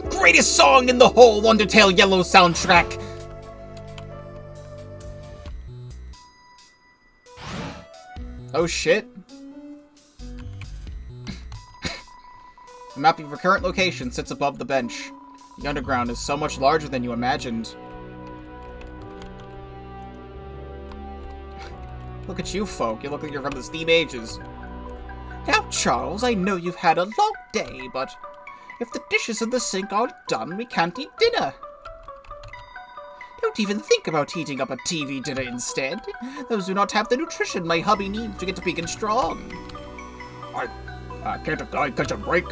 Greatest song in the whole Undertale Yellow soundtrack! Oh shit. The map of your current location sits above the bench. The underground is so much larger than you imagined. Look at you folk, you look like you're from the Steam Ages. Now, Charles, I know you've had a long day, but if the dishes in the sink aren't done, we can't eat dinner. Don't even think about heating up a TV dinner instead. Those do not have the nutrition my hubby needs to get big and strong. Can't a guy catch a break?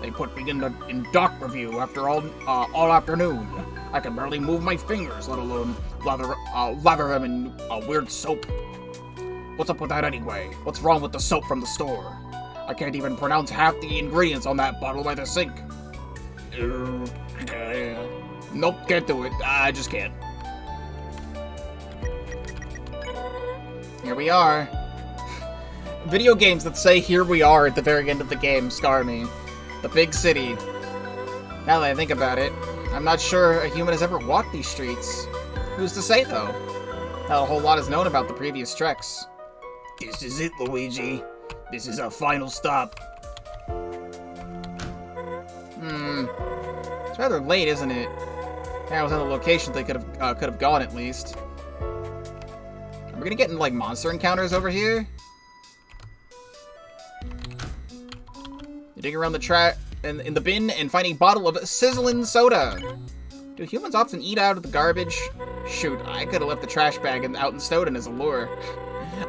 They put me in doc review after all afternoon. I can barely move my fingers, let alone lather them in weird soap. What's up with that anyway? What's wrong with the soap from the store? I can't even pronounce half the ingredients on that bottle by the sink. Nope, can't do it. I just can't. Here we are. Video games that say "here we are" at the very end of the game scar me. The big city. Now that I think about it, I'm not sure a human has ever walked these streets. Who's to say, though? Not a whole lot is known about the previous treks. This is it, Luigi. This is our final stop. It's rather late, isn't it? Yeah, I was on the location they could have gone at least. Are we gonna get into like monster encounters over here? You dig around the track in the bin and find a bottle of sizzling soda. Do humans often eat out of the garbage? Shoot, I could have left the trash bag out in Snowdon as a lure.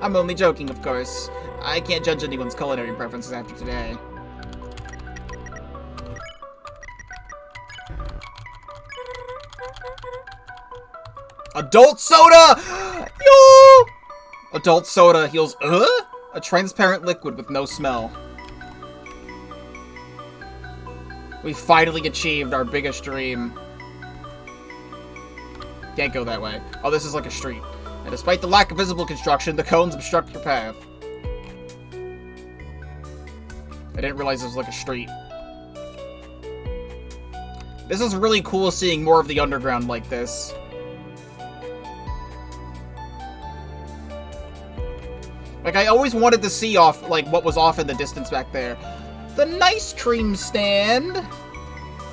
I'm only joking, of course. I can't judge anyone's culinary preferences after today. Adult soda! Yo! Adult soda heals, a transparent liquid with no smell. We finally achieved our biggest dream. Can't go that way. Oh, this is like a street. And despite the lack of visible construction, the cones obstruct your path. I didn't realize it was like a street. This is really cool seeing more of the underground like this. Like, I always wanted to see off, like, what was off in the distance back there. The nice cream stand!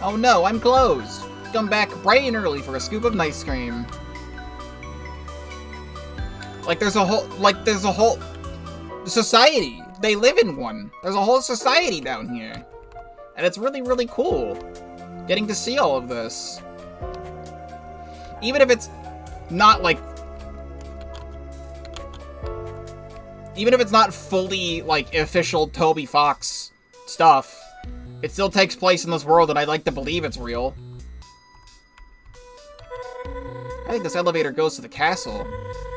Oh no, I'm closed. Come back bright and early for a scoop of nice cream. Like, there's a whole society. They live in one. There's a whole society down here. And it's really, really cool getting to see all of this. Even if it's not, like, even if it's not fully, like, official Toby Fox stuff, it still takes place in this world, and I'd like to believe it's real. I think this elevator goes to the castle.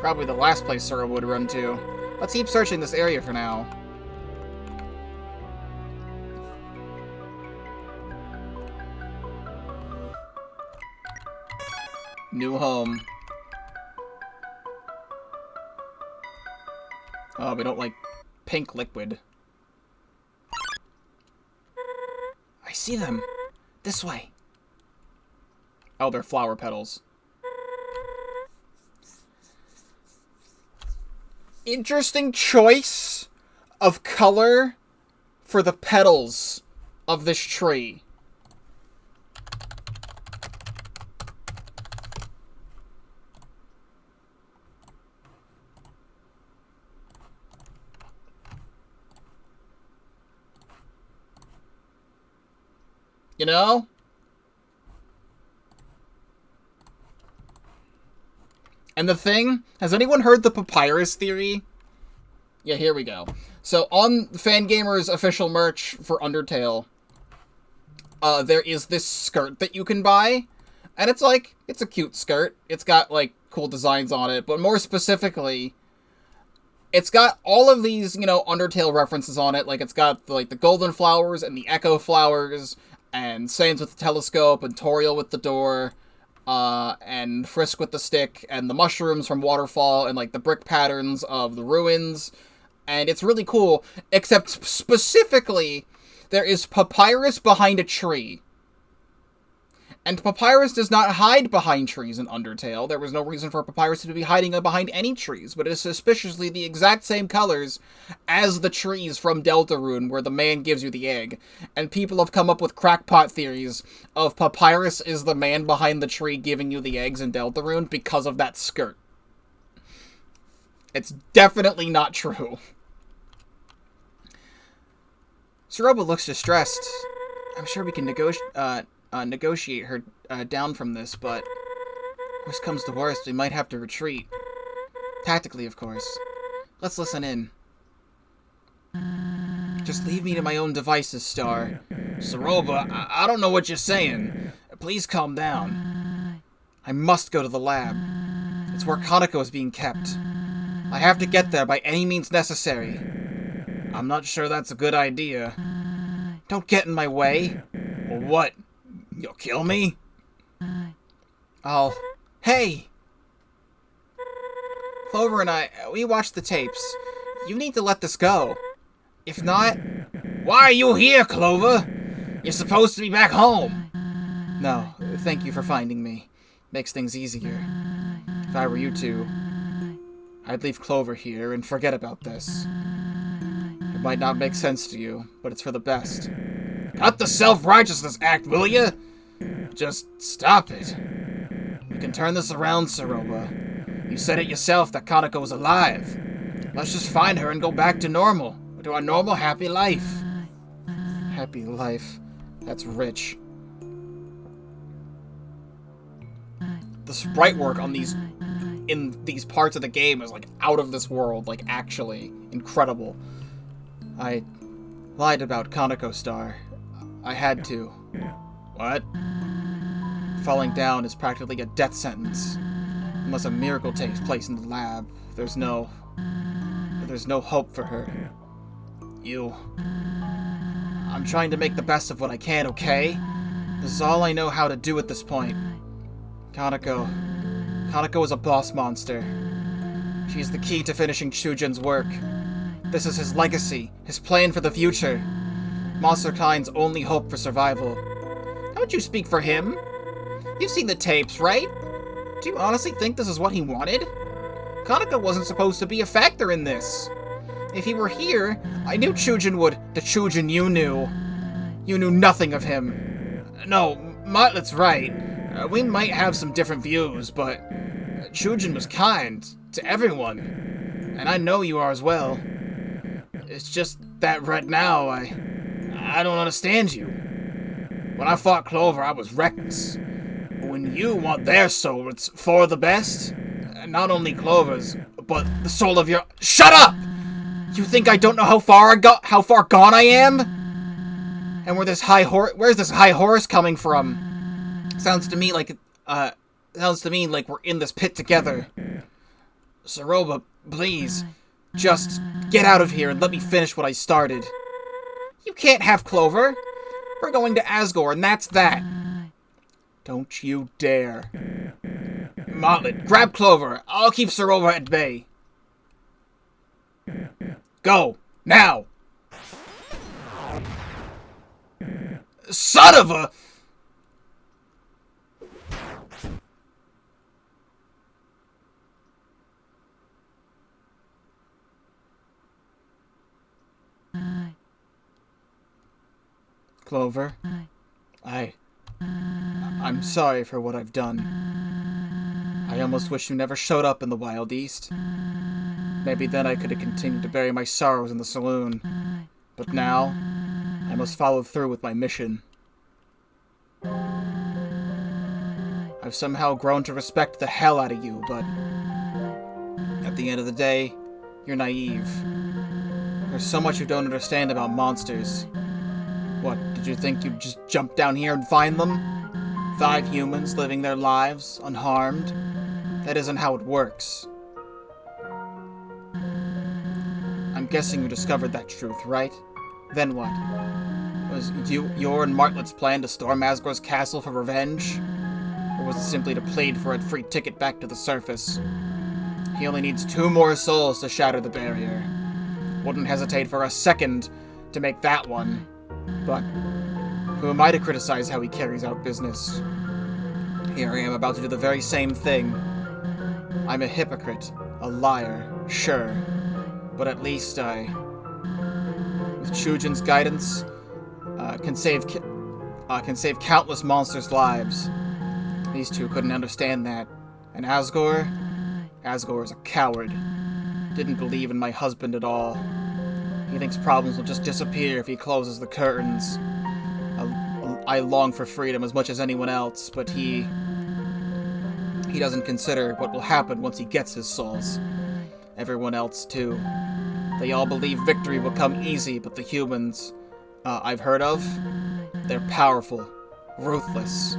Probably the last place Sora would run to. Let's keep searching this area for now. New home. Oh, we don't like pink liquid. I see them. This way. Oh, they're flower petals. Interesting choice of color for the petals of this tree. You know? And the thing, has anyone heard the papyrus theory? Yeah, here we go. So on Fangamer's official merch for Undertale, there is this skirt that you can buy. And it's like, it's a cute skirt. It's got like cool designs on it, but more specifically, it's got all of these, you know, Undertale references on it. Like it's got like the golden flowers and the echo flowers, and Sans with the telescope, and Toriel with the door, and Frisk with the stick, and the mushrooms from Waterfall, and like the brick patterns of the ruins. And it's really cool, except specifically, there is papyrus behind a tree. And papyrus does not hide behind trees in Undertale. There was no reason for papyrus to be hiding behind any trees, but it is suspiciously the exact same colors as the trees from Deltarune, where the man gives you the egg. And people have come up with crackpot theories of papyrus is the man behind the tree giving you the eggs in Deltarune because of that skirt. It's definitely not true. Soroba looks distressed. I'm sure we can negotiate her down from this, but worst comes to worst, we might have to retreat. Tactically, of course. Let's listen in. Just leave me to my own devices, Star. Soroba, I don't know what you're saying. Please calm down. I must go to the lab. It's where Kaneko is being kept. I have to get there by any means necessary. I'm not sure that's a good idea. Don't get in my way. Or what? You'll kill me? Hey! Clover and I, we watched the tapes. You need to let this go. If not... Why are you here, Clover? You're supposed to be back home. No, thank you for finding me. Makes things easier. If I were you two, I'd leave Clover here and forget about this. It might not make sense to you, but it's for the best. Cut the self-righteousness act, will ya? Just stop it. We can turn this around, Saroba. You said it yourself that Kanako was alive. Let's just find her and go back to normal. To our normal, happy life. Happy life. That's rich. The sprite work on in these parts of the game is like out of this world, like actually incredible. I lied about Kanako Star. I had to. What? Falling down is practically a death sentence. Unless a miracle takes place in the lab, there's no hope for her. I'm trying to make the best of what I can, okay? This is all I know how to do at this point. Kanako is a boss monster. She's the key to finishing Chujin's work. This is his legacy, his plan for the future. Monsterkind's only hope for survival. Don't you speak for him? You've seen the tapes, right? Do you honestly think this is what he wanted? Kanako wasn't supposed to be a factor in this. If he were here, I knew Chujin would. The Chujin you knew. You knew nothing of him. No, Martlet's right. We might have some different views, but Chujin was kind to everyone. And I know you are as well. It's just that right now, I don't understand you. When I fought Clover, I was reckless. But when you want their soul, it's for the best. Not only Clover's, but the soul of your... Shut up! You think I don't know how far gone I am? And where's this high horse coming from? Sounds to me like we're in this pit together. Saroba, please, just get out of here and let me finish what I started. You can't have Clover. We're going to Asgore, and that's that. Don't you dare. Martlet, grab Clover. I'll keep Saroba at bay. Go! Now! Son of a... Clover, I'm sorry for what I've done. I almost wish you never showed up in the Wild East. Maybe then I could have continued to bury my sorrows in the saloon. But now, I must follow through with my mission. I've somehow grown to respect the hell out of you, but at the end of the day, you're naive. There's so much you don't understand about monsters. What, did you think you'd just jump down here and find them? 5 humans living their lives, unharmed? That isn't how it works. I'm guessing you discovered that truth, right? Then what? Was your and Martlet's plan to storm Asgore's castle for revenge? Or was it simply to plead for a free ticket back to the surface? He only needs 2 more souls to shatter the barrier. Wouldn't hesitate for a second to make that one. But who am I to criticize how he carries out business? Here I am about to do the very same thing. I'm a hypocrite, a liar, sure. But at least I, with Chujin's guidance, can save countless monsters' lives. These two couldn't understand that. And Asgore is a coward. Didn't believe in my husband at all. He thinks problems will just disappear if he closes the curtains. I long for freedom as much as anyone else, but he doesn't consider what will happen once he gets his souls. Everyone else, too. They all believe victory will come easy, but the humans I've heard of, they're powerful, ruthless.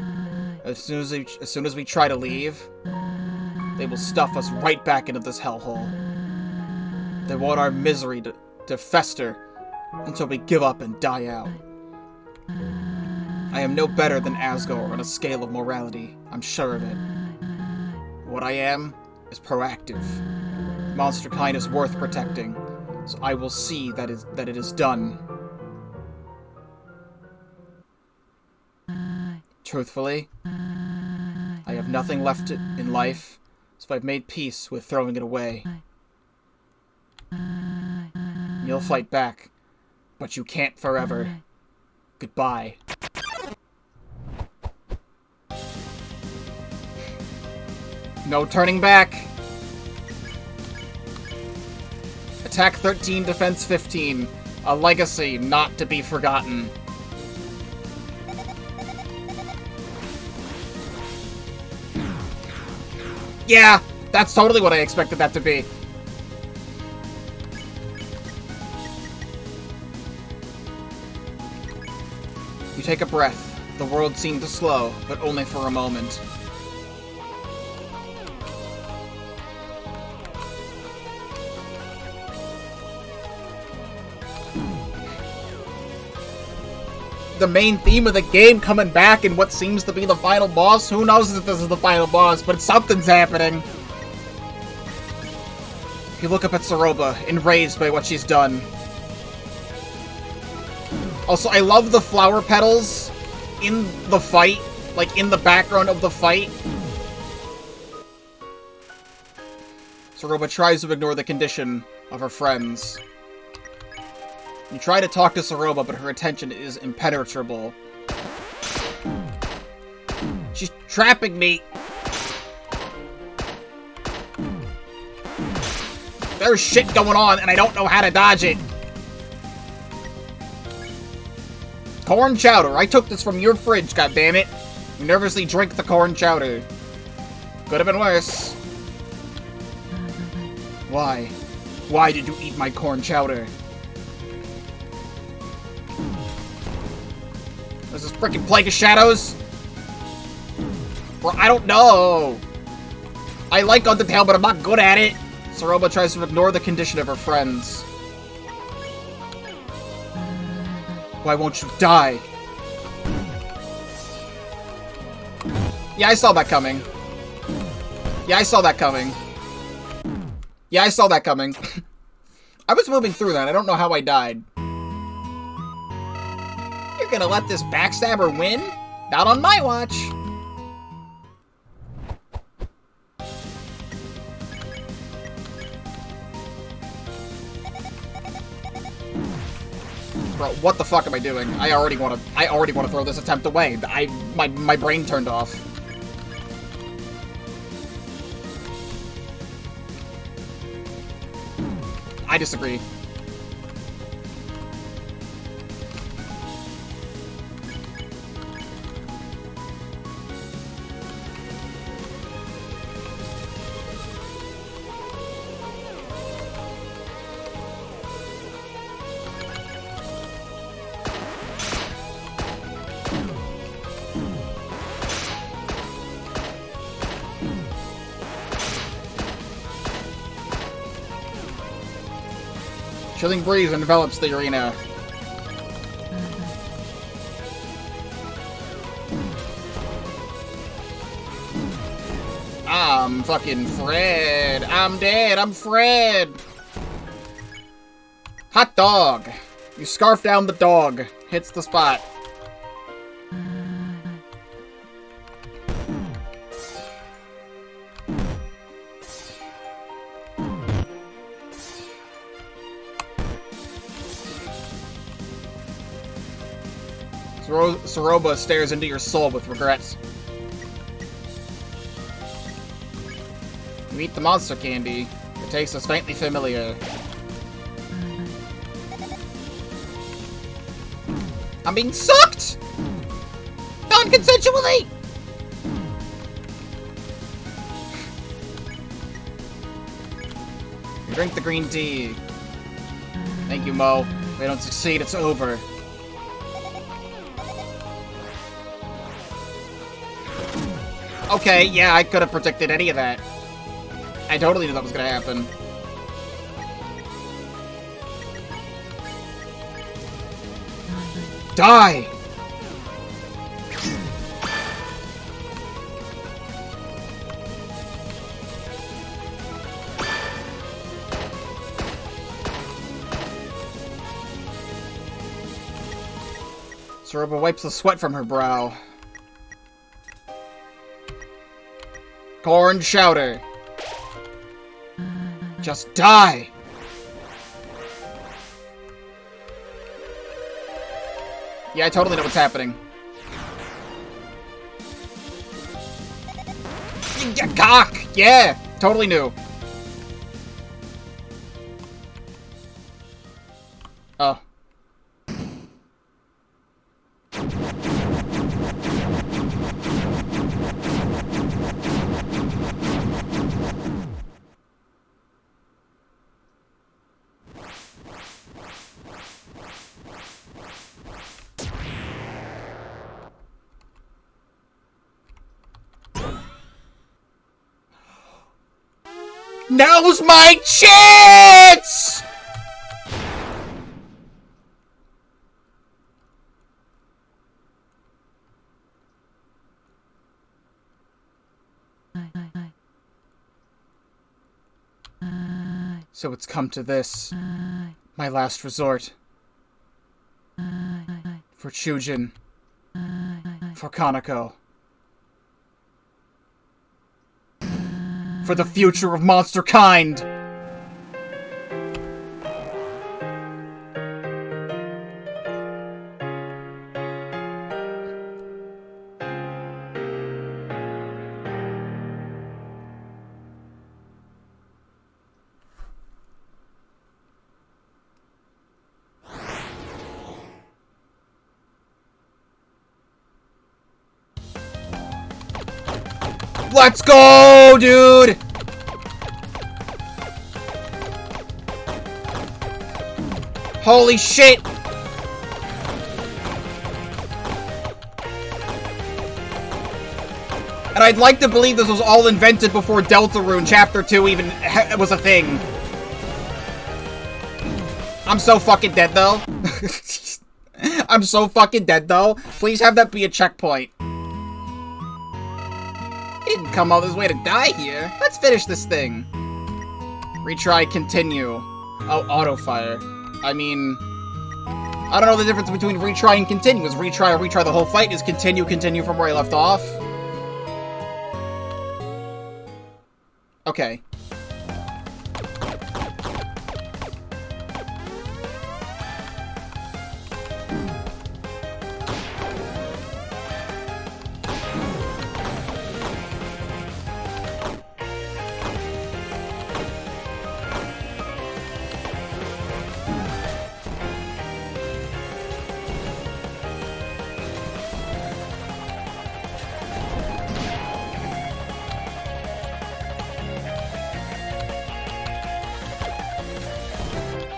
As soon as we try to leave, they will stuff us right back into this hellhole. They want our misery to fester until we give up and die out. I am no better than Asgore on a scale of morality. I'm sure of it. What I am is proactive. Monster kind is worth protecting, so I will see that it is done. Truthfully, I have nothing left in life, so I've made peace with throwing it away. You'll fight back, but you can't forever. Goodbye. No turning back. Attack 13, Defense 15. A legacy not to be forgotten. Yeah, that's totally what I expected that to be. You take a breath. The world seemed to slow, but only for a moment. The main theme of the game coming back in what seems to be the final boss. Who knows if this is the final boss, but something's happening. You look up at Soroba, enraged by what she's done. Also, I love the flower petals in the fight, like in the background of the fight. Soroba tries to ignore the condition of her friends. You try to talk to Soroba, but her attention is impenetrable. She's trapping me! There's shit going on, and I don't know how to dodge it! Corn chowder! I took this from your fridge, goddammit! You nervously drink the corn chowder. Could have been worse. Why? Why did you eat my corn chowder? Is this frickin' Plague of Shadows? Bro, I don't know. I like Undertale, but I'm not good at it. Soroba tries to ignore the condition of her friends. Why won't you die? Yeah, I saw that coming. Yeah, I saw that coming. Yeah, I saw that coming. I was moving through that. I don't know how I died. You're gonna let this backstabber win? Not on my watch. Bro, what the fuck am I doing? I already want to throw this attempt away. My brain turned off. I disagree. Chilling breeze envelops the arena. I'm fucking Fred. I'm dead. I'm Fred. Hot dog. You scarf down the dog. Hits the spot. Soroba stares into your soul with regrets. You eat the monster candy. The taste is faintly familiar. I'm being sucked! Non-consensually! You drink the green tea. Thank you, Mo. If I don't succeed, it's over. Okay, yeah, I could have predicted any of that. I totally knew that was gonna happen. Die! Zerubbabel wipes the sweat from her brow. Corn Chowder. Just die! Yeah, I totally know what's happening. Cock! Yeah! Totally knew. Oh. Now's my chance! So it's come to this. My last resort. For Chujin. For Kanako. For the future of monster kind! Let's go, dude! Holy shit! And I'd like to believe this was all invented before Deltarune Chapter 2 even was a thing. I'm so fucking dead, though. I'm so fucking dead, though. Please have that be a checkpoint. He didn't come all this way to die here. Let's finish this thing. Retry, continue. Oh, auto-fire. I mean... I don't know the difference between retry and continue. Is retry or retry the whole fight? Is continue from where I left off? Okay.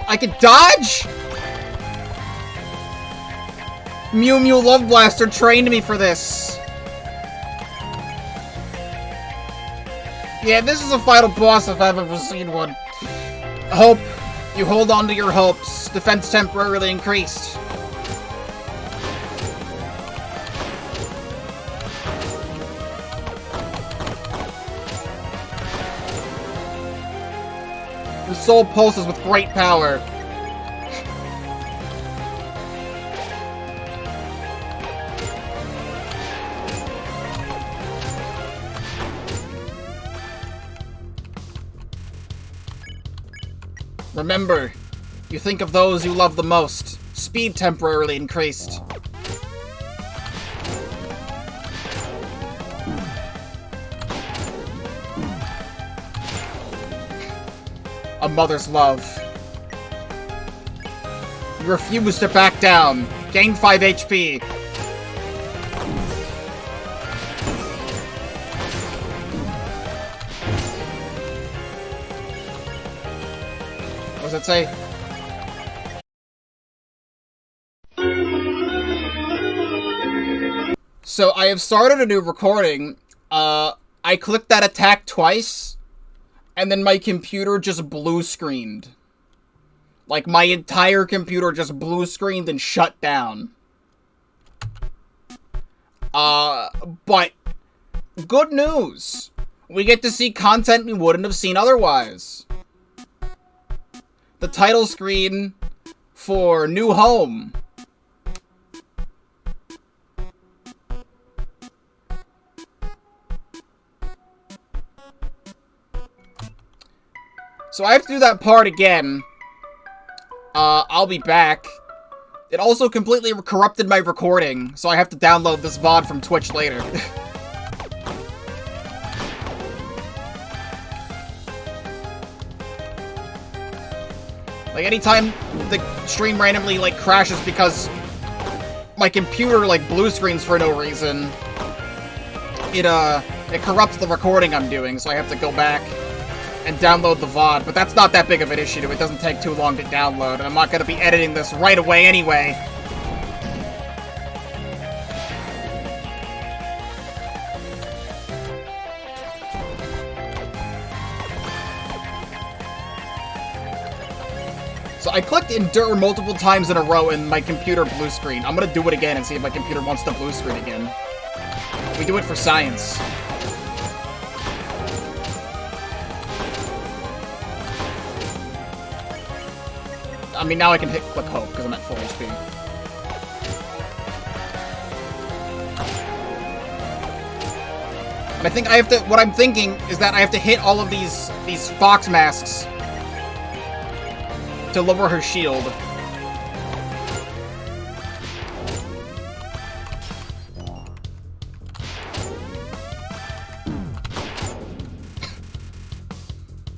I can dodge? Mew Mew Love Blaster trained me for this. Yeah, this is a final boss if I've ever seen one. Hope. You hold on to your hopes. Defense temporarily increased. The soul pulses with great power. Remember, you think of those you love the most. Speed temporarily increased. A mother's love. You refuse to back down. Gain 5 HP. What does it say? So I have started a new recording. I clicked that attack twice. And then my computer just blue screened. Like, my entire computer just blue screened and shut down. But good news. We get to see content we wouldn't have seen otherwise. The title screen for New Home. So I have to do that part again. I'll be back. It also completely corrupted my recording, so I have to download this VOD from Twitch later. Like, anytime the stream randomly, like, crashes because my computer, like, blue screens for no reason, it corrupts the recording I'm doing, so I have to go back and download the VOD, but that's not that big of an issue. It doesn't take too long to download, and I'm not going to be editing this right away anyway. So I clicked endure multiple times in a row and my computer blue screen. I'm gonna do it again and see if my computer wants to blue screen again. We do it for science. I mean, now I can click hope because I'm at full HP. And I think I have to, what I'm thinking is that I have to hit all of these fox masks to lower her shield.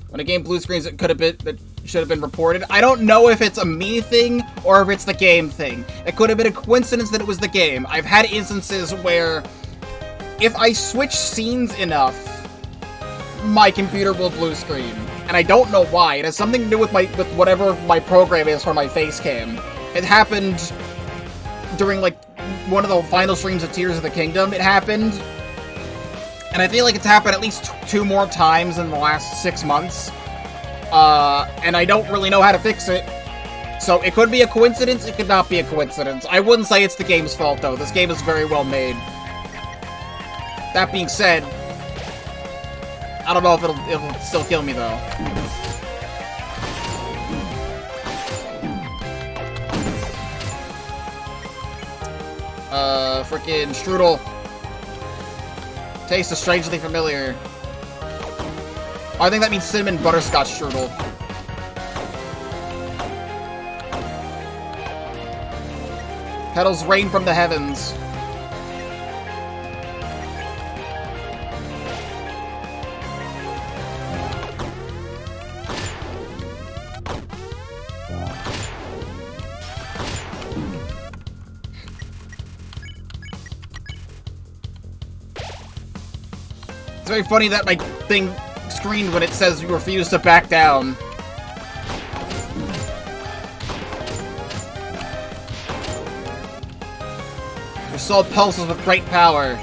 When a game blue screens, it could have been, that should have been reported. I don't know if it's a me thing or if it's the game thing. It could have been a coincidence that it was the game. I've had instances where if I switch scenes enough, my computer will blue screen. And I don't know why. It has something to do with whatever my program is for my face cam. It happened during, like, one of the final streams of Tears of the Kingdom. It happened. And I feel like it's happened at least 2 more times in the last 6 months. And I don't really know how to fix it. So it could be a coincidence, it could not be a coincidence. I wouldn't say it's the game's fault, though. This game is very well made. That being said, I don't know if it'll still kill me, though. Frickin' strudel. Tastes strangely familiar. Oh, I think that means cinnamon butterscotch strudel. Petals rain from the heavens. It's very funny that my thing screened when it says you refuse to back down. Your soul pulses with great power.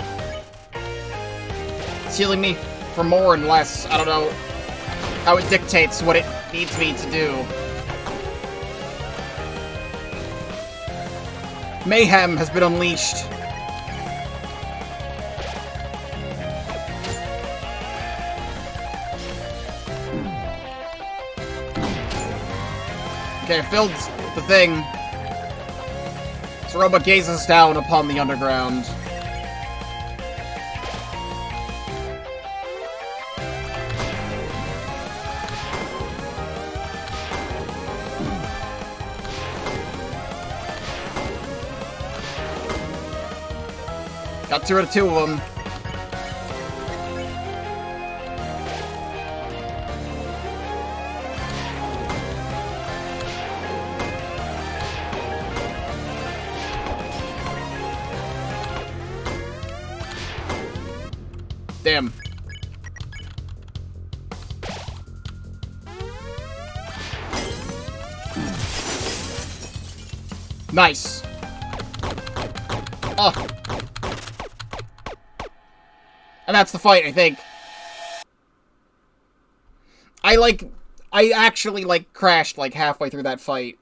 It's healing me for more and less. I don't know how it dictates what it needs me to do. Mayhem has been unleashed. Okay, I filled the thing. Saroba gazes down upon the underground. Got rid of 2 of them. Damn. Nice. Oh. And that's the fight, I think. I actually, like, crashed, like, halfway through that fight.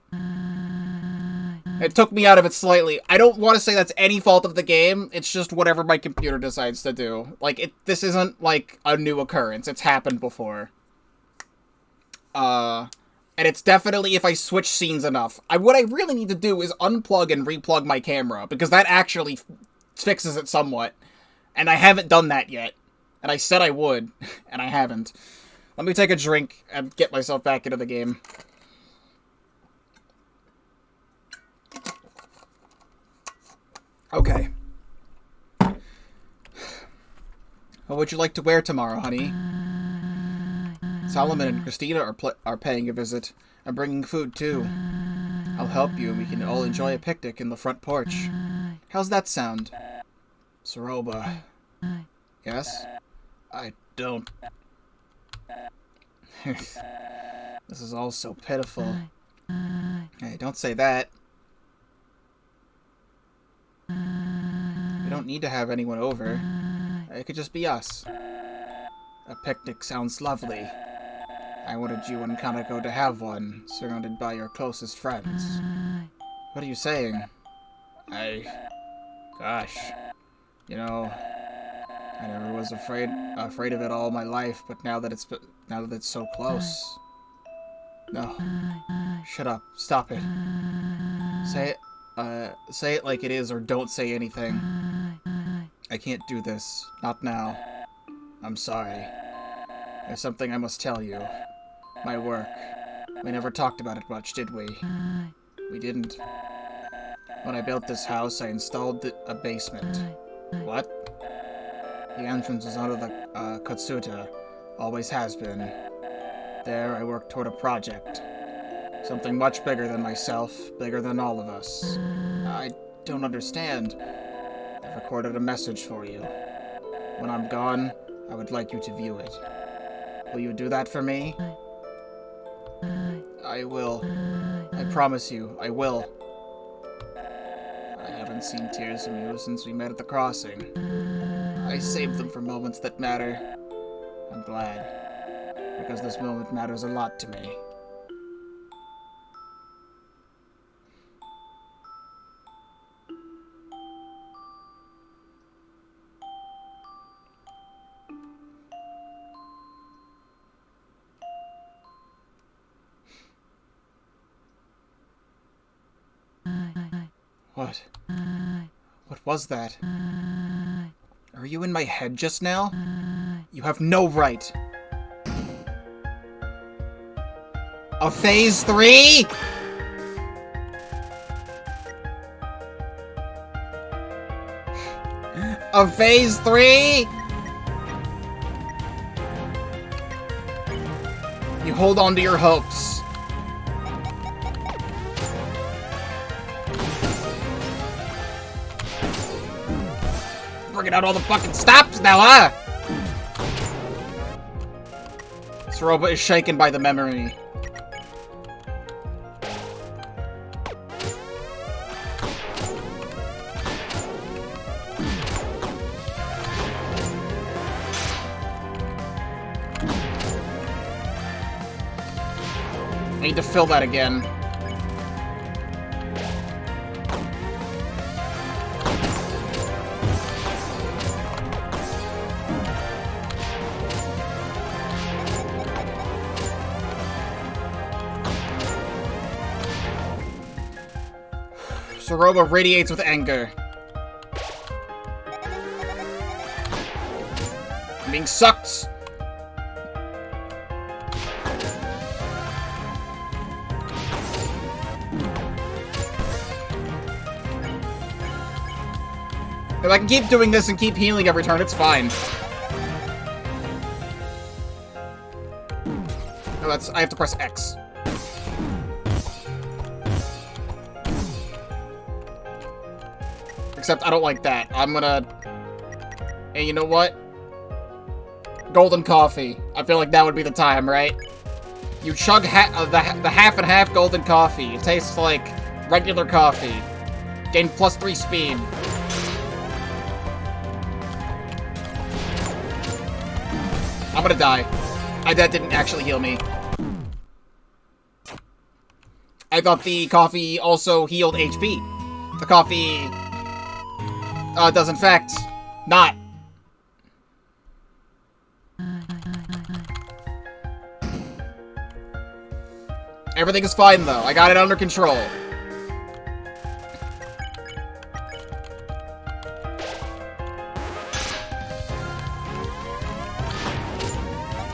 It took me out of it slightly. I don't want to say that's any fault of the game. It's just whatever my computer decides to do. Like, this isn't, like, a new occurrence. It's happened before. And it's definitely if I switch scenes enough. What I really need to do is unplug and replug my camera, because that actually fixes it somewhat. And I haven't done that yet. And I said I would, and I haven't. Let me take a drink and get myself back into the game. Okay. What would you like to wear tomorrow, honey? Solomon and Christina are paying a visit. I'm bringing food, too. I'll help you, and we can all enjoy a picnic in the front porch. How's that sound? Soroba. Yes? I don't... This is all so pitiful. Hey, don't say that. We don't need to have anyone over. It could just be us. A picnic sounds lovely. I wanted you and Kanako to have one, surrounded by your closest friends. What are you saying? Gosh. You know, I never was afraid of it all my life, but now that it's so close. No. Shut up. Stop it. Say it like it is, or don't say anything. I can't do this. Not now. I'm sorry. There's something I must tell you. My work. We never talked about it much, did we? We didn't. When I built this house, I installed a basement. What? The entrance is under the Katsuta. Always has been. There, I worked toward a project. Something much bigger than myself, bigger than all of us. I don't understand. I've recorded a message for you. When I'm gone, I would like you to view it. Will you do that for me? I will. I promise you, I will. I haven't seen tears from you since we met at the crossing. I saved them for moments that matter. I'm glad, because this moment matters a lot to me. What? What was that? Are you in my head just now? You have no right. A phase 3? A phase 3? You hold on to your hopes. Bringing out all the fucking stops now, huh? Soroba is shaken by the memory. I need to fill that again. Soroba radiates with anger. I'm being sucked! If I can keep doing this and keep healing every turn, it's fine. No, I have to press X. Except I don't like that. I'm gonna... Hey, you know what? Golden coffee. I feel like that would be the time, right? You chug the half and half golden coffee. It tastes like regular coffee. Gain +3 speed. I'm gonna die. That didn't actually heal me. I thought the coffee also healed HP. The coffee... does in fact not. Everything is fine though. I got it under control.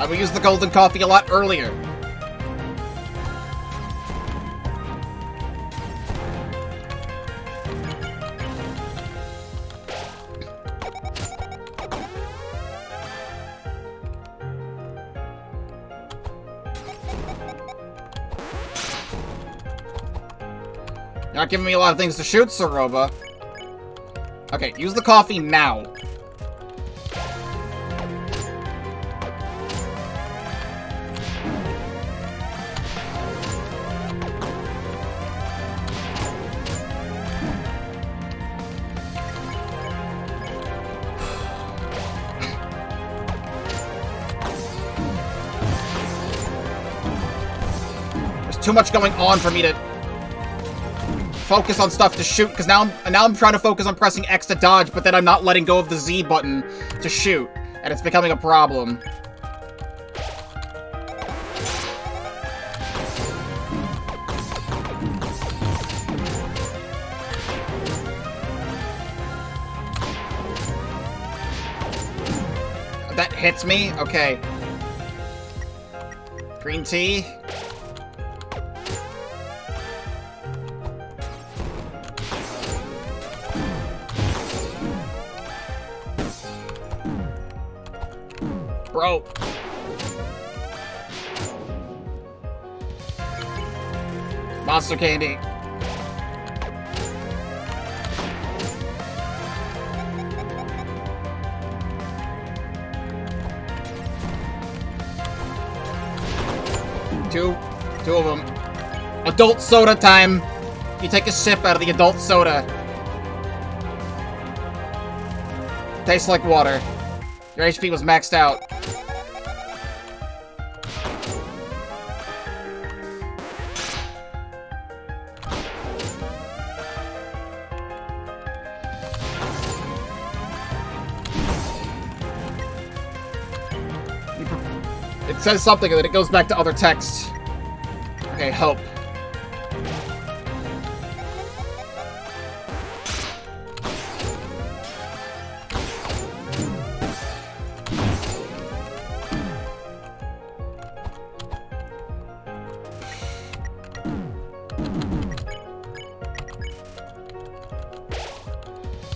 I would use the golden coffee a lot earlier. You're not giving me a lot of things to shoot, Saroba. Okay, use the coffee now. There's too much going on for me to focus on stuff to shoot, because now I'm trying to focus on pressing X to dodge, but then I'm not letting go of the Z button to shoot, and it's becoming a problem. That hits me? Okay. Green tea. Bro. Monster candy. Two of them. Adult soda time. You take a sip out of the adult soda. Tastes like water. Your HP was maxed out. It says something and then it goes back to other text. Okay, hope.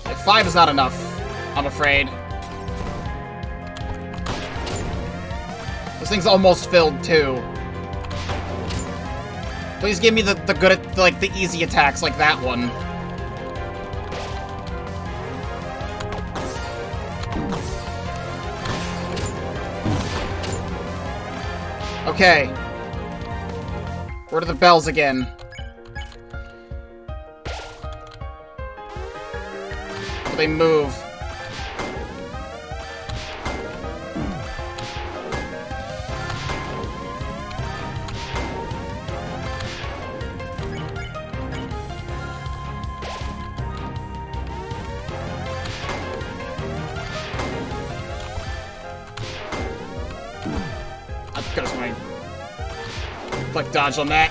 Like, 5 is not enough, I'm afraid. This thing's almost filled, too. Please give me the good, like, the easy attacks, like that one. Okay. Where are the bells again? They move. Goes my click dodge on that.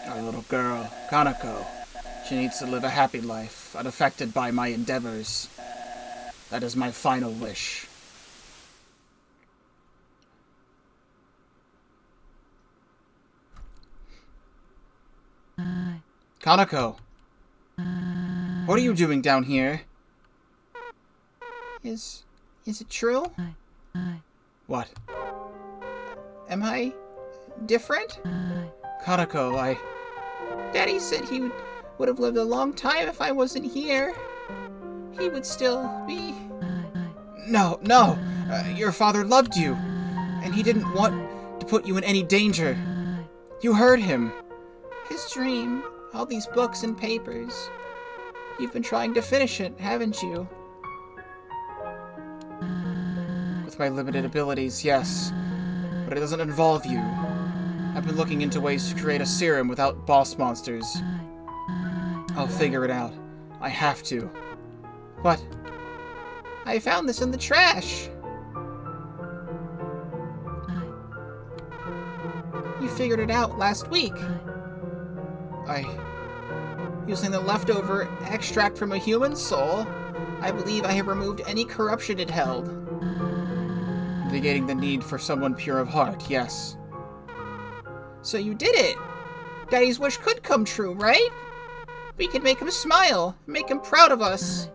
Our little girl, Kanako. She needs to live a happy life, unaffected by my endeavors. That is my final wish. Kanako! What are you doing down here? Is it true? What? Am I different? Kanako, Daddy said he would have lived a long time if I wasn't here. He would still be... No. Your father loved you, and he didn't want to put you in any danger. You heard him. His dream. All these books and papers. You've been trying to finish it, haven't you? With my limited abilities, yes. But it doesn't involve you. I've been looking into ways to create a serum without boss monsters. I'll figure it out. I have to. What? I found this in the trash. You figured it out last week. Using the leftover extract from a human soul, I believe I have removed any corruption it held. Negating the need for someone pure of heart, yes. So you did it! Daddy's wish could come true, right? We could make him smile, make him proud of us.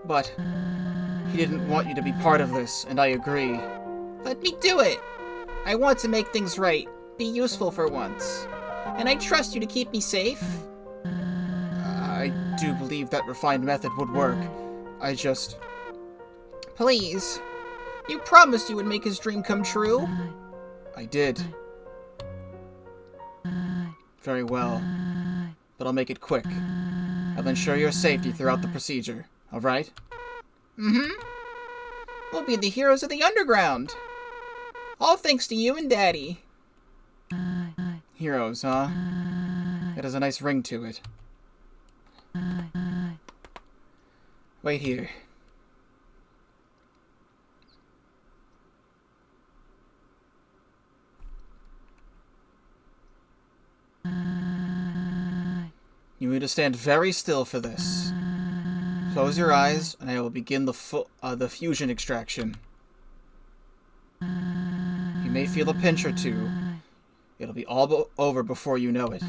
But he didn't want you to be part of this, and I agree. Let me do it! I want to make things right, be useful for once. And I trust you to keep me safe. I do believe that refined method would work. I just... Please. You promised you would make his dream come true. I did. Very well. But I'll make it quick. I'll ensure your safety throughout the procedure, alright? Mm-hmm. We'll be the heroes of the underground. All thanks to you and Daddy. Heroes, huh? It has a nice ring to it. Wait here. You need to stand very still for this. Close your eyes, and I will begin the fusion extraction. You may feel a pinch or two. It'll be all over before you know it.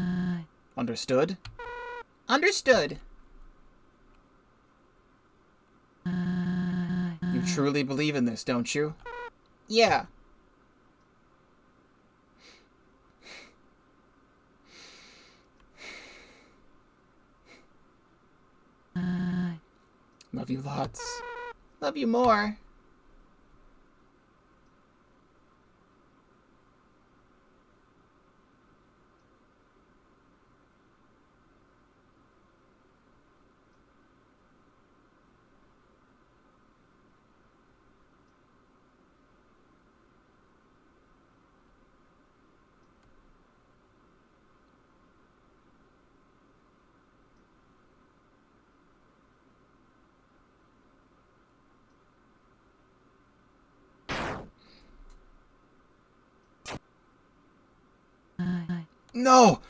Understood? Understood. You truly believe in this, don't you? Yeah. Love you lots. Love you more. No!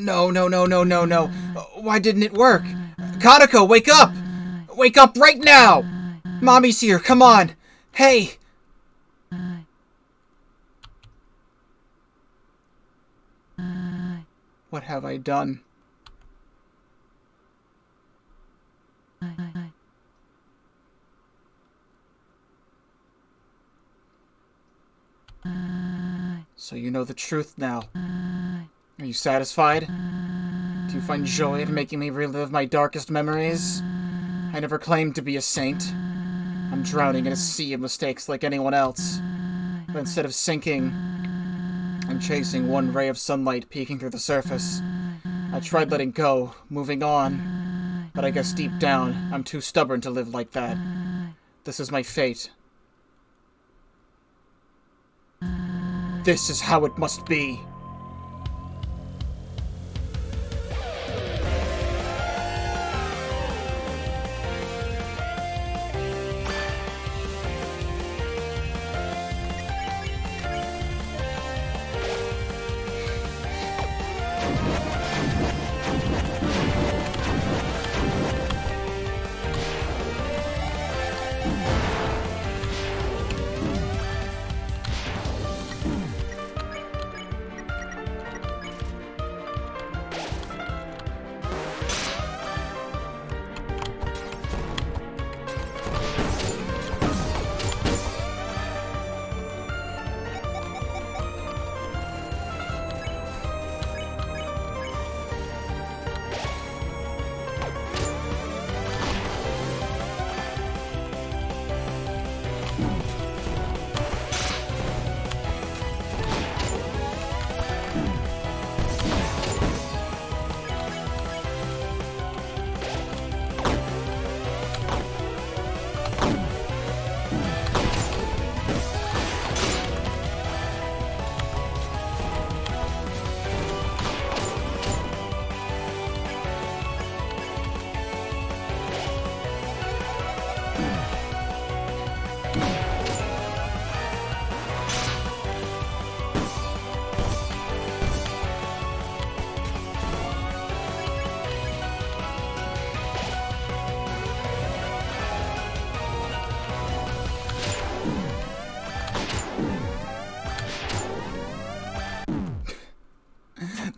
No. Why didn't it work? Kanako, wake up! Wake up right now! Mommy's here, come on! Hey! What have I done? So you know the truth now. Are you satisfied? Do you find joy in making me relive my darkest memories? I never claimed to be a saint. I'm drowning in a sea of mistakes like anyone else. But instead of sinking, I'm chasing one ray of sunlight peeking through the surface. I tried letting go, moving on. But I guess deep down, I'm too stubborn to live like that. This is my fate. This is how it must be.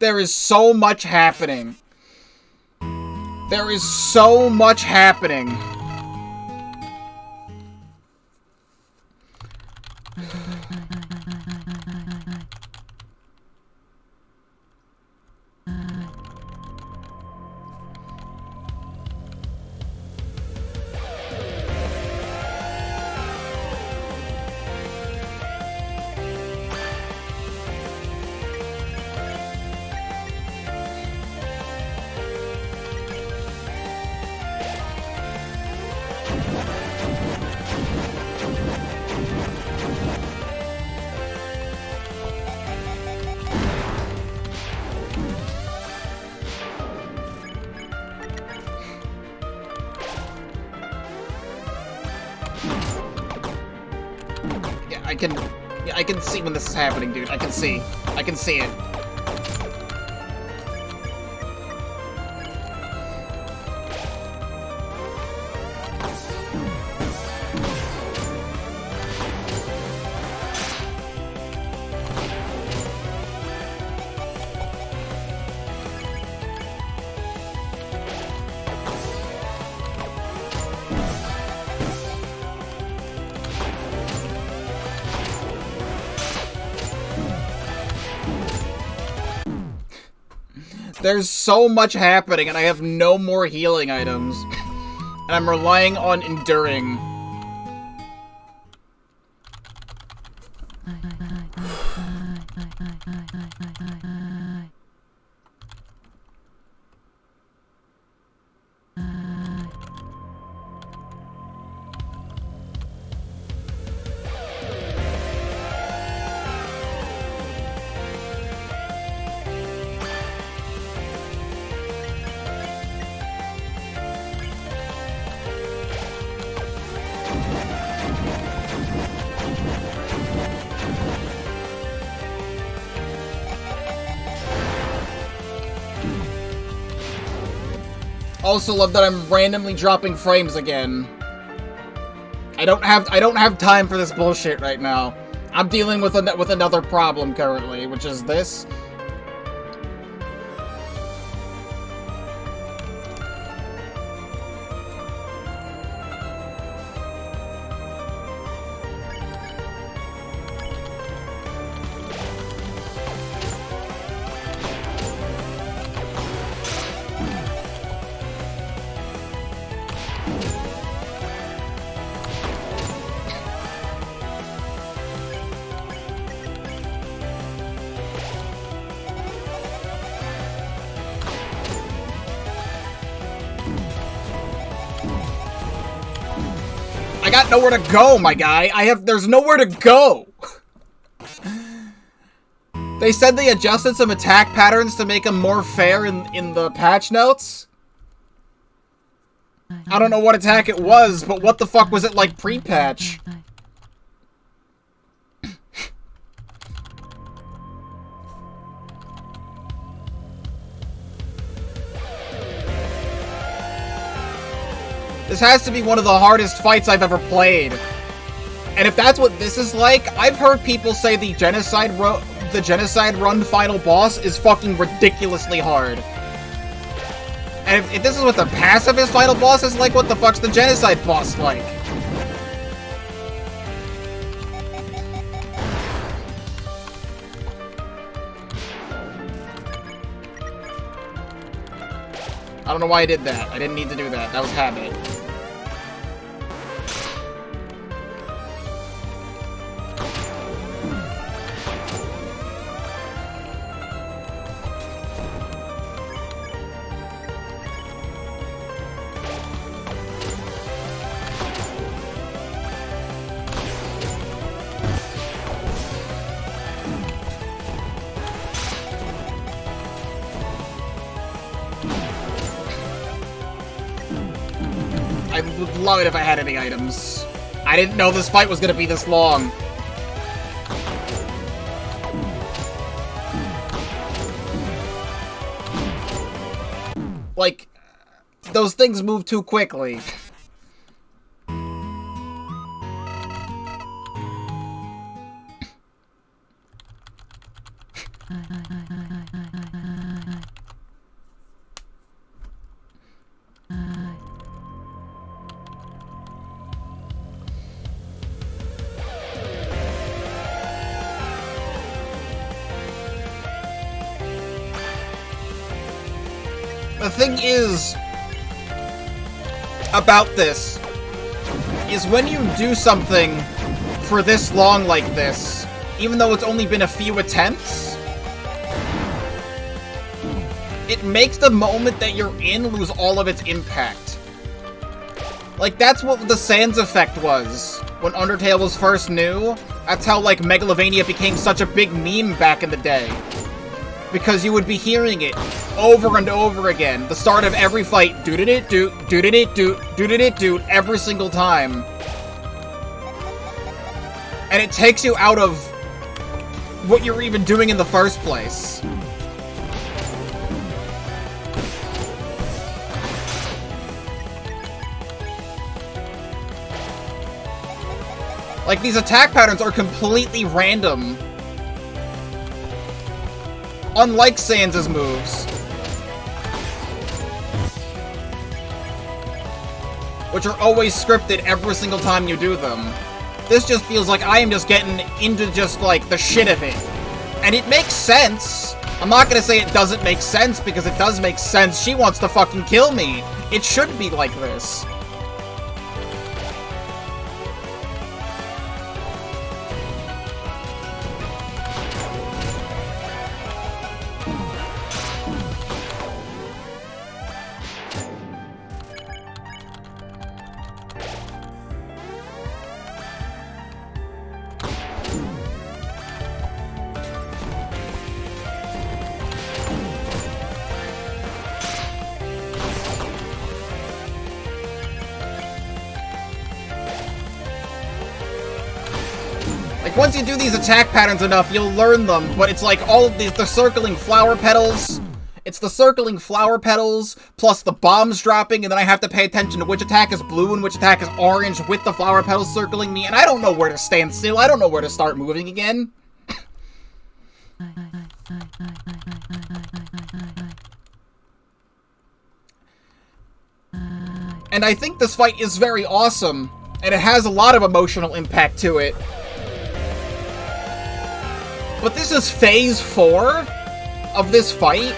There is so much happening. There is so much happening. I can see when this is happening, dude. I can see it. There's so much happening, and I have no more healing items. And I'm relying on enduring. Also love that I'm randomly dropping frames again. I don't have time for this bullshit right now. I'm dealing with another problem currently, which is this. I got nowhere to go, my guy. There's nowhere to go. They said they adjusted some attack patterns to make them more fair in the patch notes. I don't know what attack it was, but what the fuck was it like pre-patch? This has to be one of the hardest fights I've ever played. And if that's what this is like, I've heard people say the Genocide Run final boss is fucking ridiculously hard. And if this is what the Pacifist final boss is like, what the fuck's the Genocide boss like? I don't know why I did that. I didn't need to do that. That was habit. I would love it if I had any items. I didn't know this fight was gonna be this long. Like, those things move too quickly. the thing is about this is when you do something for this long like this, even though it's only been a few attempts, it makes the moment that you're in lose all of its impact. Like, that's what the Sans effect was when Undertale was first new. That's how, like, Megalovania became such a big meme back in the day. Because you would be hearing it over and over again. The start of every fight, do-do-do-do, do-do-do-do, do-do-do-do, every single time. And it takes you out of what you're even doing in the first place. Like, these attack patterns are completely random. Unlike Sans' moves. Which are always scripted every single time you do them. This just feels like I am just getting into just, like, the shit of it. And it makes sense. I'm not gonna say it doesn't make sense, because it does make sense. She wants to fucking kill me. It should be like this. Like, once you do these attack patterns enough, you'll learn them, but it's like all of the circling flower petals. It's the circling flower petals, plus the bombs dropping, and then I have to pay attention to which attack is blue and which attack is orange with the flower petals circling me, and I don't know where to stand still. I don't know where to start moving again. And I think this fight is very awesome, and it has a lot of emotional impact to it. But this is phase 4 of this fight.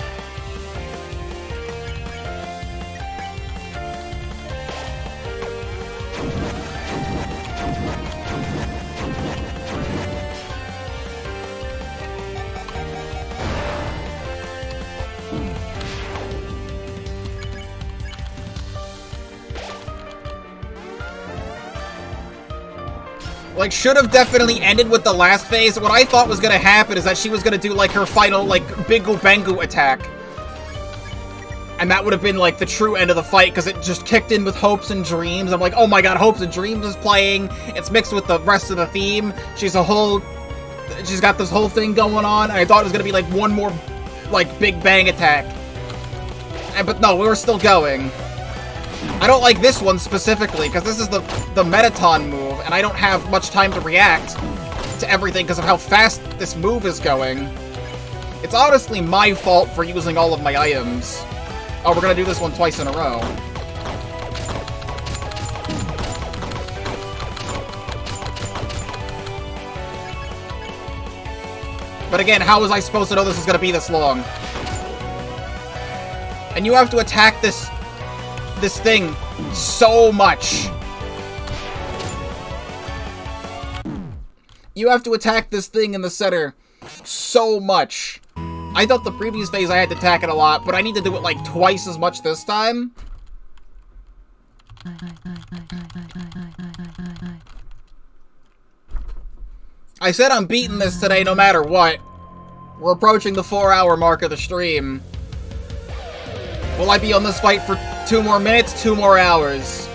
Like, should have definitely ended with the last phase. What I thought was gonna happen is that she was gonna do, like, her final, like, Bingo Bango attack. And that would have been, like, the true end of the fight, because it just kicked in with Hopes and Dreams. I'm like, oh my god, Hopes and Dreams is playing. It's mixed with the rest of the theme. She's got this whole thing going on, and I thought it was gonna be, like, one more, like, Big Bang attack. But no, we were still going. I don't like this one specifically, because this is the Metaton move, and I don't have much time to react to everything because of how fast this move is going. It's honestly my fault for using all of my items. Oh, we're gonna do this one twice in a row. But again, how was I supposed to know this was gonna be this long? And you have to attack this thing so much. You have to attack this thing in the center so much. I thought the previous phase I had to attack it a lot, but I need to do it like twice as much this time. I said I'm beating this today no matter what. We're approaching the 4-hour mark of the stream. Will I be on this fight for 2 more minutes, 2 more hours?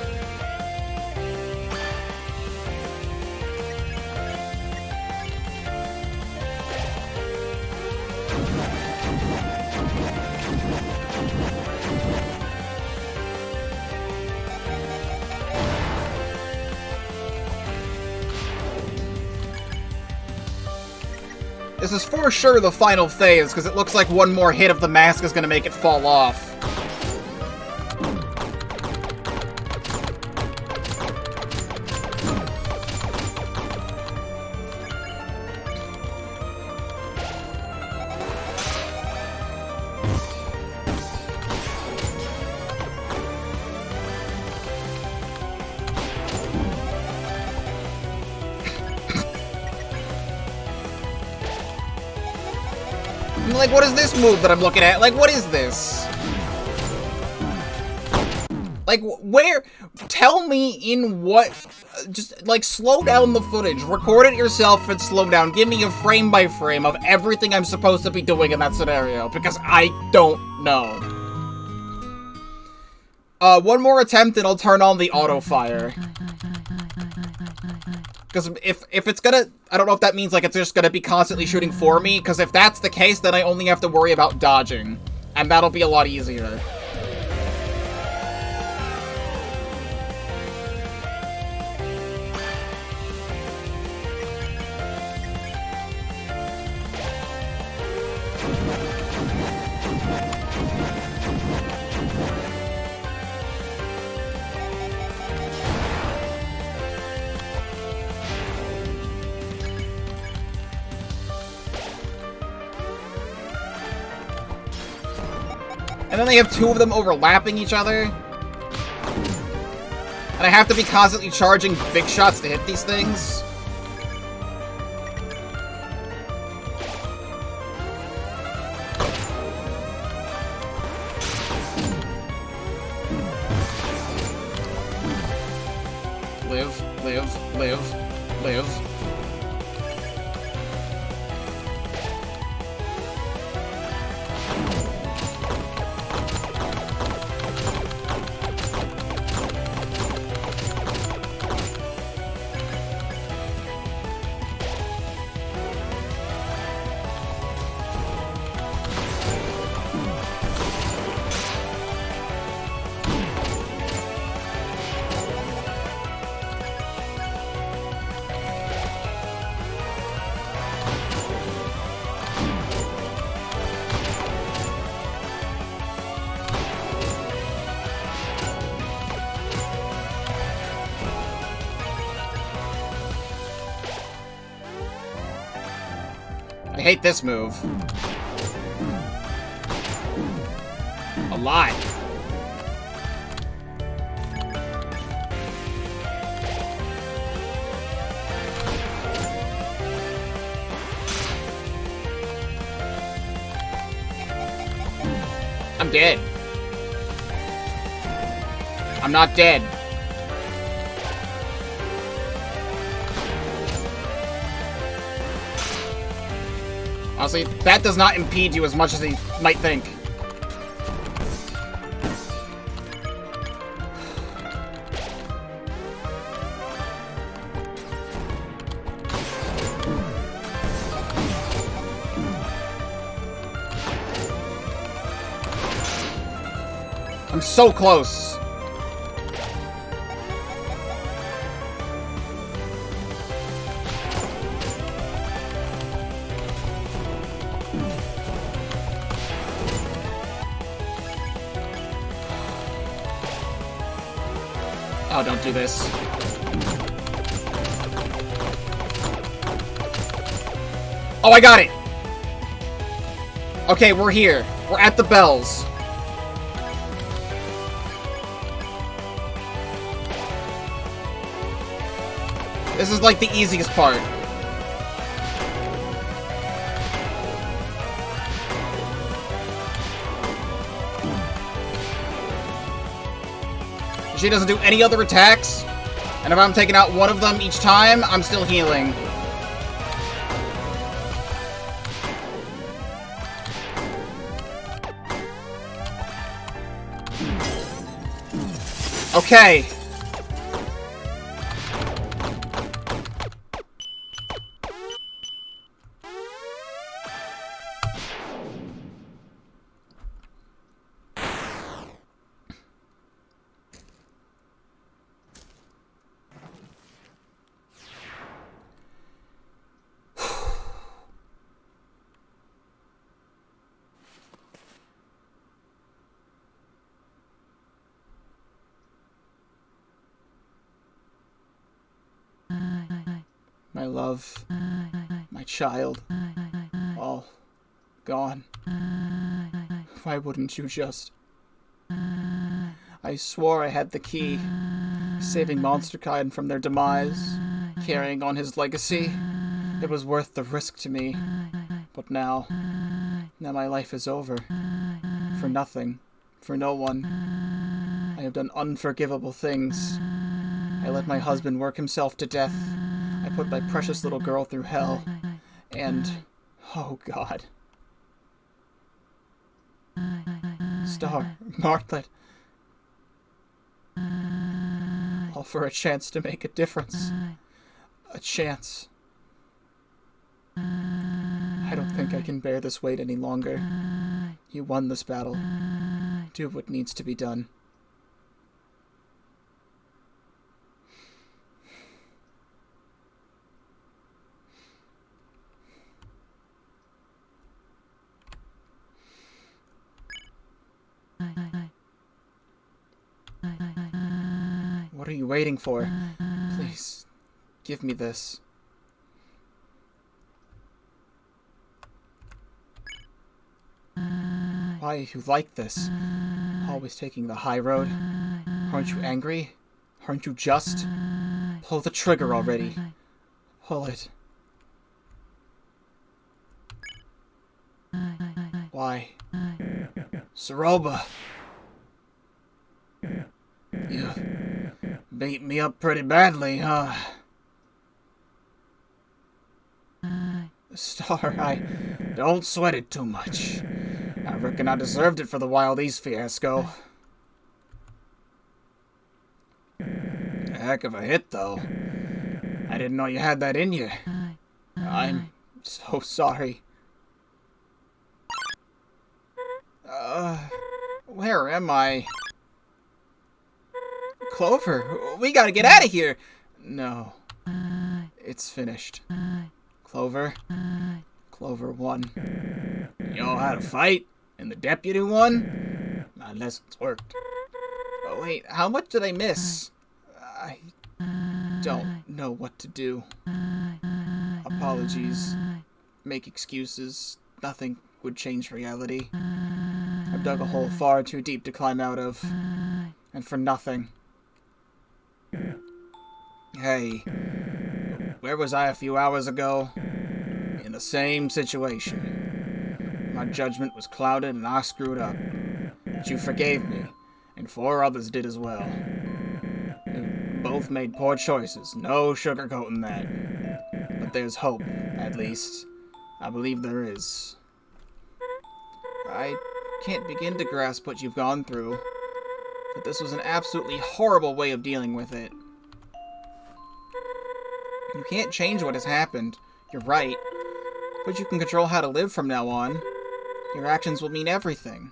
This is for sure the final phase, because it looks like one more hit of the mask is going to make it fall off. Like, what is this move that I'm looking at? Like, what is this? Like, where? Tell me in what... Just, like, slow down the footage. Record it yourself and slow down. Give me a frame by frame of everything I'm supposed to be doing in that scenario. Because I don't know. One more attempt and I'll turn on the auto-fire. Because if it's gonna... I don't know if that means, like, it's just gonna be constantly shooting for me. Because if that's the case, then I only have to worry about dodging. And that'll be a lot easier. And then they have two of them overlapping each other. And I have to be constantly charging big shots to hit these things. Live, live, live, live. I hate this move. A lot. I'm dead. I'm not dead. Honestly, that does not impede you as much as he might think. I'm so close. Oh, don't do this. Oh, I got it! Okay, we're here. We're at the bells. This is like the easiest part. She doesn't do any other attacks, and if I'm taking out one of them each time, I'm still healing. Okay. My love, my child, all gone. Why wouldn't you just... I swore I had the key, saving monsterkind from their demise, carrying on his legacy. It was worth the risk to me, but now Now my life is over. For nothing. For no one. I have done unforgivable things. I let my husband work himself to death. I put my precious little girl through hell. And... oh God. Star, Martlet. All for a chance to make a difference. A chance. I don't think I can bear this weight any longer. You won this battle. Do what needs to be done. What are you waiting for? Please, give me this. Why are you like this? Always taking the high road? Aren't you angry? Aren't you just? Pull the trigger already. Pull it. Why? Saroba! You beat me up pretty badly, huh? Star, I don't sweat it too much. I reckon I deserved it for the Wild East fiasco. A heck of a hit, though. I didn't know you had that in you. I'm so sorry. Where am I? Clover, we gotta get out of here! No. It's finished. Clover. Clover won. You all had a fight, and the deputy won? My lessons worked. Oh, wait, how much did I miss? I don't know what to do. Apologies. Make excuses. Nothing would change reality. I've dug a hole far too deep to climb out of. And for nothing. Hey, where was I a few hours ago? In the same situation. My judgment was clouded and I screwed up. But you forgave me, and 4 others did as well. We both made poor choices, no sugarcoating that. But there's hope, at least. I believe there is. I can't begin to grasp what you've gone through. But this was an absolutely horrible way of dealing with it. You can't change what has happened. You're right. But you can control how to live from now on. Your actions will mean everything.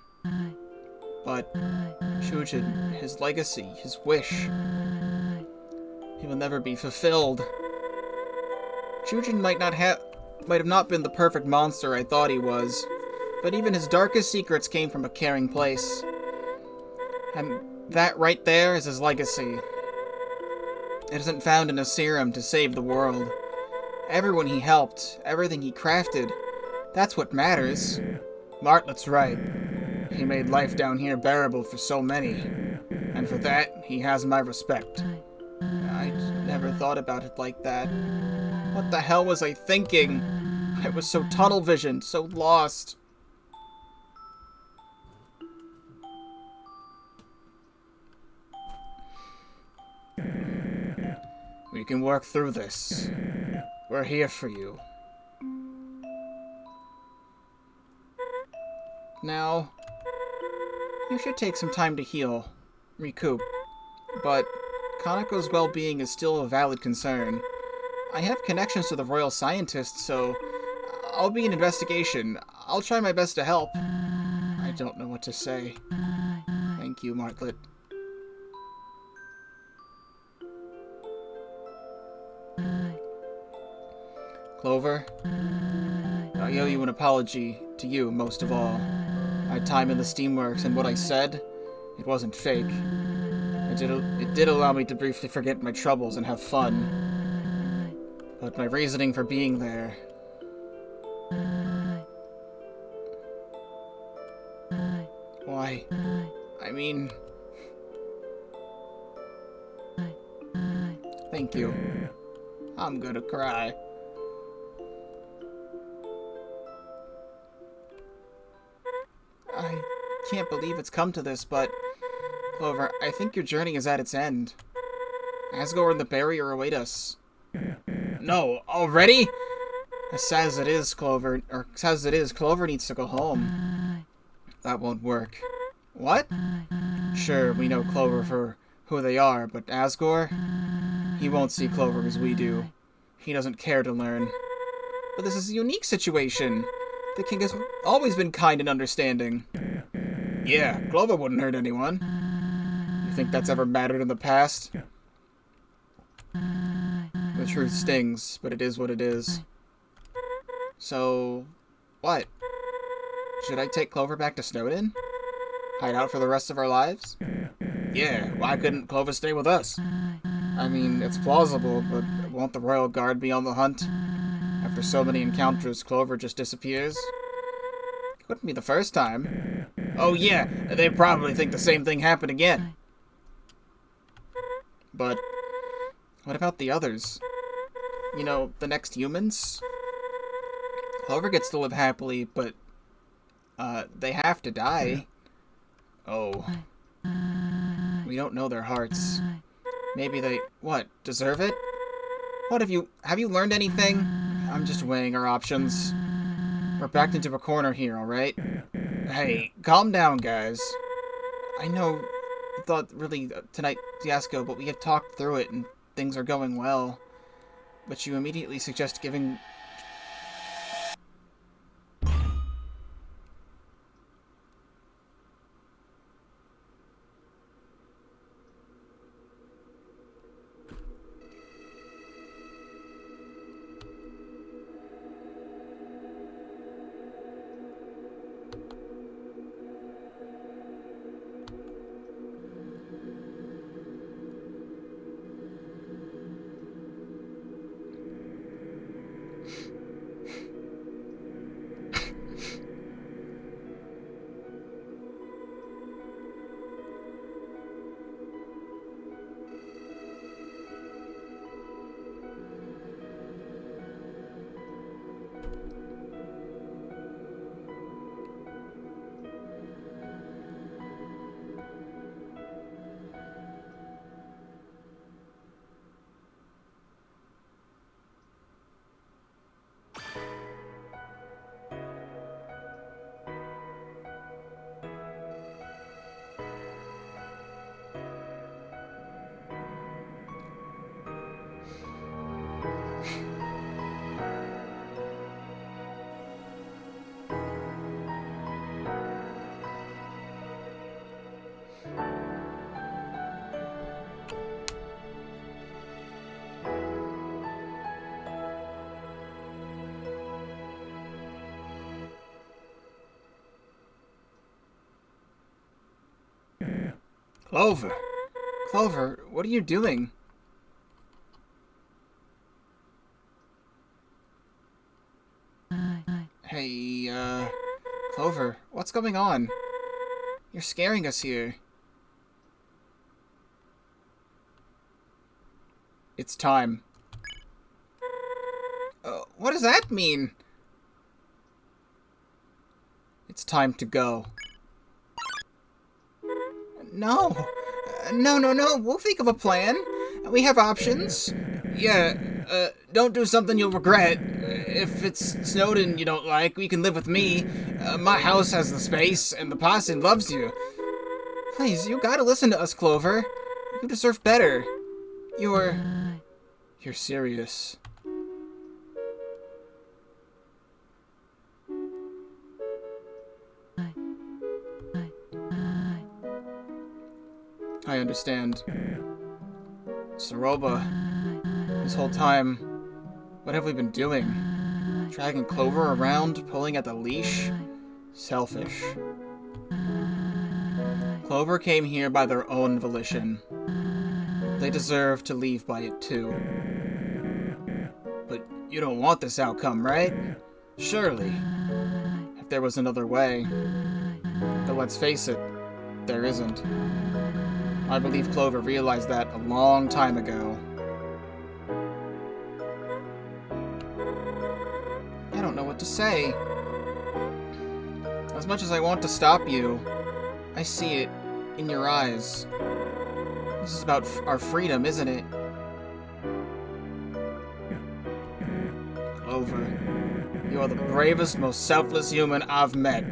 But Shujin, his legacy, his wish, he will never be fulfilled. Shujin might have not been the perfect monster I thought he was, but even his darkest secrets came from a caring place. And that right there is his legacy. It isn't found in a serum to save the world. Everyone he helped, everything he crafted, that's what matters. Martlet's right. He made life down here bearable for so many. And for that, he has my respect. I never thought about it like that. What the hell was I thinking? I was so tunnel-visioned, so lost. We can work through this. We're here for you. Now, you should take some time to heal, recoup. But Kaneko's well-being is still a valid concern. I have connections to the royal scientists, so I'll be an investigation. I'll try my best to help. I don't know what to say. Thank you, Martlet. Clover, I owe you an apology, to you most of all. My time in the Steamworks and what I said, it wasn't fake. It did allow me to briefly forget my troubles and have fun. But my reasoning for being there... Why? I mean... Thank you. I'm gonna cry. can't believe it's come to this, but... Clover, I think your journey is at its end. Asgore and the barrier await us. No, already? As sad as it is, Clover needs to go home. That won't work. What? Sure, we know Clover for who they are, but Asgore? He won't see Clover as we do. He doesn't care to learn. But this is a unique situation. The king has always been kind and understanding. Yeah, Clover wouldn't hurt anyone. You think that's ever mattered in the past? The truth stings, but it is what it is. So, what? Should I take Clover back to Snowdin? Hide out for the rest of our lives? Yeah, why couldn't Clover stay with us? I mean, it's plausible, but won't the Royal Guard be on the hunt? After so many encounters, Clover just disappears? It wouldn't be the first time. Oh yeah, they probably think the same thing happened again. But what about the others? You know, the next humans? Clover gets to live happily, but they have to die. Oh. We don't know their hearts. Maybe they, deserve it? Have you learned anything? I'm just weighing our options. We're backed into a corner here, alright? Hey, calm down, guys. I know you thought really tonight fiasco, but we have talked through it and things are going well. But you immediately suggest giving... Clover. Clover, what are you doing? Hey, Clover, what's going on? You're scaring us here. It's time. What does that mean? It's time to go. No. No. We'll think of a plan. We have options. Yeah, don't do something you'll regret. If it's Snowdin you don't like, you can live with me. My house has the space, and the posse loves you. Please, you gotta listen to us, Clover. You deserve better. You're serious. I understand. Soroba, this whole time, what have we been doing? Dragging Clover around, pulling at the leash? Selfish. Clover came here by their own volition. They deserve to leave by it too. But you don't want this outcome, right? Surely. If there was another way. But let's face it, there isn't. I believe Clover realized that a long time ago. I don't know what to say. As much as I want to stop you, I see it in your eyes. This is about our freedom, isn't it? Clover, you are the bravest, most selfless human I've met.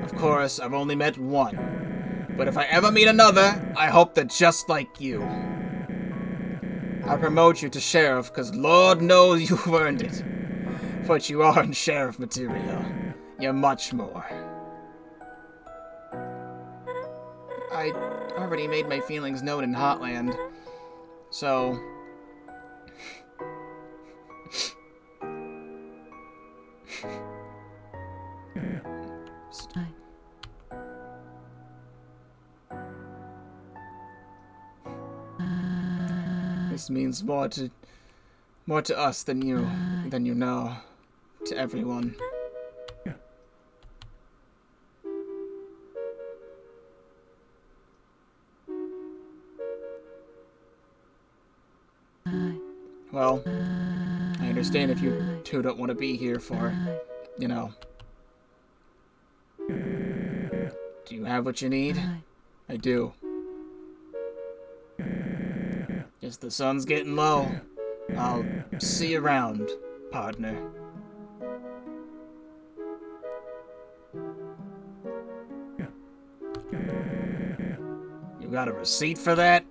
Of course, I've only met one. But if I ever meet another, I hope they're just like you. I promote you to sheriff, because Lord knows you've earned it. But you aren't sheriff material. You're much more. I already made my feelings known in Hotland, so... This means more to us than you know. To everyone. Well, I understand if you two don't want to be here for, you know. Do you have what you need? I do. Guess the sun's getting low. I'll see you around, partner. You got a receipt for that?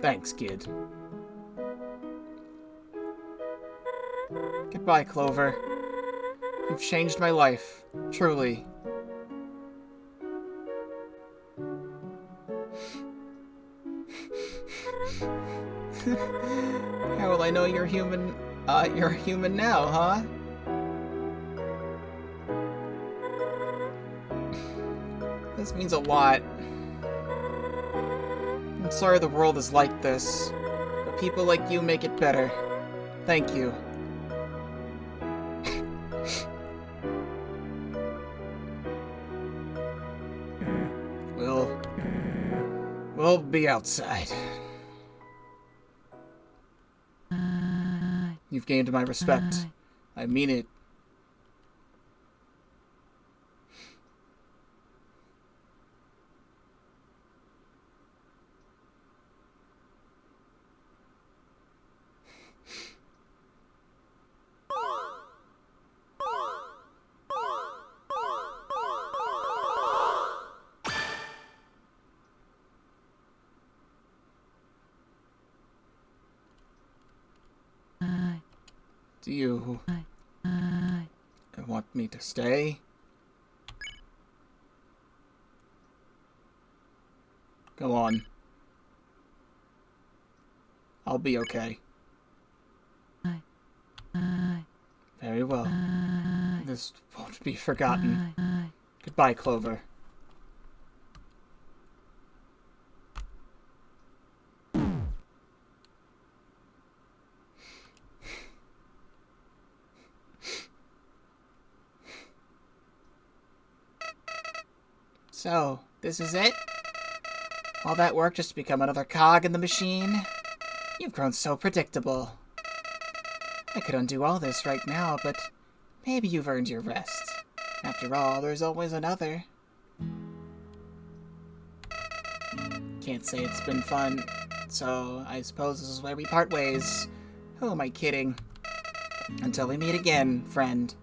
Thanks, kid. Goodbye, Clover. You've changed my life, truly. How will I know you're human? You're human now, huh? This means a lot. I'm sorry the world is like this, but people like you make it better. Thank you. We'll be outside. You've gained my respect. I mean it. Do you want me to stay? Go on. I'll be okay. Very well. This won't be forgotten. Goodbye, Clover. So, this is it? All that work just to become another cog in the machine? You've grown so predictable. I could undo all this right now, but maybe you've earned your rest. After all, there's always another. Can't say it's been fun, so I suppose this is where we part ways. Who am I kidding? Until we meet again, friend.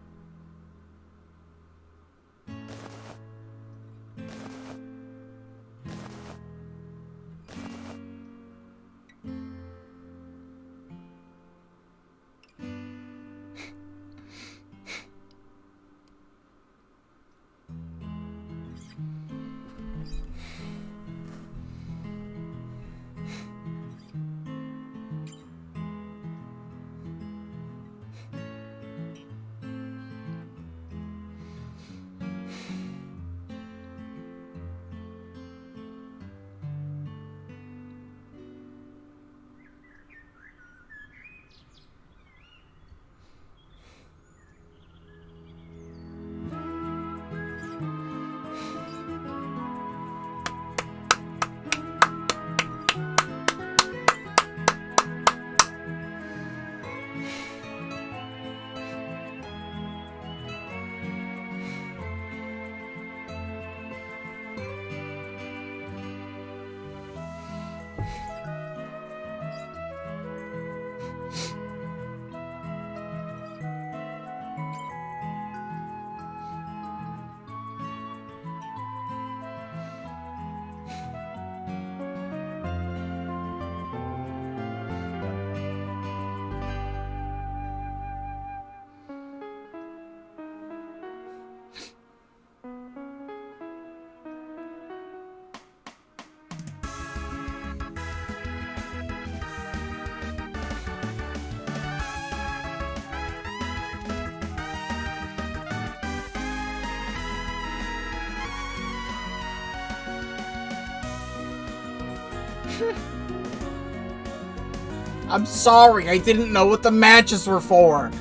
I'm sorry, I didn't know what the matches were for.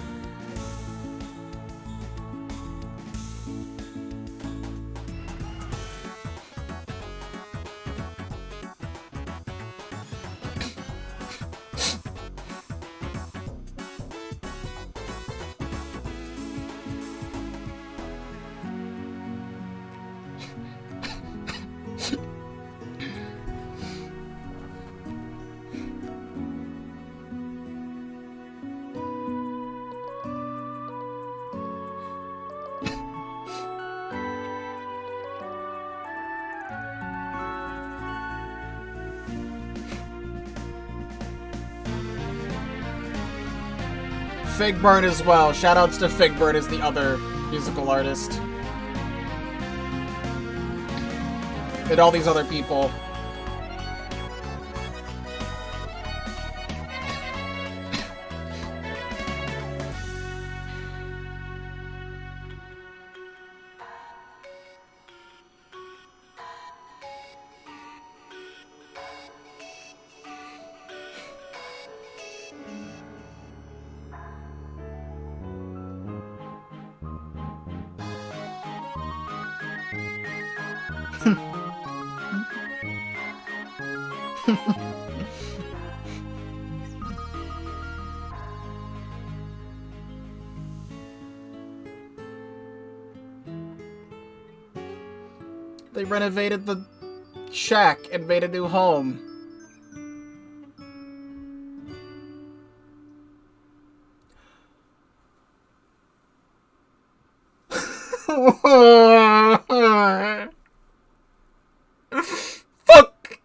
Figburn as well. Shoutouts to Figburn as the other musical artist. And all these other people. They renovated the shack and made a new home. Fuck!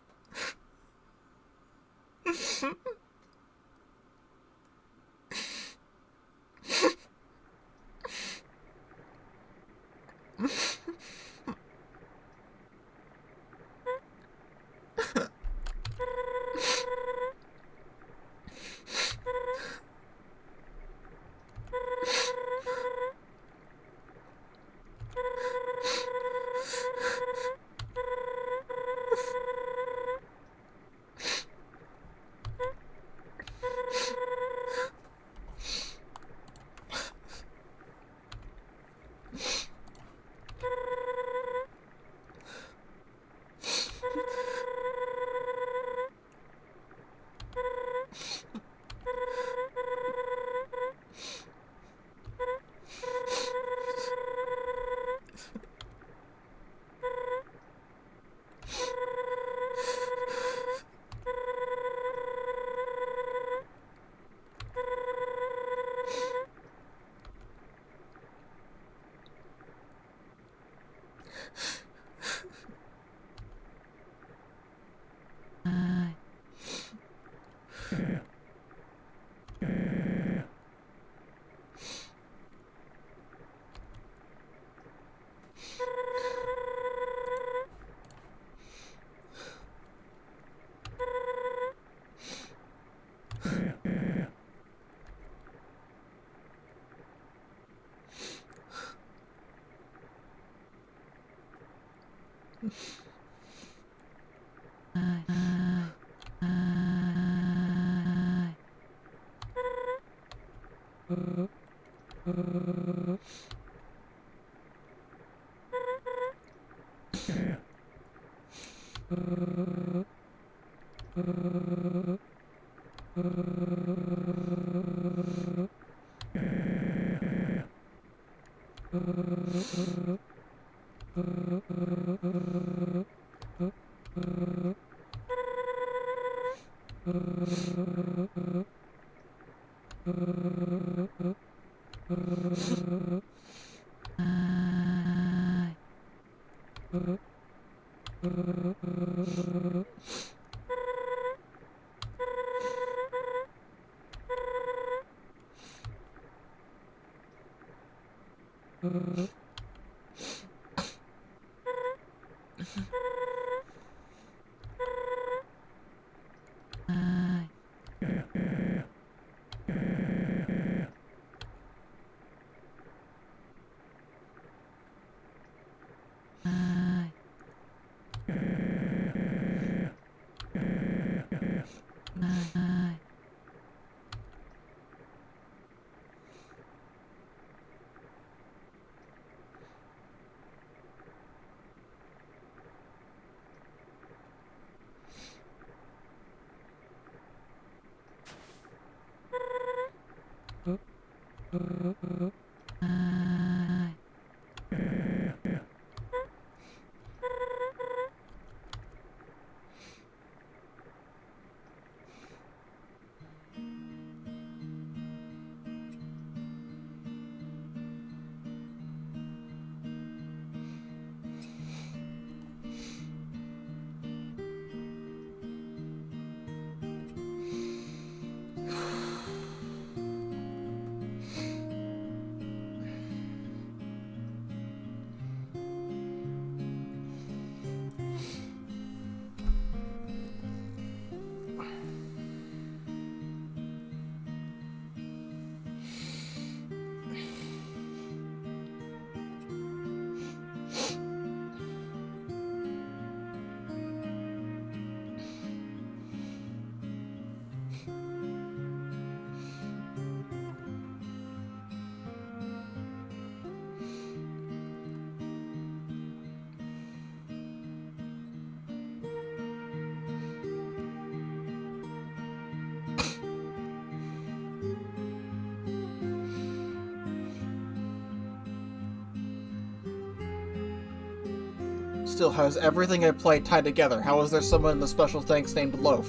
Still has everything I played tied together. How is there someone in the special thanks named Loaf?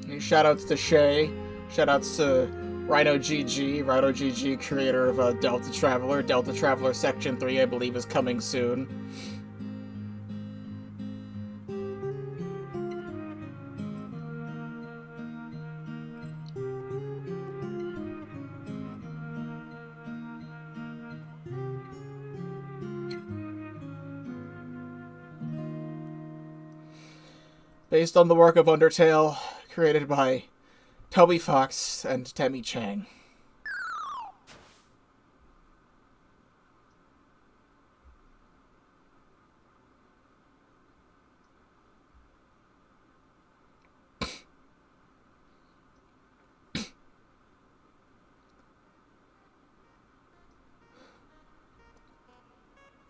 Shoutouts to Shay. Shoutouts to Rhino GG, creator of Delta Traveler. Delta Traveler Section 3, I believe, is coming soon. Based on the work of Undertale, created by Toby Fox and Temmie Chang.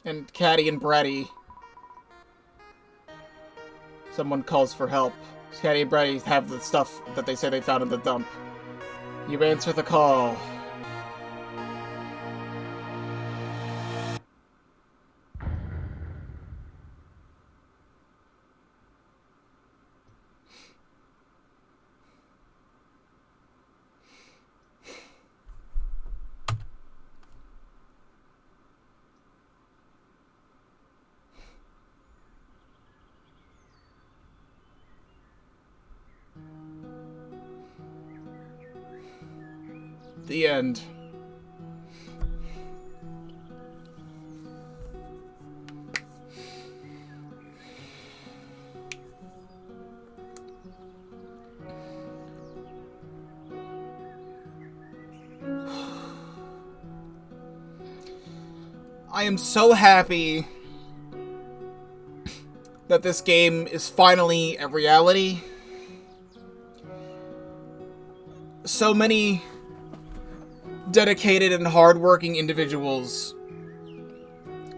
And Caddy and Bratty. Someone calls for help. Caddy and Bratty have the stuff that they say they found in the dump. You answer the call. The end. I am so happy that this game is finally a reality. So many dedicated and hardworking individuals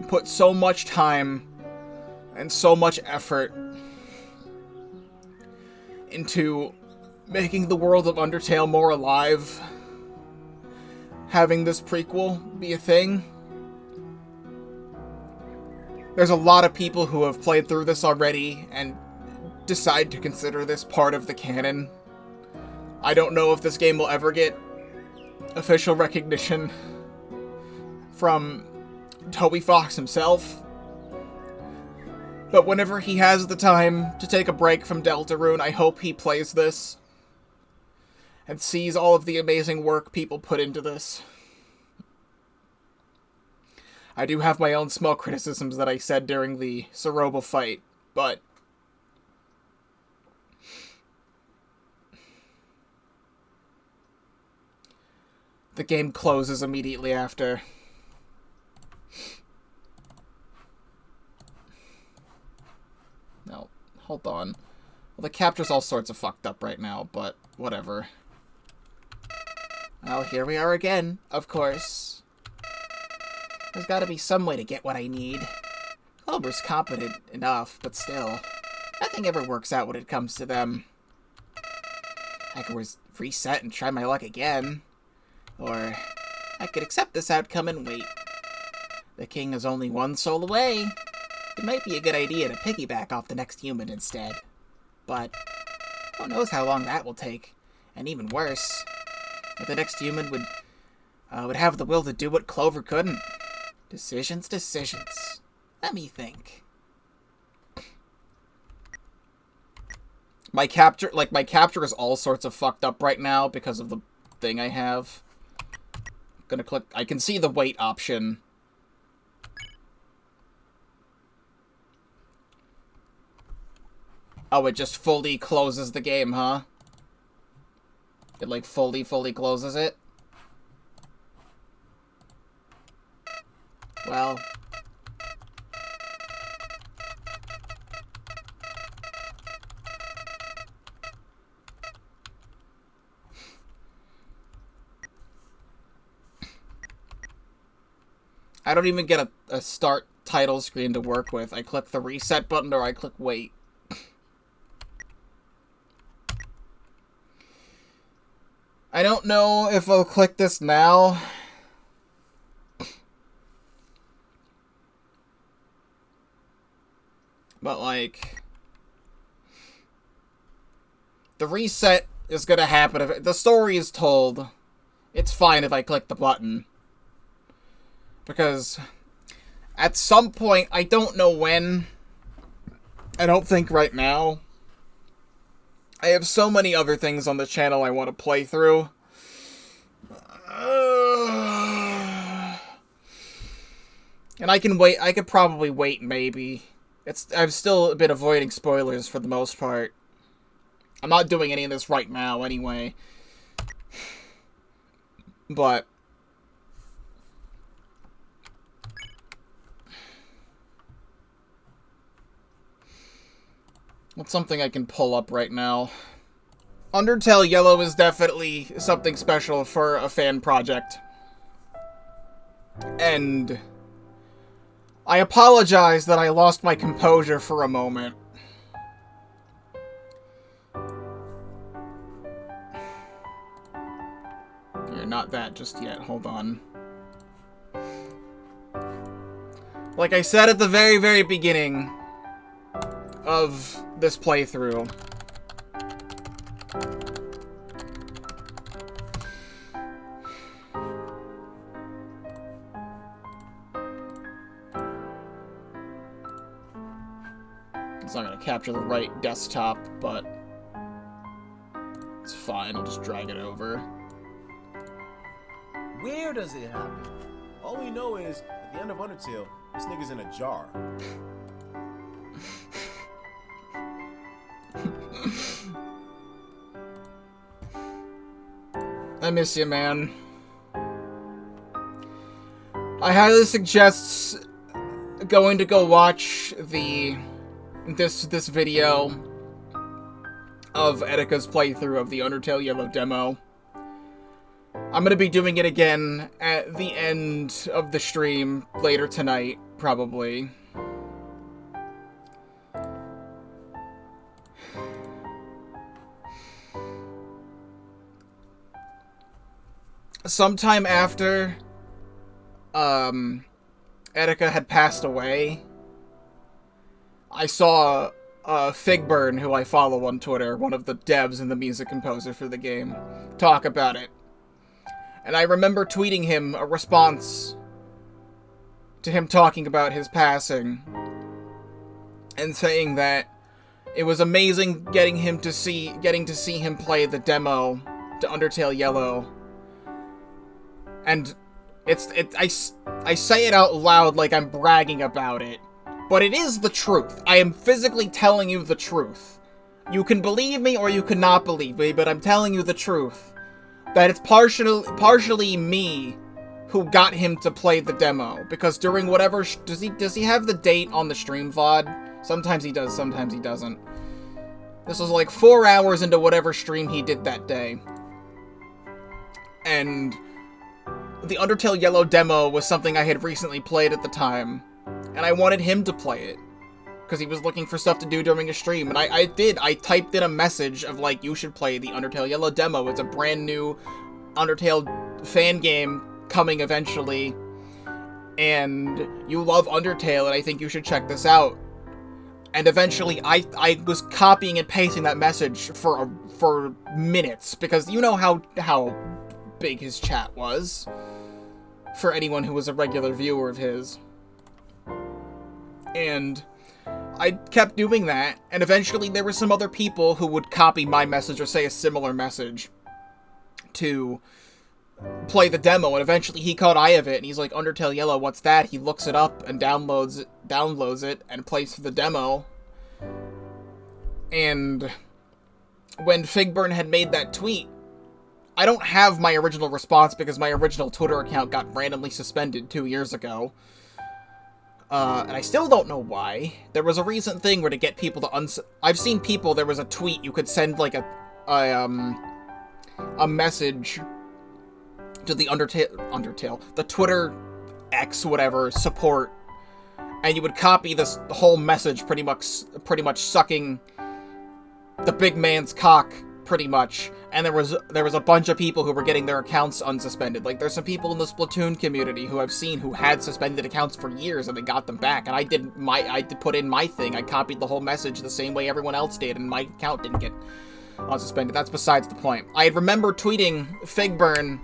put so much time and so much effort into making the world of Undertale more alive, having this prequel be a thing. There's a lot of people who have played through this already and decide to consider this part of the canon. I don't know if this game will ever get official recognition from Toby Fox himself, but whenever he has the time to take a break from Deltarune, I hope he plays this and sees all of the amazing work people put into this. I do have my own small criticisms that I said during the Soroba fight, but the game closes immediately after. No, hold on. Well, the capture's all sorts of fucked up right now, but whatever. Well, here we are again, of course. There's gotta be some way to get what I need. Clover's competent enough, but still, nothing ever works out when it comes to them. I could reset and try my luck again. Or I could accept this outcome and wait. The king is only one soul away. It might be a good idea to piggyback off the next human instead. But who knows how long that will take. And even worse, if the next human would have the will to do what Clover couldn't. Decisions. Let me think. My capture is all sorts of fucked up right now because of the thing I have. I'm gonna click. I can see the wait option. Oh, it just fully closes the game, huh? It, like, fully closes it? Well... I don't even get a start title screen to work with. I click the reset button or I click wait. I don't know if I'll click this now. But, like... the reset is gonna happen if the story is told. It's fine if I click the button. Because at some point, I don't know when, I don't think right now, I have so many other things on the channel I want to play through. And I can wait, I could probably wait maybe. I've still been avoiding spoilers for the most part. I'm not doing any of this right now anyway. But... what's something I can pull up right now? Undertale Yellow is definitely something special for a fan project. And... I apologize that I lost my composure for a moment. Yeah, not that just yet. Hold on. Like I said at the very, very beginning of this playthrough, it's not going to capture the right desktop, but it's fine. I'll just drag it over. Where does it happen? All we know is, at the end of Undertale, this nigga's in a jar. I miss you, man. I highly suggest going to go watch this video of Etika's playthrough of the Undertale Yellow demo. I'm gonna be doing it again at the end of the stream later tonight, probably. Sometime after Etika had passed away, I saw Figburn, who I follow on Twitter, one of the devs and the music composer for the game, talk about it. And I remember tweeting him a response to him talking about his passing and saying that it was amazing getting to see him play the demo to Undertale Yellow. And I say it out loud like I'm bragging about it, but it is the truth. I am physically telling you the truth. You can believe me or you cannot believe me, but I'm telling you the truth. That it's partially me who got him to play the demo, because during whatever does he have the date on the stream VOD? Sometimes he does, sometimes he doesn't. This was like 4 hours into whatever stream he did that day. and the Undertale Yellow demo was something I had recently played at the time, and I wanted him to play it, because he was looking for stuff to do during a stream, and I did. I typed in a message of, like, you should play the Undertale Yellow demo. It's a brand new Undertale fan game coming eventually, and you love Undertale, and I think you should check this out. And eventually, I was copying and pasting that message for minutes, because you know how big his chat was, for anyone who was a regular viewer of his. And I kept doing that, and eventually there were some other people who would copy my message or say a similar message to play the demo, and eventually he caught eye of it, and he's like, Undertale Yellow, what's that? He looks it up and downloads it, and plays for the demo. And when Figburn had made that tweet, I don't have my original response because my original Twitter account got randomly suspended 2 years ago. And I still don't know why. There was a recent thing where to get people to I've seen people, there was a tweet, you could send, like, a message to the Undertale, the Twitter X, whatever, support, and you would copy the whole message pretty much sucking the big man's cock, pretty much. And there was a bunch of people who were getting their accounts unsuspended. Like, there's some people in the Splatoon community who I've seen who had suspended accounts for years and they got them back. And I did put in my thing. I copied the whole message the same way everyone else did, and my account didn't get unsuspended. That's besides the point. I remember tweeting Figburn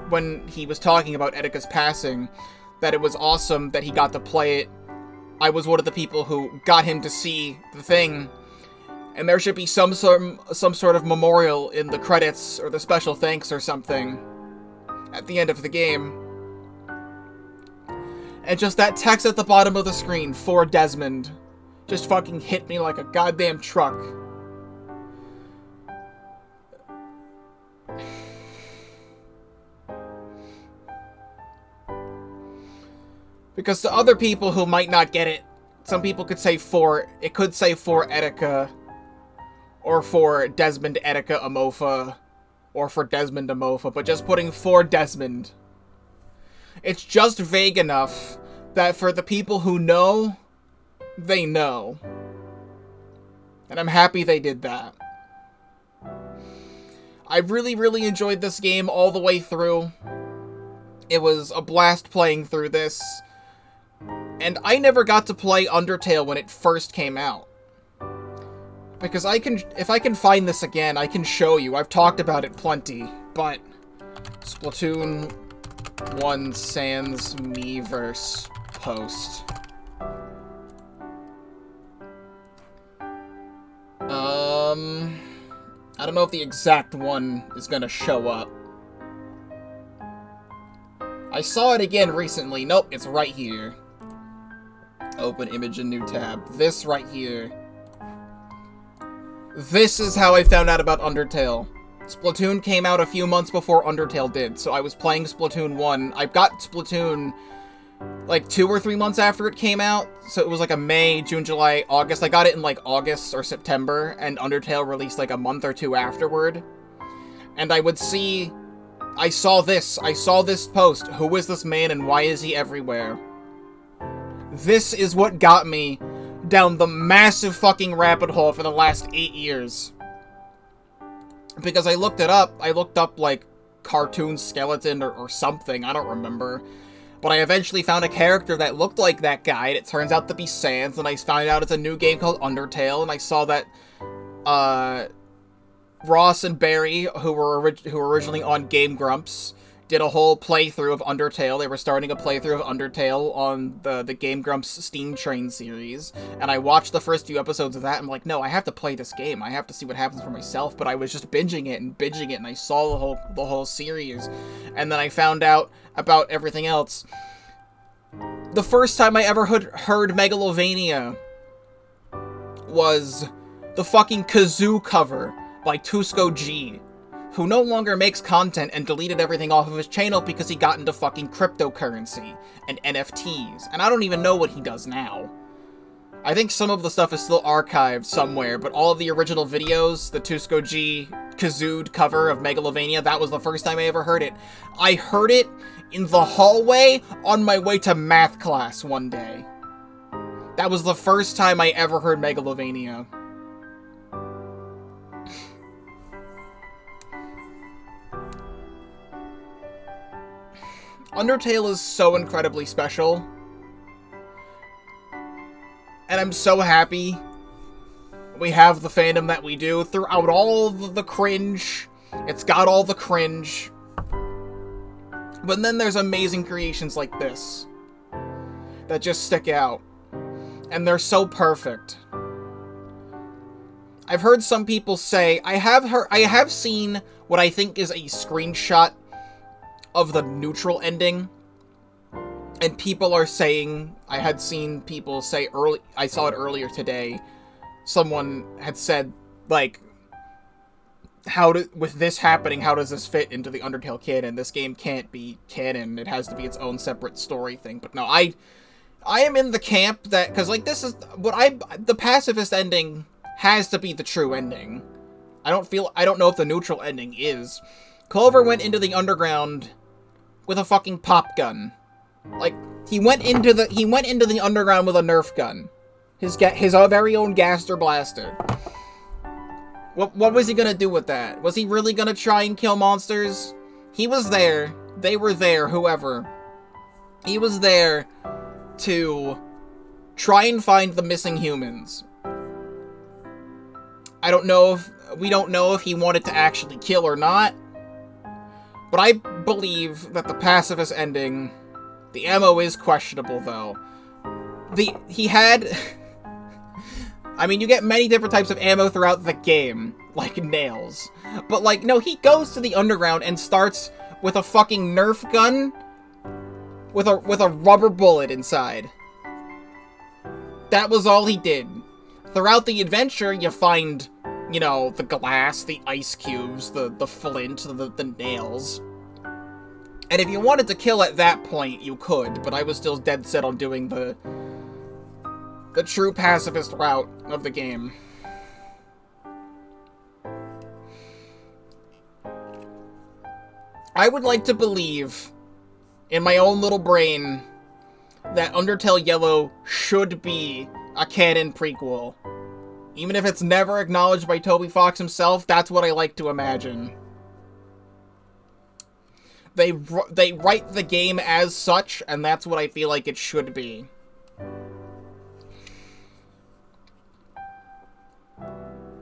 when he was talking about Etika's passing that it was awesome that he got to play it. I was one of the people who got him to see the thing. And there should be some sort of memorial in the credits or the special thanks or something at the end of the game. And just that text at the bottom of the screen for Desmond just fucking hit me like a goddamn truck. Because to other people who might not get it, some people could say it could say for Etika, or for Desmond Etika Amofa, or for Desmond Amofa, but just putting for Desmond. It's just vague enough that for the people who know, they know. And I'm happy they did that. I really, really enjoyed this game all the way through. It was a blast playing through this. And I never got to play Undertale when it first came out. Because if I can find this again, I can show you. I've talked about it plenty, but Splatoon 1 sans Miiverse post. I don't know if the exact one is gonna show up. I saw it again recently. Nope, it's right here. Open image in new tab. This right here. This is how I found out about Undertale. Splatoon came out a few months before Undertale did, so I was playing Splatoon 1. I got Splatoon like 2 or 3 months after it came out, so it was like a May, June, July, August. I got it in like August or September, and Undertale released like a month or two afterward. And I saw this post. Who is this man and why is he everywhere? This is what got me down the massive fucking rabbit hole for the last 8 years. Because I looked it up. I looked up, like, cartoon skeleton or something. I don't remember. But I eventually found a character that looked like that guy, and it turns out to be Sans, and I found out it's a new game called Undertale, and I saw that, Ross and Barry, who were originally on Game Grumps, did a whole playthrough of Undertale. They were starting a playthrough of Undertale on the Game Grumps Steam Train series, and I watched the first few episodes of that, and I'm like, no, I have to play this game. I have to see what happens for myself, but I was just binging it, and I saw the whole series, and then I found out about everything else. The first time I ever heard Megalovania was the fucking Kazoo cover by Tusko G, who no longer makes content and deleted everything off of his channel because he got into fucking cryptocurrency and NFTs. And I don't even know what he does now. I think some of the stuff is still archived somewhere, but all of the original videos, the Tusko G kazooed cover of Megalovania, that was the first time I ever heard it. I heard it in the hallway on my way to math class one day. That was the first time I ever heard Megalovania. Undertale is so incredibly special. And I'm so happy we have the fandom that we do throughout all the cringe. It's got all the cringe. But then there's amazing creations like this that just stick out. And they're so perfect. I've heard some people say, I have seen what I think is a screenshot of the neutral ending. And people are saying, I had seen people say I saw it earlier today, someone had said, like, with this happening, how does this fit into the Undertale canon? This game can't be canon, it has to be its own separate story thing. But no, I am in the camp that, because, like, this is, the pacifist ending has to be the true ending. I don't know if the neutral ending is. Clover went into the underground with a fucking pop gun. Like, he went into the underground with a Nerf gun. His very own Gaster Blaster. What was he gonna do with that? Was he really gonna try and kill monsters? He was there. They were there, whoever. He was there to try and find the missing humans. We don't know if he wanted to actually kill or not. But I believe that the pacifist ending, the ammo is questionable, though. I mean, you get many different types of ammo throughout the game, like nails. But, like, no, he goes to the underground and starts with a fucking Nerf gun with a rubber bullet inside. That was all he did. Throughout the adventure, you find, you know, the glass, the ice cubes, the flint, the nails. And if you wanted to kill at that point, you could, but I was still dead set on doing the true pacifist route of the game. I would like to believe, in my own little brain, that Undertale Yellow should be a canon prequel. Even if it's never acknowledged by Toby Fox himself, that's what I like to imagine. They write the game as such, and that's what I feel like it should be.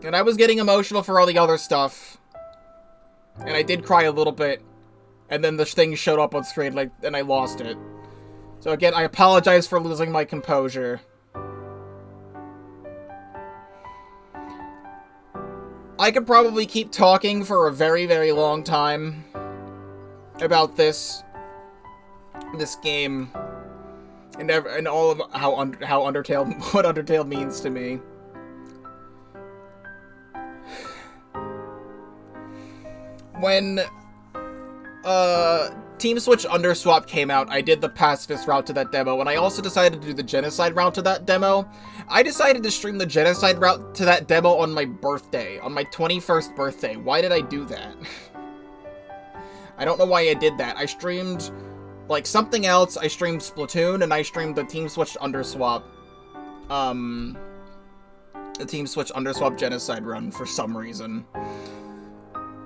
And I was getting emotional for all the other stuff. And I did cry a little bit. And then the thing showed up on screen, like, and I lost it. So again, I apologize for losing my composure. I could probably keep talking for a very, very long time about this game, and all of how Undertale, what Undertale means to me. When Team Switch Underswap came out, I did the pacifist route to that demo, and I also decided to do the genocide route to that demo. I decided to stream the genocide route to that demo on my birthday, on my 21st birthday. Why did I do that? I don't know why I did that. I streamed, like, something else. I streamed Splatoon, and I streamed the Team Switch Underswap, the Team Switch Underswap genocide run for some reason.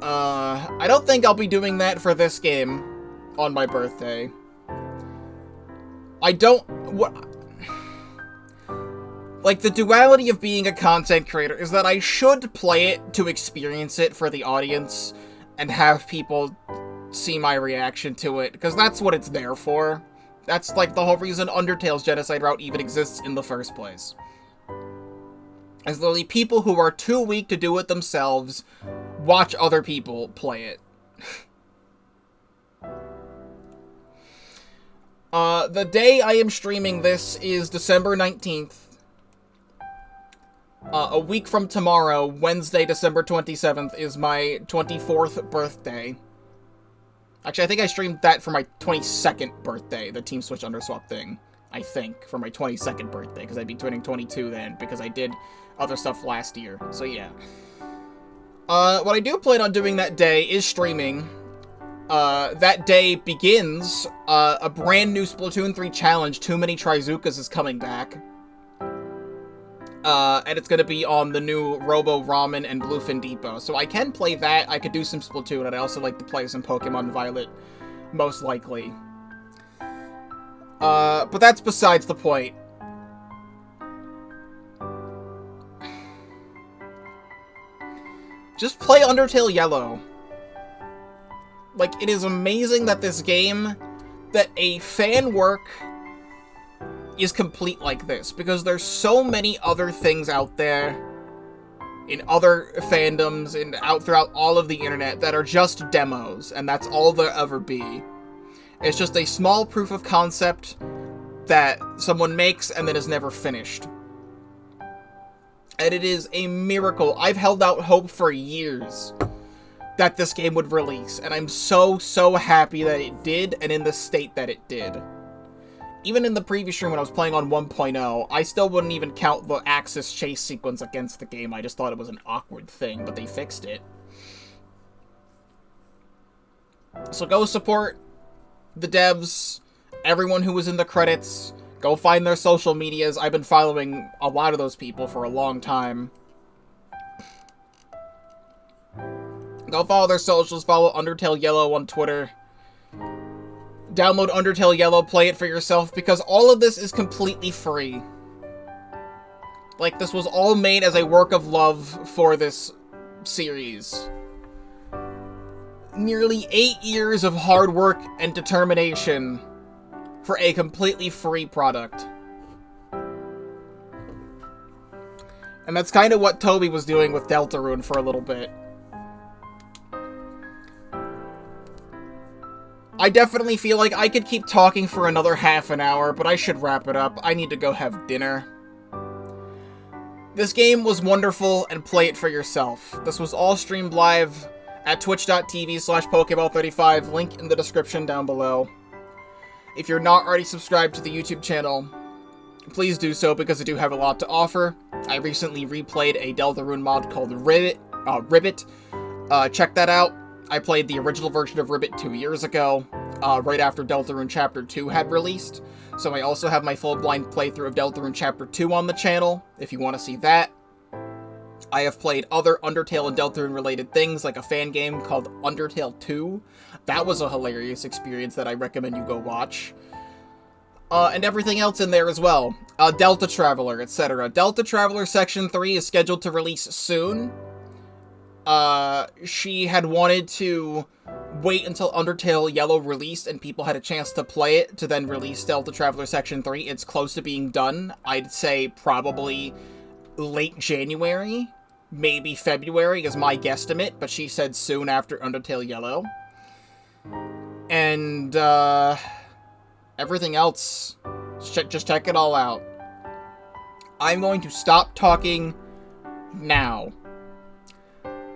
I don't think I'll be doing that for this game on my birthday. Like, the duality of being a content creator is that I should play it to experience it for the audience and have people see my reaction to it, because that's what it's there for. That's, like, the whole reason Undertale's genocide route even exists in the first place. As literally people who are too weak to do it themselves watch other people play it. The day I am streaming this is December 19th. A week from tomorrow, Wednesday, December 27th, is my 24th birthday. Actually, I think I streamed that for my 22nd birthday, the Team Switch Underswap thing. I think, for my 22nd birthday, because I'd be turning 22 then, because I did other stuff last year. So yeah. What I do plan on doing that day is streaming. That day begins, a brand new Splatoon 3 challenge, Too Many Trizukas, is coming back. And it's gonna be on the new Robo Ramen and Bluefin Depot. So I can play that, I could do some Splatoon, and I also like to play some Pokemon Violet, most likely. But that's besides the point. Just play Undertale Yellow. Like, it is amazing that this game, that a fan work is complete like this, because there's so many other things out there in other fandoms and out throughout all of the internet that are just demos, and that's all there ever be. It's just a small proof of concept that someone makes and then is never finished. And it is a miracle. I've held out hope for years that this game would release, and I'm so happy that it did, and in the state that it did. Even in the previous stream when I was playing on 1.0, I still wouldn't even count the Axis chase sequence against the game. I just thought it was an awkward thing, but they fixed it. So go support the devs, everyone who was in the credits. Go find their social medias. I've been following a lot of those people for a long time. Go follow their socials, follow Undertale Yellow on Twitter. Download Undertale Yellow, play it for yourself, because all of this is completely free. Like, this was all made as a work of love for this series. Nearly 8 years of hard work and determination for a completely free product. And that's kind of what Toby was doing with Deltarune for a little bit. I definitely feel like I could keep talking for another half an hour, but I should wrap it up. I need to go have dinner. This game was wonderful, and play it for yourself. This was all streamed live at twitch.tv/Pokeball35, link in the description down below. If you're not already subscribed to the YouTube channel, please do so, because I do have a lot to offer. I recently replayed a Deltarune mod called Ribbit. Check that out. I played the original version of Ribbit 2 years ago, right after Deltarune Chapter 2 had released. So I also have my full blind playthrough of Deltarune Chapter 2 on the channel, if you want to see that. I have played other Undertale and Deltarune related things, like a fan game called Undertale 2. That was a hilarious experience that I recommend you go watch. And everything else in there as well. Delta Traveler, etc. Delta Traveler Section 3 is scheduled to release soon. She had wanted to wait until Undertale Yellow released and people had a chance to play it to then release Delta Traveler Section 3. It's close to being done. I'd say probably late January, maybe February is my guesstimate, but she said soon after Undertale Yellow. And, everything else, just check it all out. I'm going to stop talking now.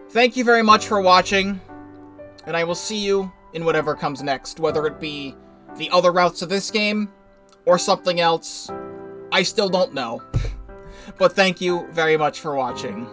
Thank you very much for watching, and I will see you in whatever comes next, whether it be the other routes of this game, or something else. I still don't know. But thank you very much for watching.